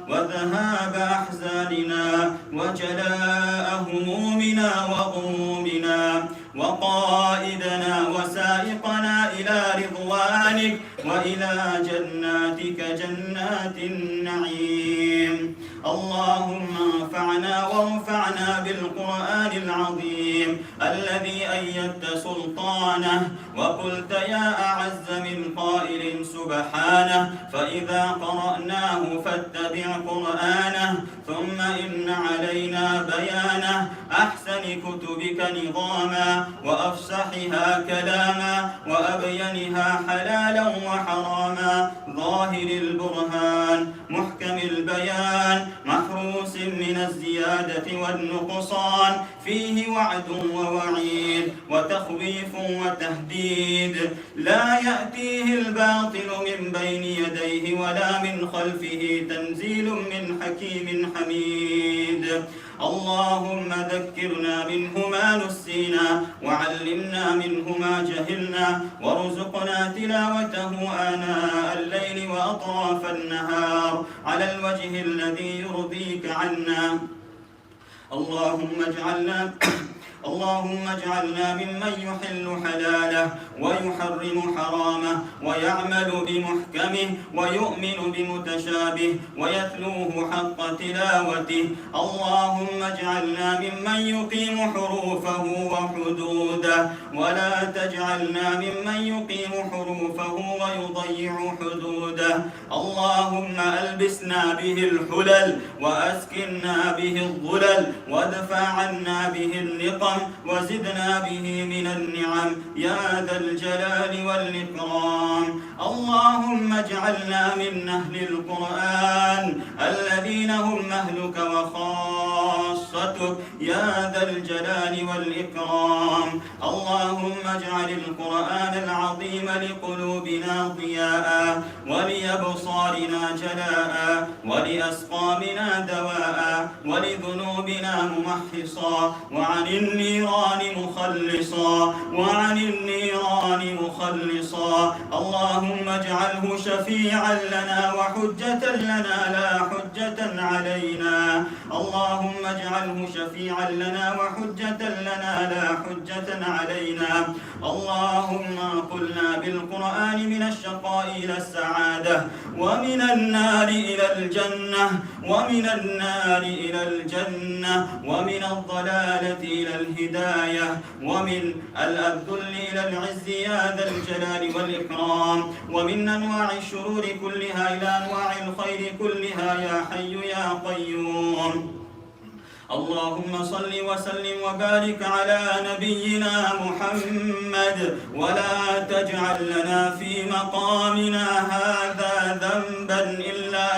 وذهاب أحزاننا وجلاء همومنا وغمومنا، وقائدنا وسائقنا إلى رضوانك وإلى جناتك جنات النعيم. اللهم انفعنا وارفعنا بالقرآن العظيم الذي أيدت سلطانه، وقلت يا أعز من قائل سبحانه، فإذا قرأناه فاتبع قرآنه، ثم إن علينا بيانه، أحسن كتبك نظاما وأفصحها كلاما وأبينها حلالا وحراما، ظاهر البرهان محكم البيان، محروس من الزيادة والنقصان، فيه وعد ووعيد وتخويف وتهديد، لا يأتيه الباطل من بين يديه ولا من خلفه، تنزيل من حكيم حميد. اللهم ذكرنا منه ما نسينا وعلمنا منه ما جهلنا وارزقنا تلاوته آناء الليل وأطراف النهار على الوجه الذي يرضيك عنا. اللهم اجعلنا ممن يحل حلاله ويحرم حرامه ويعمل بمحكمه ويؤمن بمتشابه ويتلوه حق تلاوته. اللهم اجعلنا ممن يقيم حروفه وحدوده ولا تجعلنا ممن يقيم حروفه ويضيع حدوده. اللهم ألبسنا به الحلل وأسكننا به الظلل وادفع عنا به النقم وزدنا به من النعم يا ذا الجلال والإكرام. اللهم اجعلنا من أهل القرآن الذين هم أهلك وخاصتك يا ذا الجلال والإكرام. اللهم اجعل القرآن العظيم لقلوبنا ضياء ولأبصارنا جلاء ولأسقامنا دواء ولذنوبنا ممحصا وعن النيران مخلصا. اللهم اجعله شفيعا لنا وحجة لنا لا حجة علينا. اللهم اجعله شفيعا لنا وحجة لنا لا حجة علينا. اللهم قلنا بالقرآن من الشقاء إلى السعادة ومن النار إلى الجنة ومن الضلالة إلى الهداية ومن الذل إلى العز يا ذا الجلال والإكرام ومن أنواع الشرور كلها إلى أنواع الخير كلها يا حي يا قيوم. اللهم صل وسلم وبارك على نبينا محمد ولا تجعل لنا في مقامنا هذا ذنبا إلا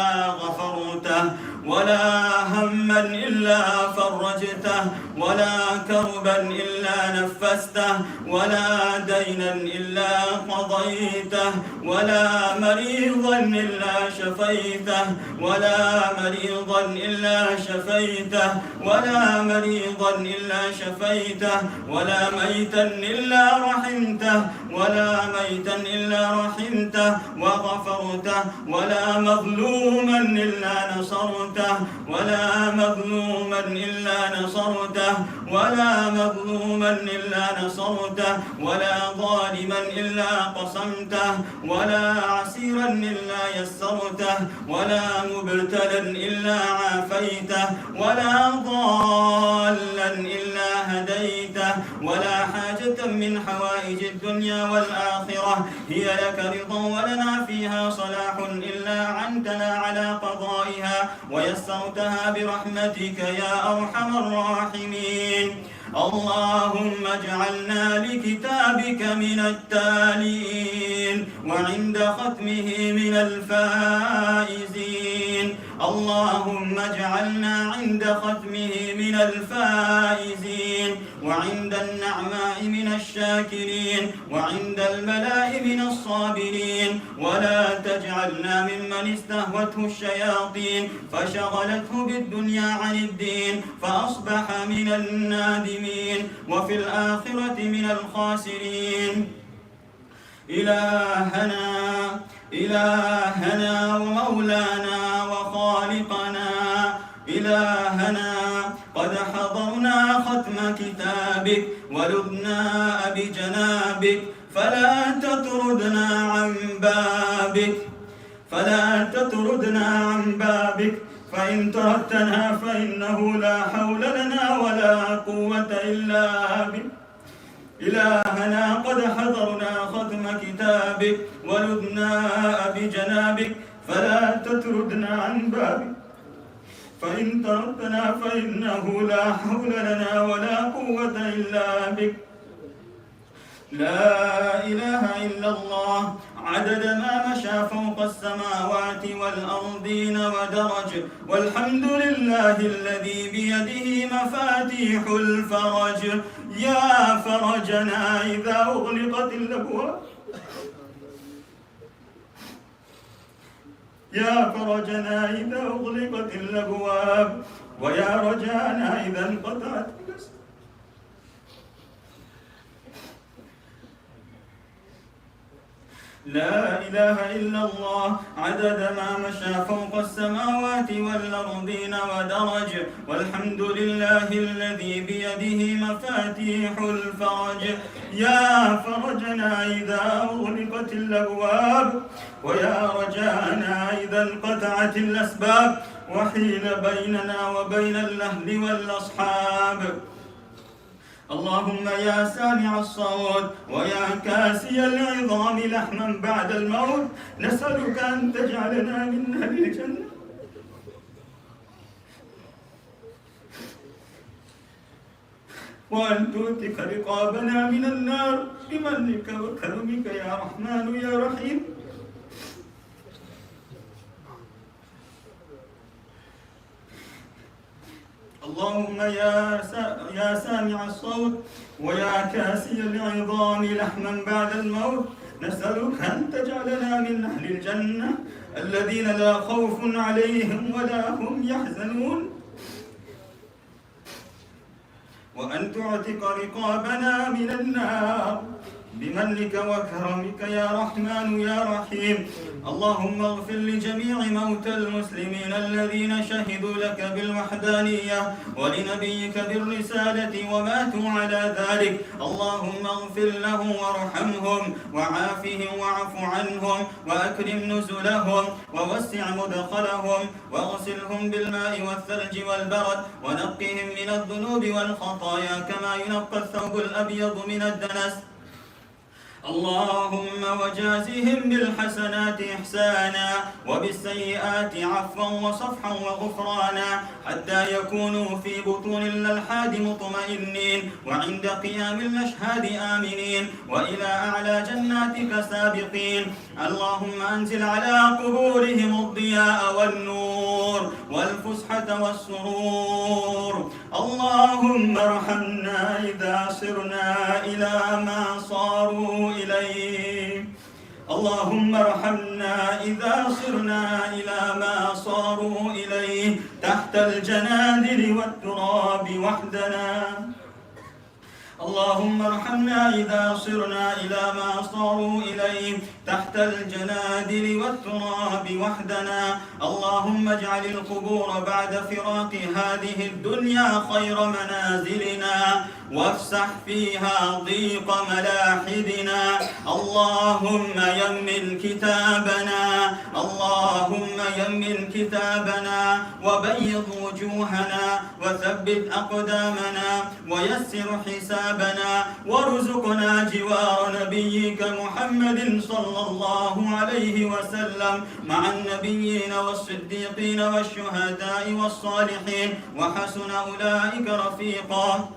غفرته ولا هما إلا فرجته ولا كربا إلا نفسته ولا دينا إلا قضيته ولا مريضا إلا شفيته ولا ميتا إلا رحمته وغفرته ولا مظلوما إلا نصرته ولا مظلوما إلا نصرته ولا ظالما إلا قصمته ولا عسيرا إلا يسرته ولا مبتلا إلا عافيته ولا ضالا إلا هديته ولا حاجة من حوائج الدنيا والآخرة هي لك رضا ولنا فيها صلاح إلا عنتنا على قضائها ويسرتها برحمتك يا أرحم الراحمين. اللهم اجعلنا لكتابك من التالين وعند ختمه من الفائزين. اللهم اجعلنا عند ختمه من الفائزين وعند النعماء من الشاكرين وعند البلاء من الصابرين ولا تجعلنا ممن استهوته الشياطين فشغلته بالدنيا عن الدين فأصبح من النادمين وفي الآخرة من الخاسرين. إلهنا ومولانا وخالقنا قد حضرنا ختم كتابك ولذنا بجنابك فلا تطردنا عن بابك فإن تركتنا فإنه لا حول لنا ولا قوة إلا بك. إلهنا قد حضرنا ختم كتابك ولذنا بجنابك فلا تطردنا عن بابك فإن تركتنا فإنه لا حول لنا ولا قوة إلا بك. لا إله إلا الله عدد ما مشى فوق السماوات والأرضين ودرج والحمد لله الذي بيده مفاتيح الفرج. يا فرجنا إذا أغلقت الأبواب ويا رجانا إذا انقطعت الأسباب. لا إله إلا الله عدد ما مشى فوق السماوات والأرضين ودرج، والحمد لله الذي بيده مفاتيح الفرج. يا فرجنا إذا أغلقت الأبواب، ويا رجانا إذا انقطعت الأسباب، وحيل بيننا وبين الأهل والأصحاب. اللهم يا سامع الصوت ويا كاسي العظام لحما بعد الموت، نسألك أن تجعلنا من أهل الجنة، وأن تؤتك رقابنا من النار بمنك وكرمك يا رحمن يا رحيم. اللهم يا سامع الصوت ويا كاسي العظام لحما بعد الموت، نسألك أن تجعلنا من أهل الجنة الذين لا خوف عليهم ولا هم يحزنون، وأن تعتق رقابنا من النار بمنك وكرمك يا رحمن يا رحيم. اللهم اغفر لجميع موتى المسلمين الذين شهدوا لك بالوحدانية ولنبيك بالرسالة وماتوا على ذلك. اللهم اغفر لهم وارحمهم وعافهم واعف عنهم وأكرم نزلهم ووسع مدخلهم واغسلهم بالماء والثلج والبرد ونقهم من الذنوب والخطايا كما ينقى الثوب الأبيض من الدنس. اللهم وجازهم بالحسنات إحسانا وبالسيئات عفوا وصفحا وغفرانا، حتى يكونوا في بطون الألحاد مطمئنين وعند قيام الأشهاد آمنين وإلى أعلى جناتك سابقين. اللهم أنزل على قبورهم الضياء والنور والفسحة والسرور. اللهم ارحمنا إذا صرنا إلى ما صاروا إليه. اللهم ارحمنا إذا صرنا إلى ما صاروا إليه تحت الجنادل والتراب وحدنا. اللهم ارحمنا إذا صرنا إلى ما صاروا إليه تحت الجنادل والتراب وحدنا. اللهم اجعل القبور بعد فراق هذه الدنيا خير منازلنا وافسح فيها ضيق ملاحدنا. اللهم يمن كتابنا، اللهم يمن كتابنا وبيض وجوهنا وثبت أقدامنا ويسر حسابنا وارزقنا جوار نبيك محمد صلى الله عليه وسلم مع النبيين والصديقين والشهداء والصالحين وحسن أولئك رفيقا.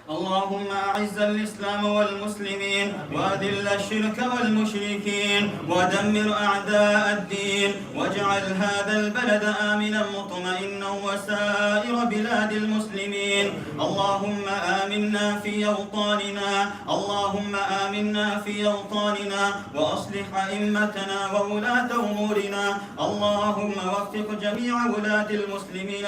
اللهم أعز الإسلام والمسلمين وأذل الشرك والمشركين ودمر أعداء الدين واجعل هذا البلد آمنا مطمئنا وسائر بلاد المسلمين. اللهم آمنا في أوطاننا، اللهم آمنا في أوطاننا وأصلح أئمتنا وولاة أمورنا. اللهم وفق جميع ولاة المسلمين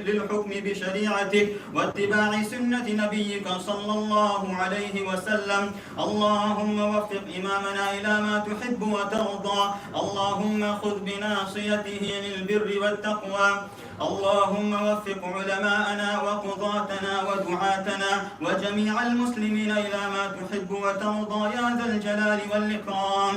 للحكم بشريعتك واتباع سنة نبيك صلى الله عليه وسلم. اللهم وفق إمامنا إلى ما تحب وترضى. اللهم خذ بناصيته للبر والتقوى. اللهم وفق علماءنا وقضاتنا ودعاتنا وجميع المسلمين إلى ما تحب وترضى يا ذا الجلال والإكرام.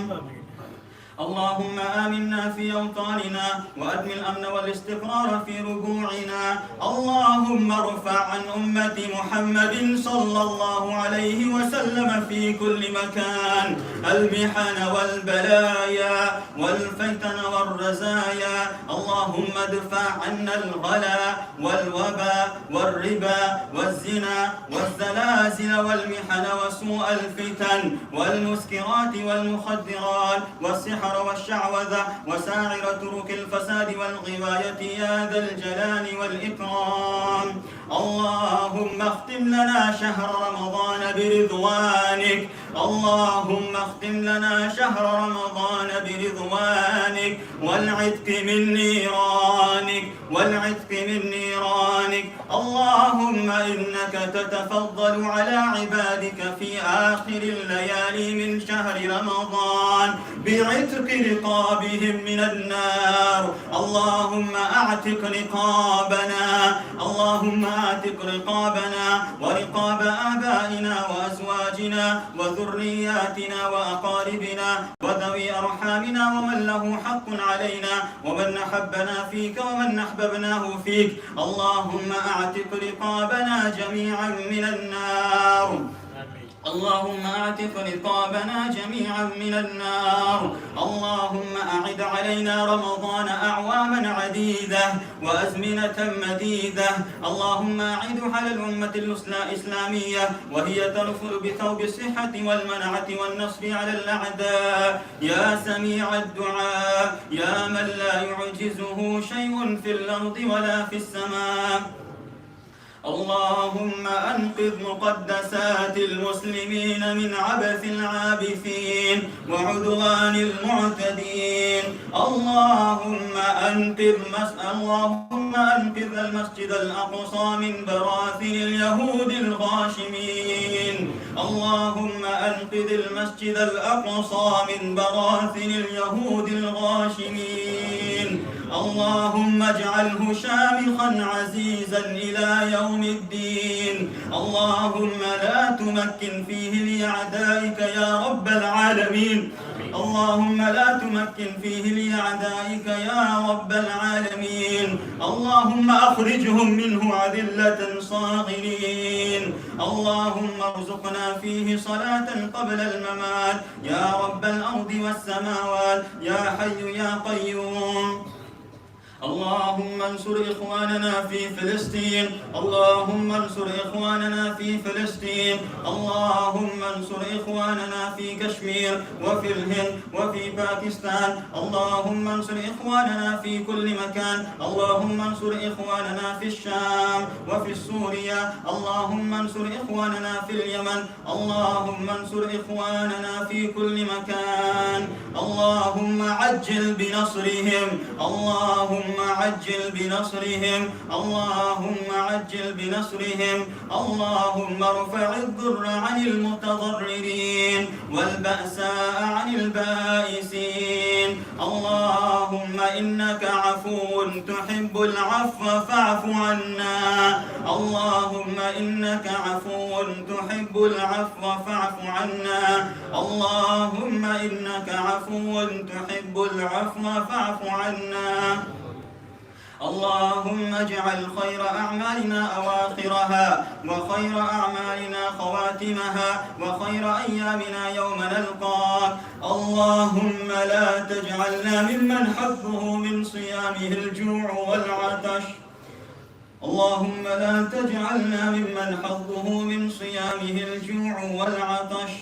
اللهم آمنا في أوطاننا وأدم الأمن والاستقرار في ربوعنا. اللهم ارفع عن أمة محمد صلى الله عليه وسلم في كل مكان المحن والبلايا والفتن والرزايا. اللهم ادفع عنا الغلا والوبا والربا والزنا والزلازل والمحن وسوء الفتن والمسكرات والمخدرات والسحر والشعوذة وسائر طرق الفساد والغواية يا ذا الجلال والإكرام. اللهم اختم لنا شهر رمضان برضوانك اللهم اختم لنا شهر رمضان برضوانك والعتق من نيرانك اللهم إنك تتفضل على عبادك في آخر الليالي من شهر رمضان بعتق رقابهم من النار. اللهم اعتق رقابنا ورقاب آبائنا وأزواجنا وذرياتنا وأقاربنا وذوي أرحامنا ومن له حق علينا ومن أحبنا فيك ومن أحببناه فيك. اللهم اعتق رقابنا جميعا من النار. اللهم اعتق رقابنا جميعا من النار. اللهم أعد علينا رمضان أعواما عديدة وأزمنة مديدة. اللهم أعد على الأمة الإسلامية وهي ترفل بثوب الصحة والمنعة والنصر على الأعداء. يا سميع الدعاء، يا من لا يعجزه شيء في الأرض ولا في السماء. اللهم أنقذ مقدسات المسلمين من عبث العابثين وعدوان المعتدين. اللهم أنقذ المسجد الأقصى من براثن اليهود الغاشمين. اللهم أنقذ المسجد الأقصى من براثن اليهود الغاشمين. اللهم اجعله شامخا عزيزا إلى يوم الدين. اللهم لا تمكن فيه لأعدائك يا رب العالمين. اللهم لا تمكن فيه لأعدائك يا رب العالمين. اللهم أخرجهم منه أذلة صاغرين. اللهم ارزقنا فيه صلاة قبل الممات يا رب الأرض والسماوات يا حي يا قيوم. اللهم انصر إخواننا في فلسطين. اللهم انصر إخواننا في فلسطين. اللهم انصر إخواننا في كشمير وفي الهند وفي باكستان. اللهم انصر إخواننا في كل مكان. اللهم انصر إخواننا في الشام وفي سوريا. اللهم انصر إخواننا في اليمن. اللهم انصر إخواننا في كل مكان. اللهم عجل بنصرهم. اللهم عجل بنصرهم. اللهم عجل بنصرهم. اللهم ارفع الضر عن المتضررين والبأساء عن البائسين. اللهم إنك عفو تحب العفو فاعف عنا. اللهم إنك عفو تحب العفو فاعف عنا. اللهم إنك عفو تحب العفو فاعف عنا. اللهم اجعل خير أعمالنا أواخرها وخير أعمالنا خواتمها وخير أيامنا يوم نلقاك. اللهم لا تجعلنا ممن حظه من صيامه الجوع والعطش. اللهم لا تجعلنا ممن حظه من صيامه الجوع والعطش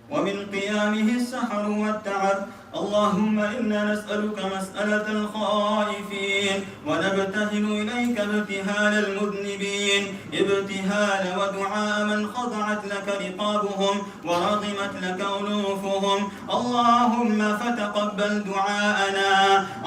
ومن قيامه السحر والتعب. اللهم إنا نسألك مسألة الخائفين ونبتهل إليك ابتهال المذنبين، ابتهال ودعاء من خضعت لك رقابهم ورغمت لك أنوفهم. اللهم فتقبل دعاءنا.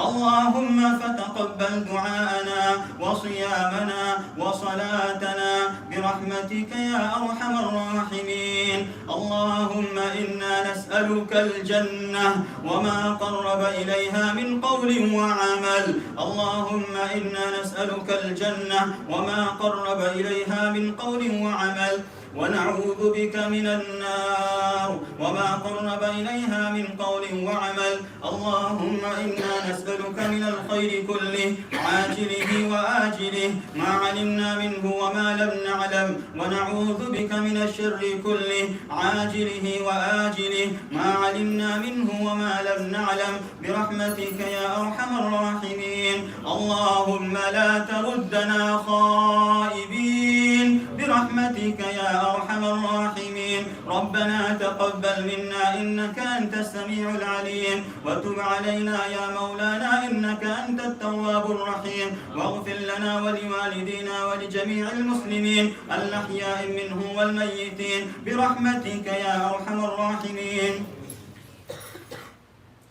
اللهم فتقبل دعاءنا وصيامنا وصلاتنا برحمتك يا أرحم الراحمين. اللهم إنا نسألك الجنة وما قرب إليها من قول وعمل. اللهم إنا نسألك الجنة وما قرب إليها من قول وعمل، ونعوذ بك من النار وما قرب إليها من قول وعمل. اللهم إنا نسألك من الخير كله عاجله وآجله ما علمنا منه وما لم نعلم، ونعوذ بك من الشر كله عاجله وآجله ما علمنا منه وما لم نعلم برحمتك يا أرحم الراحمين. اللهم لا تردنا خائبين برحمتك يا أرحم الراحمين. ربنا تقبل منا إنك أنت السميع العليم وتب علينا يا مولانا إنك أنت التواب الرحيم واغفر لنا ولوالدينا ولجميع المسلمين الأحياء منهم والميتين برحمتك يا أرحم الراحمين.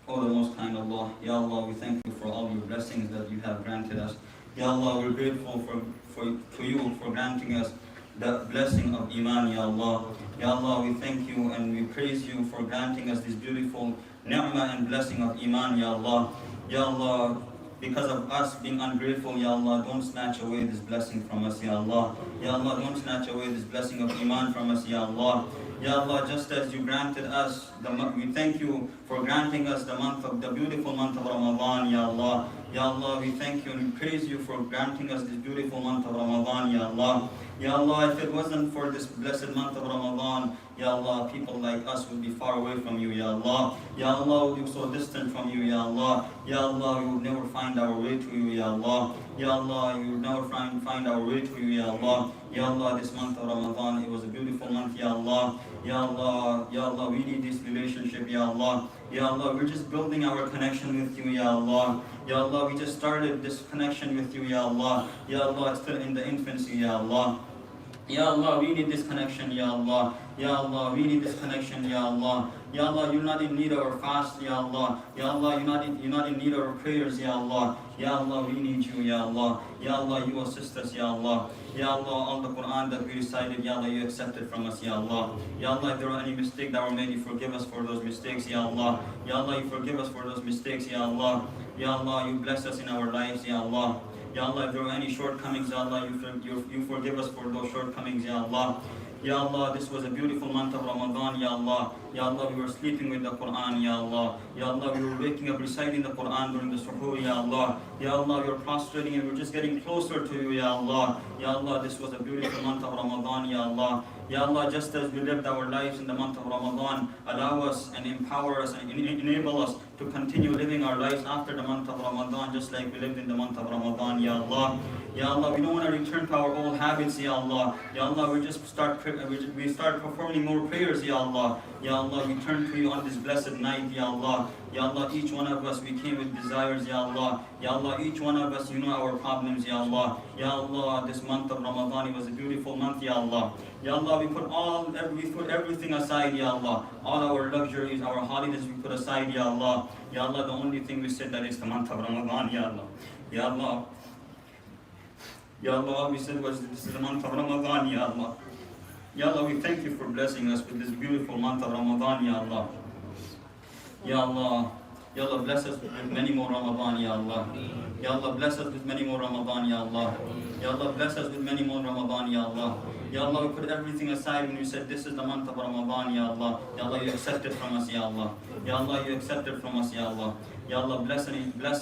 O the most kind Allah, Ya Allah, we thank you for all your blessings that you have granted us. Ya Allah, we're grateful to you for granting us the blessing of Iman, Ya Allah. Ya Allah, we thank you and we praise you for granting us this beautiful ni'mah and blessing of Iman, Ya Allah. Ya Allah, because of us being ungrateful, Ya Allah, don't snatch away this blessing from us, Ya Allah. Ya Allah, don't snatch away this blessing of Iman from us, Ya Allah. Ya Allah, just as you granted us, we thank you for granting us the beautiful month of Ramadan, Ya Allah. Ya Allah, we thank you and we praise you for granting us this beautiful month of Ramadan, Ya Allah. Ya Allah, if it wasn't for this blessed month of Ramadan, Ya Allah, people like us would be far away from you, Ya Allah. Ya Allah, would be so distant from you, Ya Allah. Ya Allah, we would never find our way to you, Ya Allah. Ya Allah, you would never find our way to you, Ya Allah. Ya Allah, this month of Ramadan, it was a beautiful month, Ya Allah. Ya Allah, Ya Allah, we need this relationship, Ya Allah. Ya Allah, we're just building our connection with you, Ya Allah. Ya Allah, we just started this connection with you, Ya Allah. Ya Allah, it's still in the infancy, Ya Allah. Ya Allah, we need this connection, Ya Allah. Ya Allah, we need this connection, Ya Allah. Ya Allah, you're not in need of our fast, Ya Allah. Ya Allah, you're not in need of our prayers, Ya Allah. Ya Allah, we need you, Ya Allah. Ya Allah, you assist us, Ya Allah. Ya Allah, all the Quran that we recited, Ya Allah, you accept it from us, Ya Allah. Ya Allah, if there are any mistakes that were made, you forgive us for those mistakes, Ya Allah. Ya Allah, you forgive us for those mistakes, Ya Allah. Ya Allah, you bless us in our lives, Ya Allah. Ya Allah, if there were any shortcomings, Ya Allah, you forgive us for those shortcomings, Ya Allah. Ya Allah, this was a beautiful month of Ramadan, Ya Allah. Ya Allah, we were sleeping with the Quran, Ya Allah. Ya Allah, we were waking up reciting the Quran during the suhoor, Ya Allah. Ya Allah, we were prostrating and we were just getting closer to you, Ya Allah. Ya Allah, this was a beautiful month of Ramadan, Ya Allah. Ya Allah, just as we lived our lives in the month of Ramadan, allow us and empower us and enable us to continue living our lives after the month of Ramadan, just like we lived in the month of Ramadan, Ya Allah. Ya Allah, we don't want to return to our old habits, Ya Allah. Ya Allah, we start performing more prayers, Ya Allah. Ya Allah, we turn to you on this blessed night, Ya Allah. Ya Allah, each one of us, we came with desires, Ya Allah. Ya Allah, each one of us, you know our problems, Ya Allah. Ya Allah, this month of Ramadan, it was a beautiful month, Ya Allah. Ya Allah, we put everything aside, Ya Allah. All our luxuries, our holidays, we put aside, Ya Allah. Ya Allah, the only thing we said that is the month of Ramadan, Ya Allah. Ya Allah. Ya Allah, all we said was this is the month of Ramadan, Ya Allah. Ya Allah, we thank you for blessing us with this beautiful month of Ramadan, Ya Allah. Ya Allah, Ya Allah, bless us with many more Ramadan, Ya Allah. Ya Allah, bless us with many more Ramadan, Ya Allah. Ya Allah, bless us with many more Ramadan, Ya Allah. Ya Allah, we put everything aside when you said this is the month of Ramadan, Ya Allah. Ya Allah, you accept it from us, Ya Allah. Ya Allah, you accept it from us, Ya Allah. Ya Allah, bless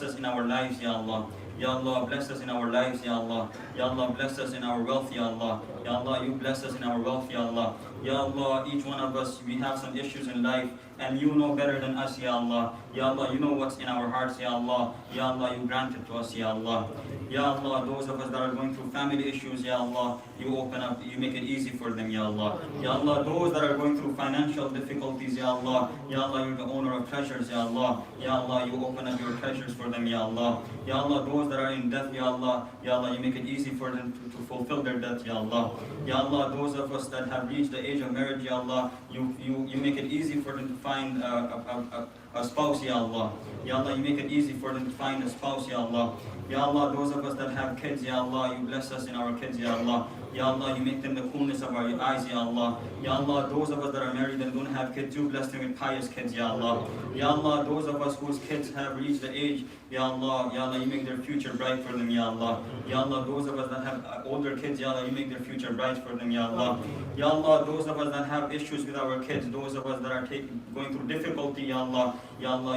us in our lives, Ya Allah. Ya Allah, bless us in our lives, Ya Allah. Ya Allah, bless us in our wealth, Ya Allah. Ya Allah, you bless us in our wealth, Ya Allah. Ya Allah, each one of us, we have some issues in life, and you know better than us, Ya Allah. Ya Allah, you know what's in our hearts, Ya Allah. Ya Allah, you grant it to us, Ya Allah. Ya Allah, those of us that are going through family issues, Ya Allah, you open up, you make it easy for them, Ya Allah. Ya Allah, those that are going through financial difficulties, Ya Allah. Ya Allah, you're the owner of treasures, Ya Allah. Ya Allah, you open up your treasures for them, Ya Allah. Ya Allah, those that are in debt, Ya Allah. Ya Allah, you make it easy for them to fulfill their debt, Ya Allah. Ya Allah, those of us that have reached the age of marriage, Ya Allah, you make it easy for them to find a spouse, Ya Allah. Ya Allah, you make it easy for them to find a spouse, Ya Allah. Ya Allah, those of us that have kids, Ya Allah, you bless us in our kids, Ya Allah. Ya Allah, you make them the coolness of our eyes, Ya Allah. Ya Allah, those of us that are married and don't have kids, you bless them with pious kids, Ya Allah. Ya Allah, those of us whose kids have reached the age, Ya Allah, you make their future bright for them, Ya Allah. Ya Allah, those of us that have older kids, Ya Allah, you make their future bright for them, Ya Allah. Ya Allah, those of us that have issues with our kids, those of us that are going through difficulty, Ya Allah,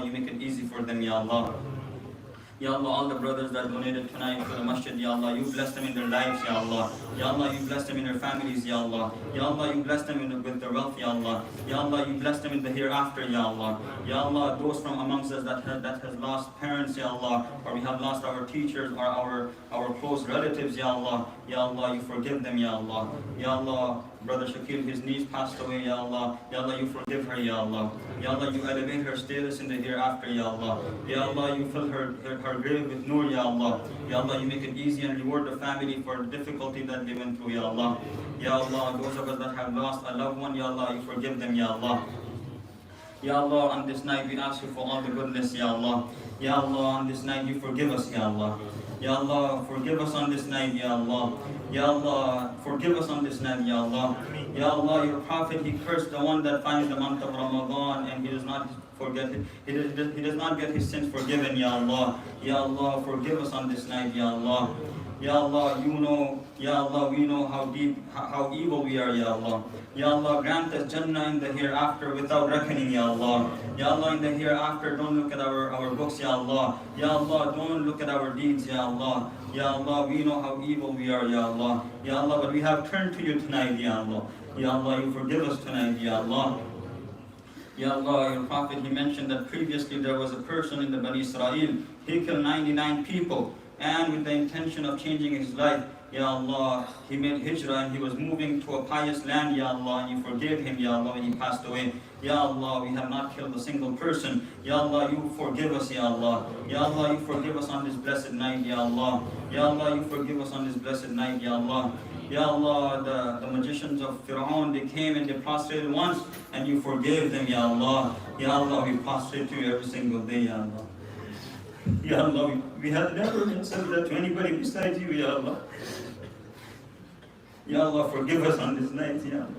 you make it easy for them, Ya Allah. Ya Allah, all the brothers that donated tonight to the masjid, Ya Allah, you bless them in their lives, Ya Allah. Ya Allah, you bless them in their families, Ya Allah. Ya Allah, you bless them with their wealth, Ya Allah. Ya Allah, you bless them in the hereafter, Ya Allah. Ya Allah, those from amongst us that has lost parents, Ya Allah, or we have lost our teachers or our close relatives, Ya Allah. Ya Allah, you forgive them, Ya Allah. Ya Allah, brother Shakir, his niece passed away, Ya Allah. Ya Allah, you forgive her, Ya Allah. Ya Allah, you elevate her status in the hereafter, Ya Allah. Ya Allah, you fill her grave with nur, Ya Allah. Ya Allah, you make it easy and reward the family for the difficulty that they went through, Ya Allah. Ya Allah, those of us that have lost a loved one, Ya Allah, you forgive them, Ya Allah. Ya Allah, on this night we ask you for all the goodness, Ya Allah. Ya Allah, on this night you forgive us, Ya Allah. Ya Allah, forgive us on this night, Ya Allah. Ya Allah, forgive us on this night, Ya Allah. Ya Allah, your Prophet, he cursed the one that finds the month of Ramadan and he does not forget it. He does not get his sins forgiven, Ya Allah. Ya Allah, forgive us on this night, Ya Allah. Ya Allah, you know, Ya Allah, we know how deep, how evil we are, Ya Allah. Ya Allah, grant us Jannah in the hereafter without reckoning, Ya Allah. Ya Allah, in the hereafter, don't look at our books, Ya Allah. Ya Allah, don't look at our deeds, Ya Allah. Ya Allah, we know how evil we are, Ya Allah. Ya Allah, but we have turned to you tonight, Ya Allah. Ya Allah, you forgive us tonight, Ya Allah. Ya Allah, your Prophet, he mentioned that previously there was a person in the Bani Israel, he killed 99 people, and with the intention of changing his life, Ya Allah, he made hijrah and he was moving to a pious land, Ya Allah, and you forgave him, Ya Allah, when he passed away. Ya Allah, we have not killed a single person. Ya Allah, you forgive us, Ya Allah. Ya Allah, you forgive us on this blessed night, Ya Allah. Ya Allah, you forgive us on this blessed night, Ya Allah. Ya Allah, the magicians of Fir'aun, they came and they prostrated once and you forgave them, Ya Allah. Ya Allah, we prostrate to you every single day, Ya Allah. Ya Allah, we have never been said that to anybody besides you, Ya Allah. Ya Allah, forgive us on this night, Ya Allah.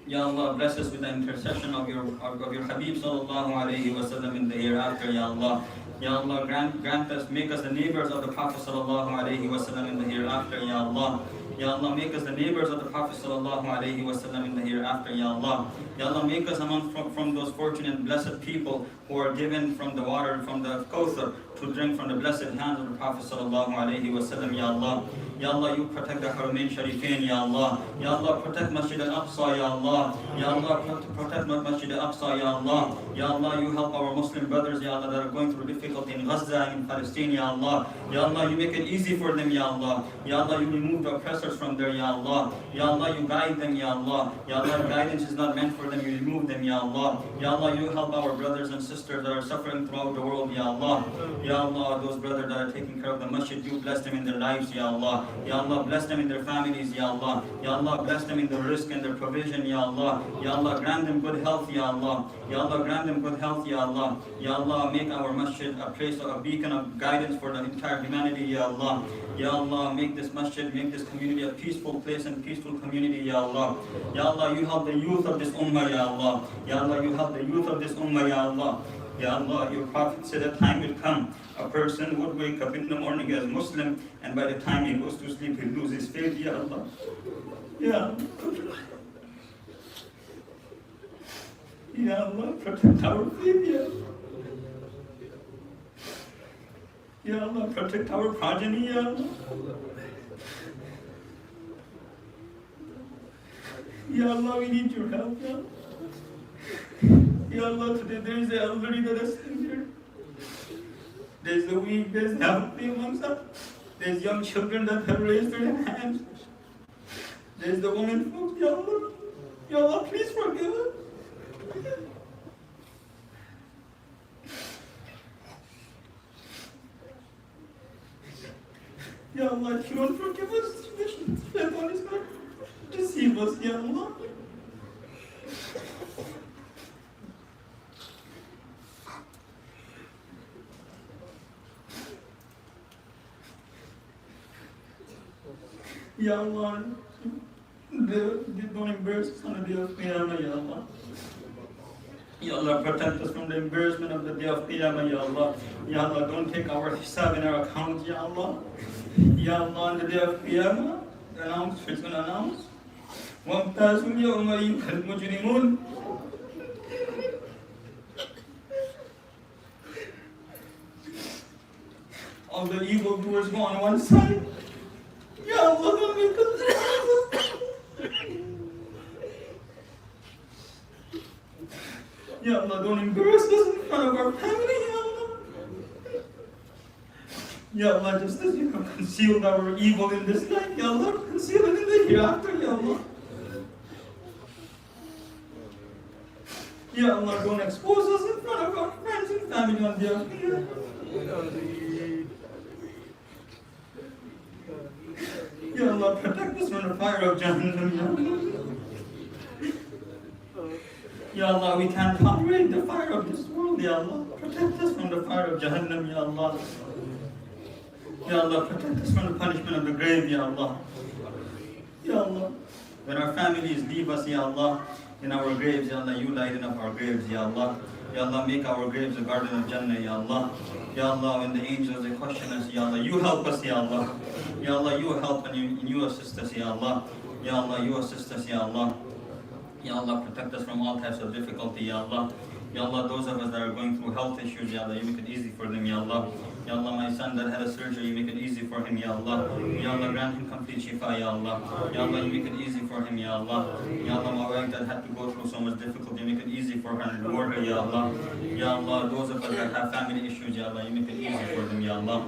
Ya Allah, bless us with the intercession of your Habib sallallahu alayhi wa sallam in the hereafter, Ya Allah. Ya Allah, grant us, make us the neighbors of the Prophet sallallahu alayhi wa sallam in the hereafter, Ya Allah. Ya Allah, make us the neighbors of the Prophet sallallahu alayhi wa sallam in the hereafter, Ya Allah. Ya Allah, make us from those fortunate blessed people who are given from the water, from the Kawthar, to drink from the blessed hands of the Prophet sallallahu alayhi wa sallam, Ya Allah. Ya Allah, you protect the Haramain Sharifain, Ya Allah. Ya Allah, protect Masjid al-Aqsa, Ya Allah. Ya Allah, protect Masjid al-Aqsa, Ya Allah. Ya Allah, you help our Muslim brothers, Ya Allah, that are going through difficulty in Gaza and in Palestine, Ya Allah. Ya Allah, you make it easy for them, Ya Allah. Ya Allah, you remove the oppressors from there, Ya Allah. Ya Allah, you guide them, Ya Allah. Ya Allah, guidance is not meant for them, you remove them, Ya Allah. Ya Allah, you help our brothers and sisters that are suffering throughout the world, Ya Allah. Ya Allah, those brothers that are taking care of the masjid, you bless them in their lives, Ya Allah. Ya Allah, bless them in their families, Ya Allah. Ya Allah, bless them in their risk and their provision, Ya Allah. Ya Allah, grant them good health, Ya Allah. Ya Allah, grant them good health, Ya Allah. Ya Allah, make our masjid a place, a beacon of guidance for the entire humanity, Ya Allah. Ya Allah, make this masjid, make this community a peaceful place and peaceful community, Ya Allah. Ya Allah, you help the youth of this ummah, Ya Allah. Ya Allah, you help the youth of this ummah, Ya Allah. Ya Allah, your Prophet said a time will come, a person would wake up in the morning as Muslim, and by the time he goes to sleep, he'll lose his faith, Ya Allah. Ya Allah. Ya Allah, protect our faith, Ya Allah. Ya Allah, protect our progeny, Ya Allah. Ya Allah, we need your help, Ya Allah. Ya Allah, today there is the elderly that is sitting here. There is the weak, there is the healthy amongst us. There is young children that have raised their hands. There is the women folks, Ya Allah. Ya Allah, please forgive us. Ya Allah, if you don't forgive us, the one is going to deceive us, Ya Allah. Ya Allah, don't embarrass us on the day of Qiyamah, Ya Allah. Ya Allah, protect us from the embarrassment of the day of Qiyamah, Ya Allah. Ya Allah, don't take our hisab in our account, Ya Allah. Ya Allah, on the day of Qiyamah, it's going to announce, وَامْتَازُوا الْيَوْمَ أَيُّهَا الْمُجْرِمُونَ. All the evil doers go on one side. Ya Allah, don't make us. Ya Allah, don't embarrass us in front of our family, Ya Allah. Ya Allah, just as you have concealed our evil in this life, Ya Allah, conceal it in the hereafter, Ya Allah. Ya Allah, don't expose us in front of our friends and family on the afternoon. Ya Allah, protect us from the fire of Jahannam, Ya Allah. Ya Allah, we can't tolerate the fire of this world, Ya Allah. Protect us from the fire of Jahannam, Ya Allah. Ya Allah, protect us from the punishment of the grave, Ya Allah. Ya Allah, when our families leave us, Ya Allah, in our graves, Ya Allah, you lighten up our graves, Ya Allah. Ya Allah, make our graves a garden of Jannah, Ya Allah. Ya Allah, when the angels, they question us, Ya Allah, you help us, Ya Allah. Ya Allah, you help and you assist us, Ya Allah. Ya Allah, you assist us, Ya Allah. Ya Allah, protect us from all types of difficulty, Ya Allah. Ya Allah, those of us that are going through health issues, Ya Allah, you make it easy for them, Ya Allah. Ya Allah, my son that had a surgery, you make it easy for him, Ya Allah. Ya Allah, grant him complete shifa, Ya Allah. Ya Allah, you make it easy for him, Ya Allah. Ya Allah, my wife that had to go through so much difficulty, you make it easy for her and reward her, Ya Allah. Ya Allah, those of us that have family issues, Ya Allah, you make it easy for them, Ya Allah.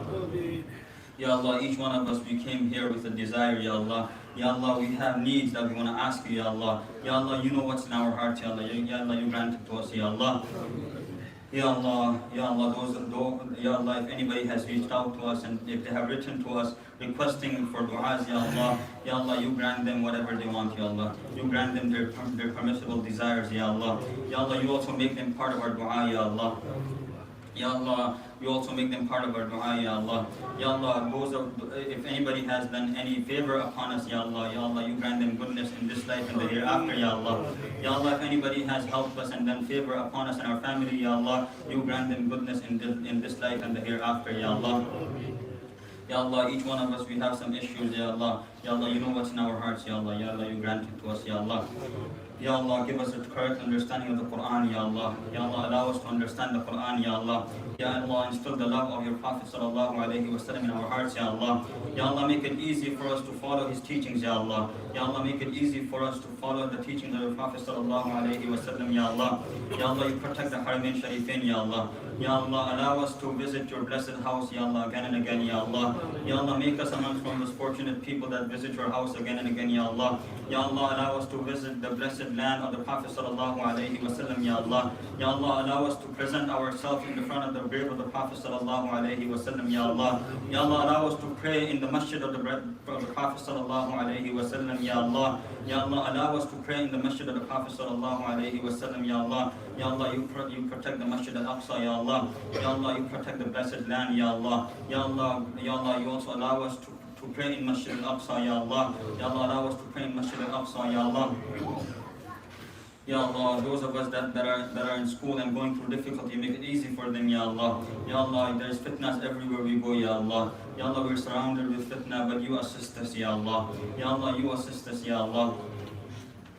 Ya Allah, each one of us, we came here with a desire, Ya Allah. Ya Allah, we have needs that we want to ask you, Ya Allah. Ya Allah, you know what's in our hearts, Ya Allah. Ya Allah, you grant it to us, Ya Allah. Ya Allah, Ya Allah, Ya Allah, if anybody has reached out to us and if they have written to us requesting for du'as, Ya Allah, Ya Allah, you grant them whatever they want, Ya Allah. You grant them their permissible desires, Ya Allah. Ya Allah, you also make them part of our du'a, Ya Allah. Ya Allah, you also make them part of our dua, Ya Allah. Ya Allah, if anybody has done any favor upon us, Ya Allah, you grant them goodness in this life and the hereafter, Ya Allah. Ya Allah, if anybody has helped us and done favor upon us and our family, Ya Allah, you grant them goodness in this life and the hereafter, Ya Allah. Ya Allah, each one of us, we have some issues, Ya Allah. Ya Allah, you know what's in our hearts, Ya Allah. Ya Allah, you grant it to us, Ya Allah. Ya Allah, give us a correct understanding of the Quran, Ya Allah. Ya Allah, allow us to understand the Quran, Ya Allah. Ya Allah, instill the love of your Prophet sallallahu alaihi wasallam in our hearts, Ya Allah. Ya Allah, make it easy for us to follow his teachings, Ya Allah. Ya Allah, make it easy for us to follow the teachings of the Prophet sallallahu alaihi wasallam, Ya Allah. Ya Allah, you protect the Haramain Sharifain, Ya Allah. Ya Allah, allow us to visit your blessed house, Ya Allah, again and again, Ya Allah. Ya Allah, make us amongst those fortunate people that visit your house again and again, Ya Allah. Ya Allah, allow us to visit the blessed land of the Prophet sallallahu alaihi wasallam, Ya Allah. Ya Allah, allow us to present ourselves in the front of the grave of the Prophet sallallahu alaihi wasallam, Ya Allah. Ya Allah, allow us to pray in the masjid of the Prophet sallallahu alaihi wasallam, Ya Allah. Ya Allah, allow us to pray in the masjid of the Prophet sallallahu alaihi wasallam, Ya Allah. Ya Allah, you protect the masjid al-Aqsa, Ya Allah. Ya Allah, you protect the blessed land, Ya Allah. Ya Allah, you also allow us to pray in Masjid al-Aqsa, Ya Allah. Ya Allah, allow us to pray in Masjid al-Aqsa, Ya Allah. Ya Allah, those of us that are in school and going through difficulty, make it easy for them, Ya Allah. Ya Allah, there's fitnas everywhere we go, Ya Allah. Ya Allah, we're surrounded with fitna, but you assist us, Ya Allah. Ya Allah, you assist us, Ya Allah.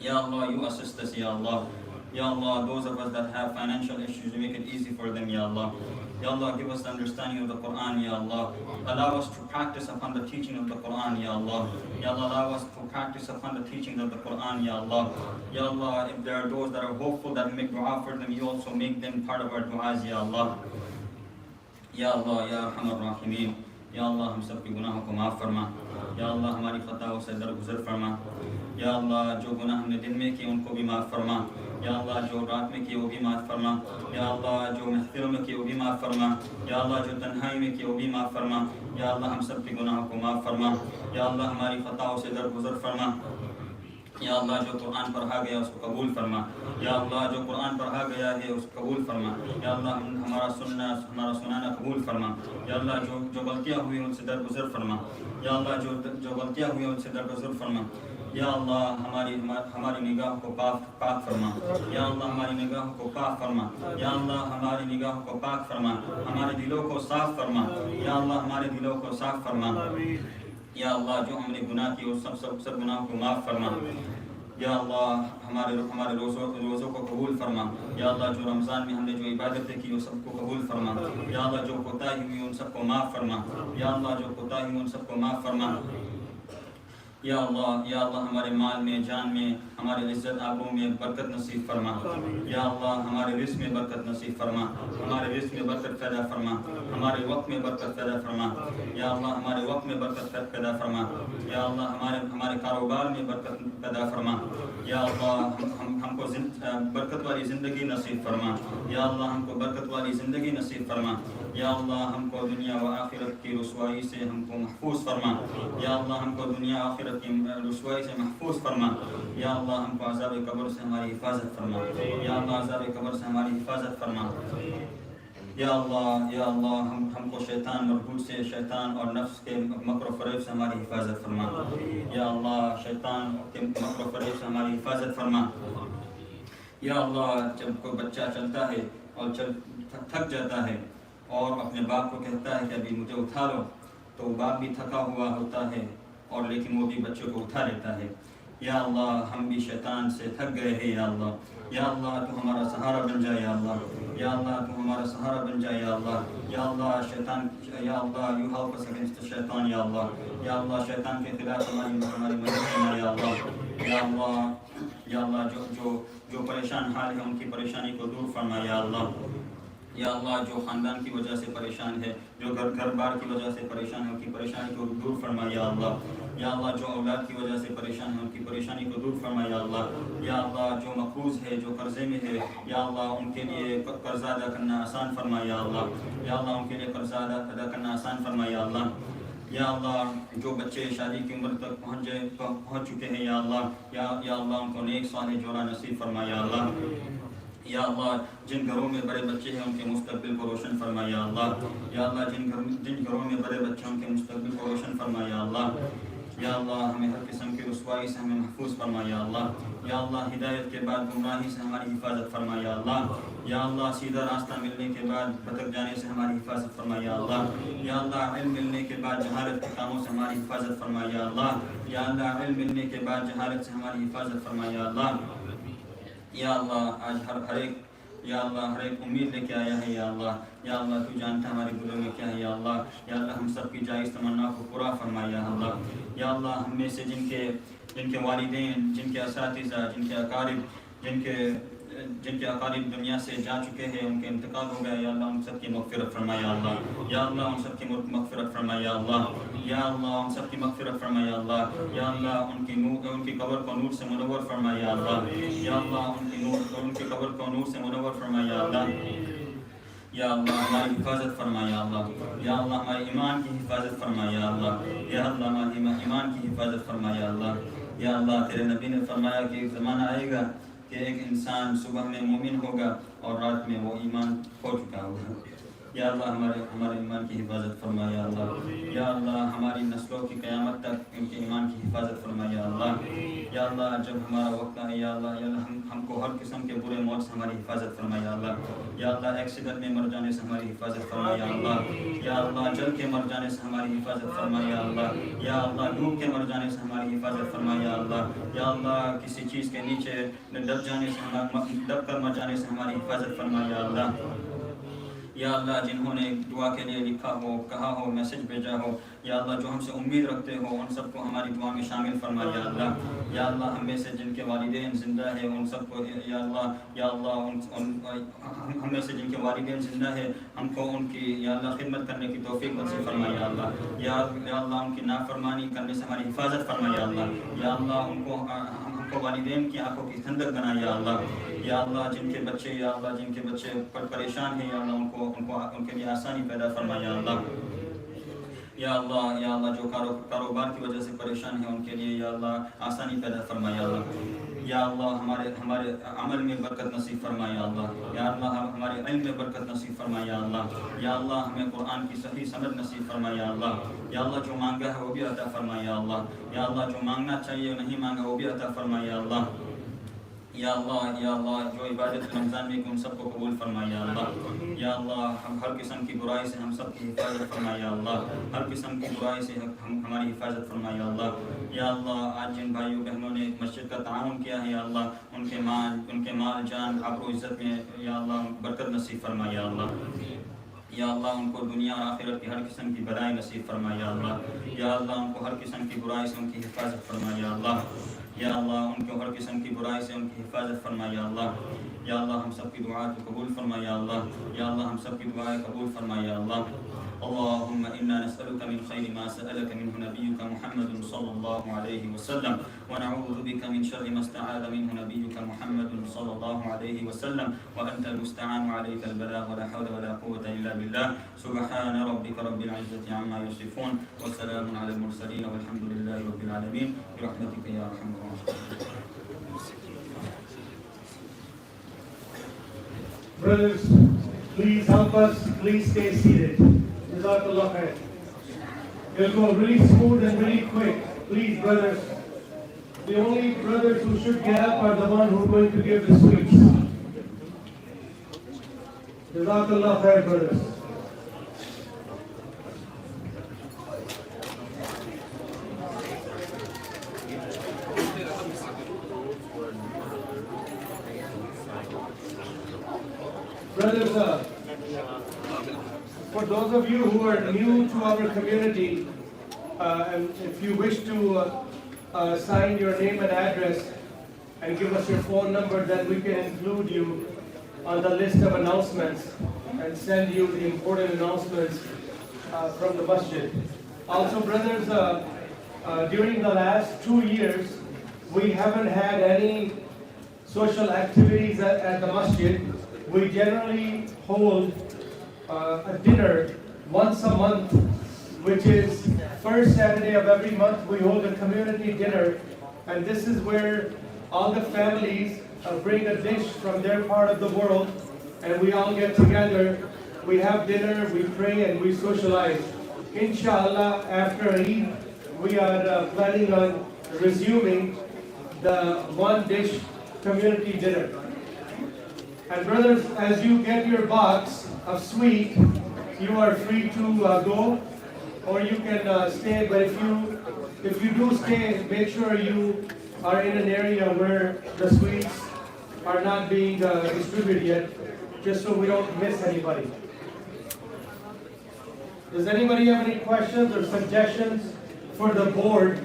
Ya Allah, you assist us, Ya Allah. Ya Allah, those of us that have financial issues, you make it easy for them, Ya Allah. Ya Allah, give us the understanding of the Quran, Ya Allah. Allow us to practice upon the teaching of the Quran, Ya Allah. Ya Allah, allow us to practice upon the teaching of the Quran, Ya Allah. Ya Allah, if there are those that are hopeful that we make dua for them, you also make them part of our duas, Ya Allah. Ya Allah, Ya Arhamar Rahimeen. Ya Allah, हम सब के गुनाहों को माफ़ फरमा. या अल्लाह, हमारी ख़ताओं से दरगुज़र फरमा. या अल्लाह, जो गुनाह हमने दिन में किए उनको भी माफ़ फरमा. या अल्लाह, जो रात में किए वो भी माफ़ फरमा. या अल्लाह, जो महफ़िलों में किए वो भी माफ़ फरमा. या अल्लाह, जो तन्हाई में किए वो भी माफ़ फरमा. या अल्लाह, हम सब के गुनाहों को माफ़ फरमा. या अल्लाह, हमारी ख़ताओं से दरगुज़र फरमा. या अल्लाह, जो कुरान पढ़ा गया उसको कबूल फरमा. या अल्लाह, जो कुरान पढ़ा गया है उसको कबूल फरमा. या अल्लाह, हमारा सुनाना कबूल फरमा. या अल्लाह, जो गलतियाँ हुई उनसे दरगुज़र फरमा. या अल्लाह, जो गलतियाँ हुई उनसे दरगुज़र फरमा. या अल्लाह, हमारी निगाह को पाक फरमा. या अल्लाह, हमारी निगाह को पाक फरमा. या अल्लाह, हमारी निगाह को पाक फरमा. हमारे दिलों को साफ़ फरमा. या अल्लाह, हमारे दिलों को साफ़ फरमा. या अल्लाह, जो हमने गुनाह किए उस सब गुनाहों को माफ़ फरमा. या अल्लाह, हमारे रोज़ों को कबूल फरमा. या अल्लाह, जो रमज़ान में हमने जो इबादतें की वो सबको कबूल फरमा. या अल्लाह, जो कोताही हुई उन सबको माफ़ फरमा. या अल्लाह, जो कोताही हुई उन सबको माफ़ फरमा. या अल्लाह हमारे माल में, जान में, हमारे इज्जत आबरू में बरकत नसीब फरमा। या अल्लाह हमारे रिस्क में बरकत नसीब फरमा, हमारे रिस्क में बरकत पैदा फरमा, हमारे वक्त में बरकत पैदा फरमा। या अल्लाह हमारे वक्त में बरकत पैदा फरमा। या अल्लाह हमारे कारोबार में बरकत पैदा फरमा। या अल्लाह हमको बरकत वाली ज़िंदगी नसीब फरमा। या अल्लाह हमको बरकत वाली ज़िंदगी नसीब फरमा। या अल्लाह हमको दुनिया व आखिरत की रुसवाई से हमको महफूज फरमा। या अल्लाह हमको दुनिया आखिरत की रुसवाई से महफूज फरमा। या अल्लाह हमको अज़ाब कब्र से हमारी हिफाजत फरमा। या अल्लाह अज़ाब कब्र से हमारी हिफाजत फरमा। या अल्लाह हमको शैतान मरबूत से, शैतान और नफ्स के मकर फ़रेब से हमारी हिफाजत फरमा। या अल्लाह शैतान के मकर फ़रेब से हमारी हिफाजत फरमा। या अल्लाह जब कोई बच्चा चलता है और थक जाता है और अपने बाप को कहता है कि अभी मुझे उठा लो, तो बाप भी थका हुआ होता है और लेकिन वो भी बच्चों को उठा लेता है। या अल्लाह हम भी शैतान से थक गए हैं। या अल्लाह तू हमारा सहारा बन जाए। या अल्लाह तू हमारा सहारा बन जाए। या अल्लाह शैतान, या अल्लाह you help us against the शैतान। या अल्लाह शैतान के खिलाफ हमारी मदद करना। या अल्लाह जो परेशान हाल है उनकी परेशानी को दूर फरमा। या अल्लाह जो ख़ानदान की वजह से परेशान है, जो घर बार की वजह से परेशान है, उनकी परेशानी को दूर फरमा। या अल्लाह जो औलाद की वजह से परेशान है उनकी परेशानी को दूर फरमा। या अल्लाह जो मक़रूज़ है, जो कर्ज़े में है, या अल्लाह उनके लिए कर्ज़ा अदा करना आसान फरमा। या अल्लाह उनके लिए कर्ज़ा अदा करना आसान फरमा। या अल्लाह जो बच्चे शादी की उम्र तक पहुँच चुके हैं, या अल्लाह उनको नेक साले जोड़ा नसीब फरमा। या अल्लाह जिन घरों में बड़े बच्चे हैं उनके मुस्तक़बिल को रोशन फरमा। या अल्लाह जिन घरों में बड़े बच्चे उनके मुस्तक़बिल को रोशन फरमा। या अल्लाह हमें हर किस्म की रुसवाई से हमें महफूज फरमा। या अल्लाह हिदायत के बाद गुमराही से हमारी हिफाजत फरमा। या अल्लाह सीधा रास्ता मिलने के बाद भटक जाने से हमारी हिफाजत फरमा। या अल्लाह इल्म मिलने के बाद जहालत के कामों से हमारी हिफाजत फरमा। या अल्लाह इल्म मिलने के बाद जहालत से हमारी हिफाजत फरमा। या अल्लाह आज हर एक उम्मीद लेके आया है। या अल्लाह तू जानता हमारे दिलों में क्या है। या अल्लाह हम सब की जायज़ तमन्ना को पूरा फरमा। या अल्लाह हम में से जिनके वालिदैन, जिनके असातिज़ा, जिनके अकारिब दुनिया से जा चुके हैं, उनके इंतकाल हो गया। या अल्लाह उन सब की मग़फ़िरत फरमा। या अल्लाह उन सब की मग़फ़िरत फरमा। या अल्लाह उन सब की मग़फ़िरत फरमा। या अल्लाह उनकी कब्र को नूर से मुनव्वर फरमा। या अल्लाह उनकी कब्र को नूर से मुनव्वर फरमा। या अल्लाह हमारी हिफाजत फरमा। या अल्लाह हमारे ईमान की हिफाजत फरमा। या अल्लाह हमारे ईमान की हिफाजत फरमा। या अल्लाह तेरे नबी ने फरमाया कि एक ज़माना आएगा कि एक इंसान सुबह में मोमिन होगा और रात में वो ईमान खो चुका होगा। या अल्लाह हमारे ईमान की हिफाजत फरमा। या अल्लाह हमारी नस्लों की क़यामत तक इनके ईमान की हिफाजत फरमा। या अल्लाह जब हमारा वक्त आए, या अल्लाह हमको हर किस्म के बुरे मौत से हमारी हिफाजत फरमा। या अल्लाह एक्सीडेंट में मर जाने से हमारी हिफाजत फरमा। या अल्लाह जल के मर जाने से हमारी हिफाजत फरमा। या अल्लाह डूब के मर जाने से हमारी हिफाजत फरमा। या अल्लाह किसी चीज़ के नीचे दब कर मर जाने से हमारी हिफाजत फरमा। या अल्लाह जिन्होंने दुआ के लिए लिखा हो, कहा हो, मैसेज भेजा हो, या अल्लाह जो हमसे उम्मीद रखते हो उन सबको हमारी दुआ में शामिल फरमा। या अल्लाह हम में से जिनके वालिदैन ज़िंदा है उन सबको, या अल्लाह हम में से जिनके वालिदैन ज़िंदा है हमको उनकी या अल्लाह खिदमत करने की तौफीक नसीब फरमा। या अल्लाह उनकी नाफरमानी करने से हमारी हिफाजत फरमा। या अल्लाह हमको वालिदैन की आंखों की ठंडक बना। या अल्लाह जिनके बच्चे परेशान हैं, या अल्लाह उनके लिए आसानी पैदा फरमा। या अल्लाह जो कारोबार की वजह से परेशान है उनके लिए या अल्लाह आसानी पैदा फरमा। या अल्लाह हमारे अमल में बरकत नसीब फरमा। या अल्लाह हमारे इल्म में बरकत नसीब फरमा। या अल्लाह हमें कुरान की सही समझ नसीब फरमा। या अल्लाह जो मांगा है वो भी अता फरमा। या अल्लाह जो मांगना चाहिए नहीं मांगा वो भी अता फरमा। या अल्लाह जो इबादत रमज़ान में उन सबको कबूल फरमा। या अल्लाह हम हर किस्म की बुराई से हम सब की हिफाजत फरमा। या अल्लाह हर किस्म की बुराई से हमारी हिफाजत फरमा। या अल्लाह आज जिन भाइयों बहनों ने मस्जिद का ताउन किया है, या अल्लाह उनके माल जान आबरू इज़्ज़त में या अल्लाह बरकत नसीब फरमा। या या अल्लाह उनको दुनिया और आखिरत की हर किस्म की बलाई नसीब फरमा या अल्लाह उनको हर किस्म की बुराई से उनकी हिफाजत फरमा या अल्लाह उनको हर किस्म की बुराई से उनकी हिफाजत फरमा या अल्लाह हम सब की दुआ को कबूल फरमा या अल्लाह हम सब की दुआएं कबूल फरमा या अल्लाह अल्लाहुम्मा इन्ना नस्अलुका मिन खैरि मा सअलका मिन्हु नबियुका मुहम्मदुन सल्लल्लाहु अलैहि वसल्लम व नऊज़ु बिका मिन शर्रि मा इस्तआज़ा मिन्हु नबियुका मुहम्मदुन सल्लल्लाहु अलैहि वसल्लम व अंतल मुस्तआनु अलैकल बलाग व ला हौला व ला कुव्वता इल्ला बिल्लाह सुब्हाना रब्बिका रब्बिल इज़्ज़ति अम्मा यसिफून व सलामुन अलल मुरसलीन वल्हम्दुलिल्लाहि रब्बिल आलमीन बिरहमतिका या अरहमर राहिमीन. Brothers, please help us. Please stay seated. Jazakallah khair. It'll go really smooth and really quick. Please, brothers. The only brothers who should get up are the ones who are going to give the sweets. Jazakallah khair, brothers. Brothers, for those of you who are new to our community, and if you wish to sign your name and address and give us your phone number, then we can include you on the list of announcements and send you the important announcements from the masjid. Also, brothers, during the last 2 years, we haven't had any social activities at the masjid. We generally hold a dinner once a month, which is first Saturday of every month. We hold a community dinner, and this is where all the families bring a dish from their part of the world, and we all get together. We have dinner, we pray, and we socialize. Inshallah, after Eid, we are planning on resuming the one dish community dinner. And brothers, as you get your box of sweet, you are free to go, or you can stay. But if you do stay, make sure you are in an area where the sweets are not being distributed yet, just so we don't miss anybody. Does anybody have any questions or suggestions for the board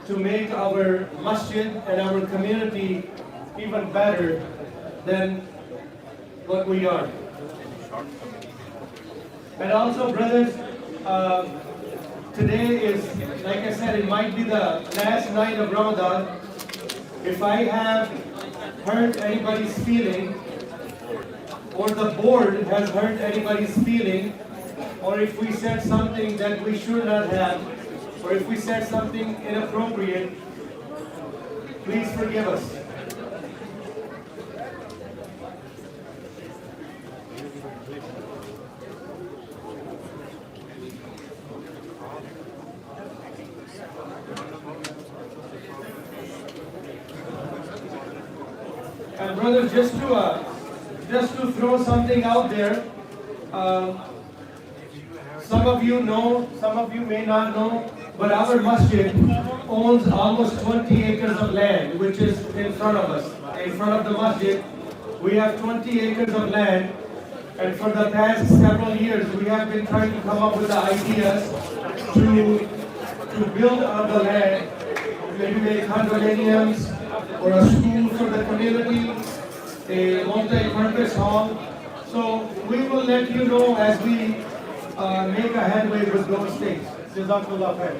to make our masjid and our community even better than what we are? And also, brothers, today is, like I said, it might be the last night of Ramadan. If I have hurt anybody's feeling, or the board has hurt anybody's feeling, or if we said something that we should not have, or if we said something inappropriate, please forgive us. And brothers, just to throw something out there, some of you know, some of you may not know, but our masjid owns almost 20 acres of land, which is in front of us. In front of the masjid, we have 20 acres of land, and for the past several years, we have been trying to come up with the ideas to build on the land, maybe make condominiums, or a school for the community, a multi-purpose hall. So we will let you know as we make a headway with those things. Jazakallah khair.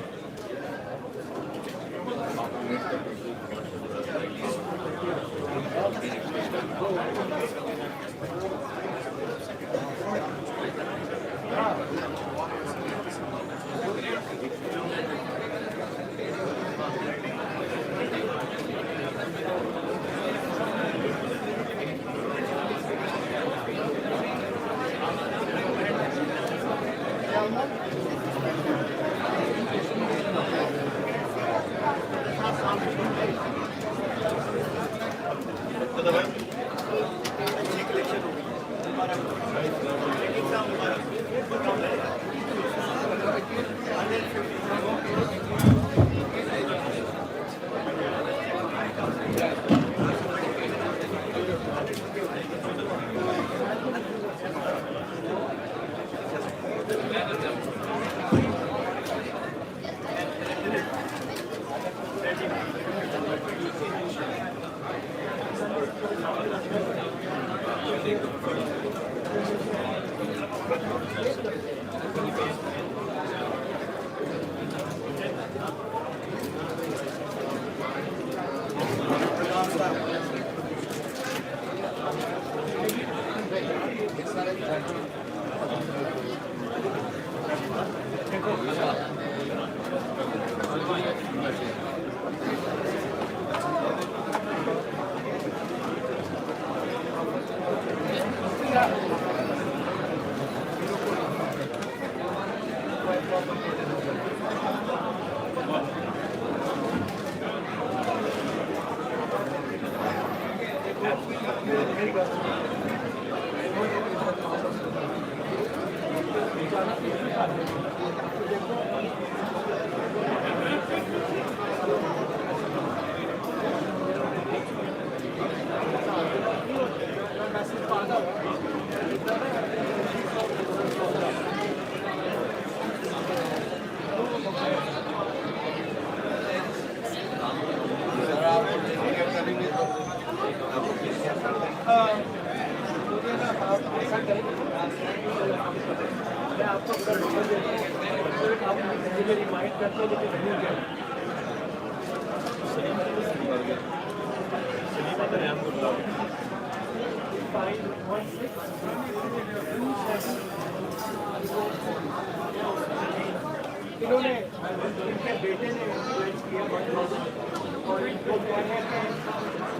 इन्होंने इनके बेटे ने influence किया 1000 और इनको क्या है कि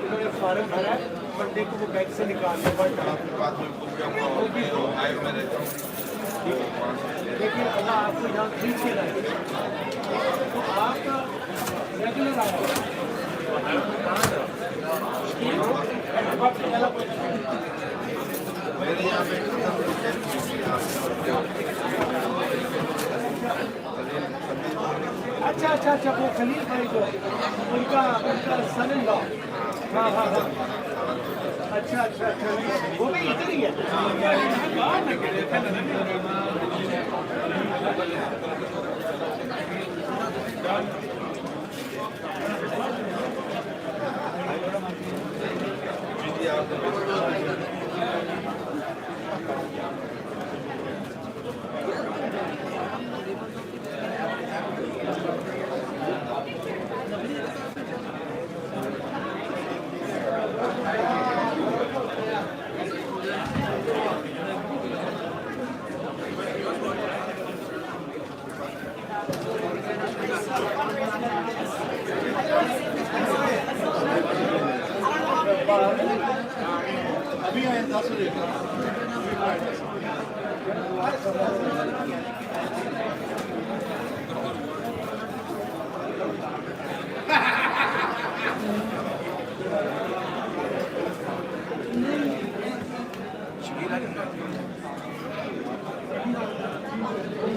इन्होंने फॉर्म भरा है, मंडे को वो बैंक से निकालने पड़ता है। लेकिन अगर आपको यहाँ खींच के लाए तो आप रेगुलर आए अच्छा अच्छा अच्छा, वो खलील भाई को उनका सन इन लॉ। हाँ हाँ हाँ, अच्छा अच्छा अच्छा, वो भी इधर ही है। अभी आए 10 बजे Thank you.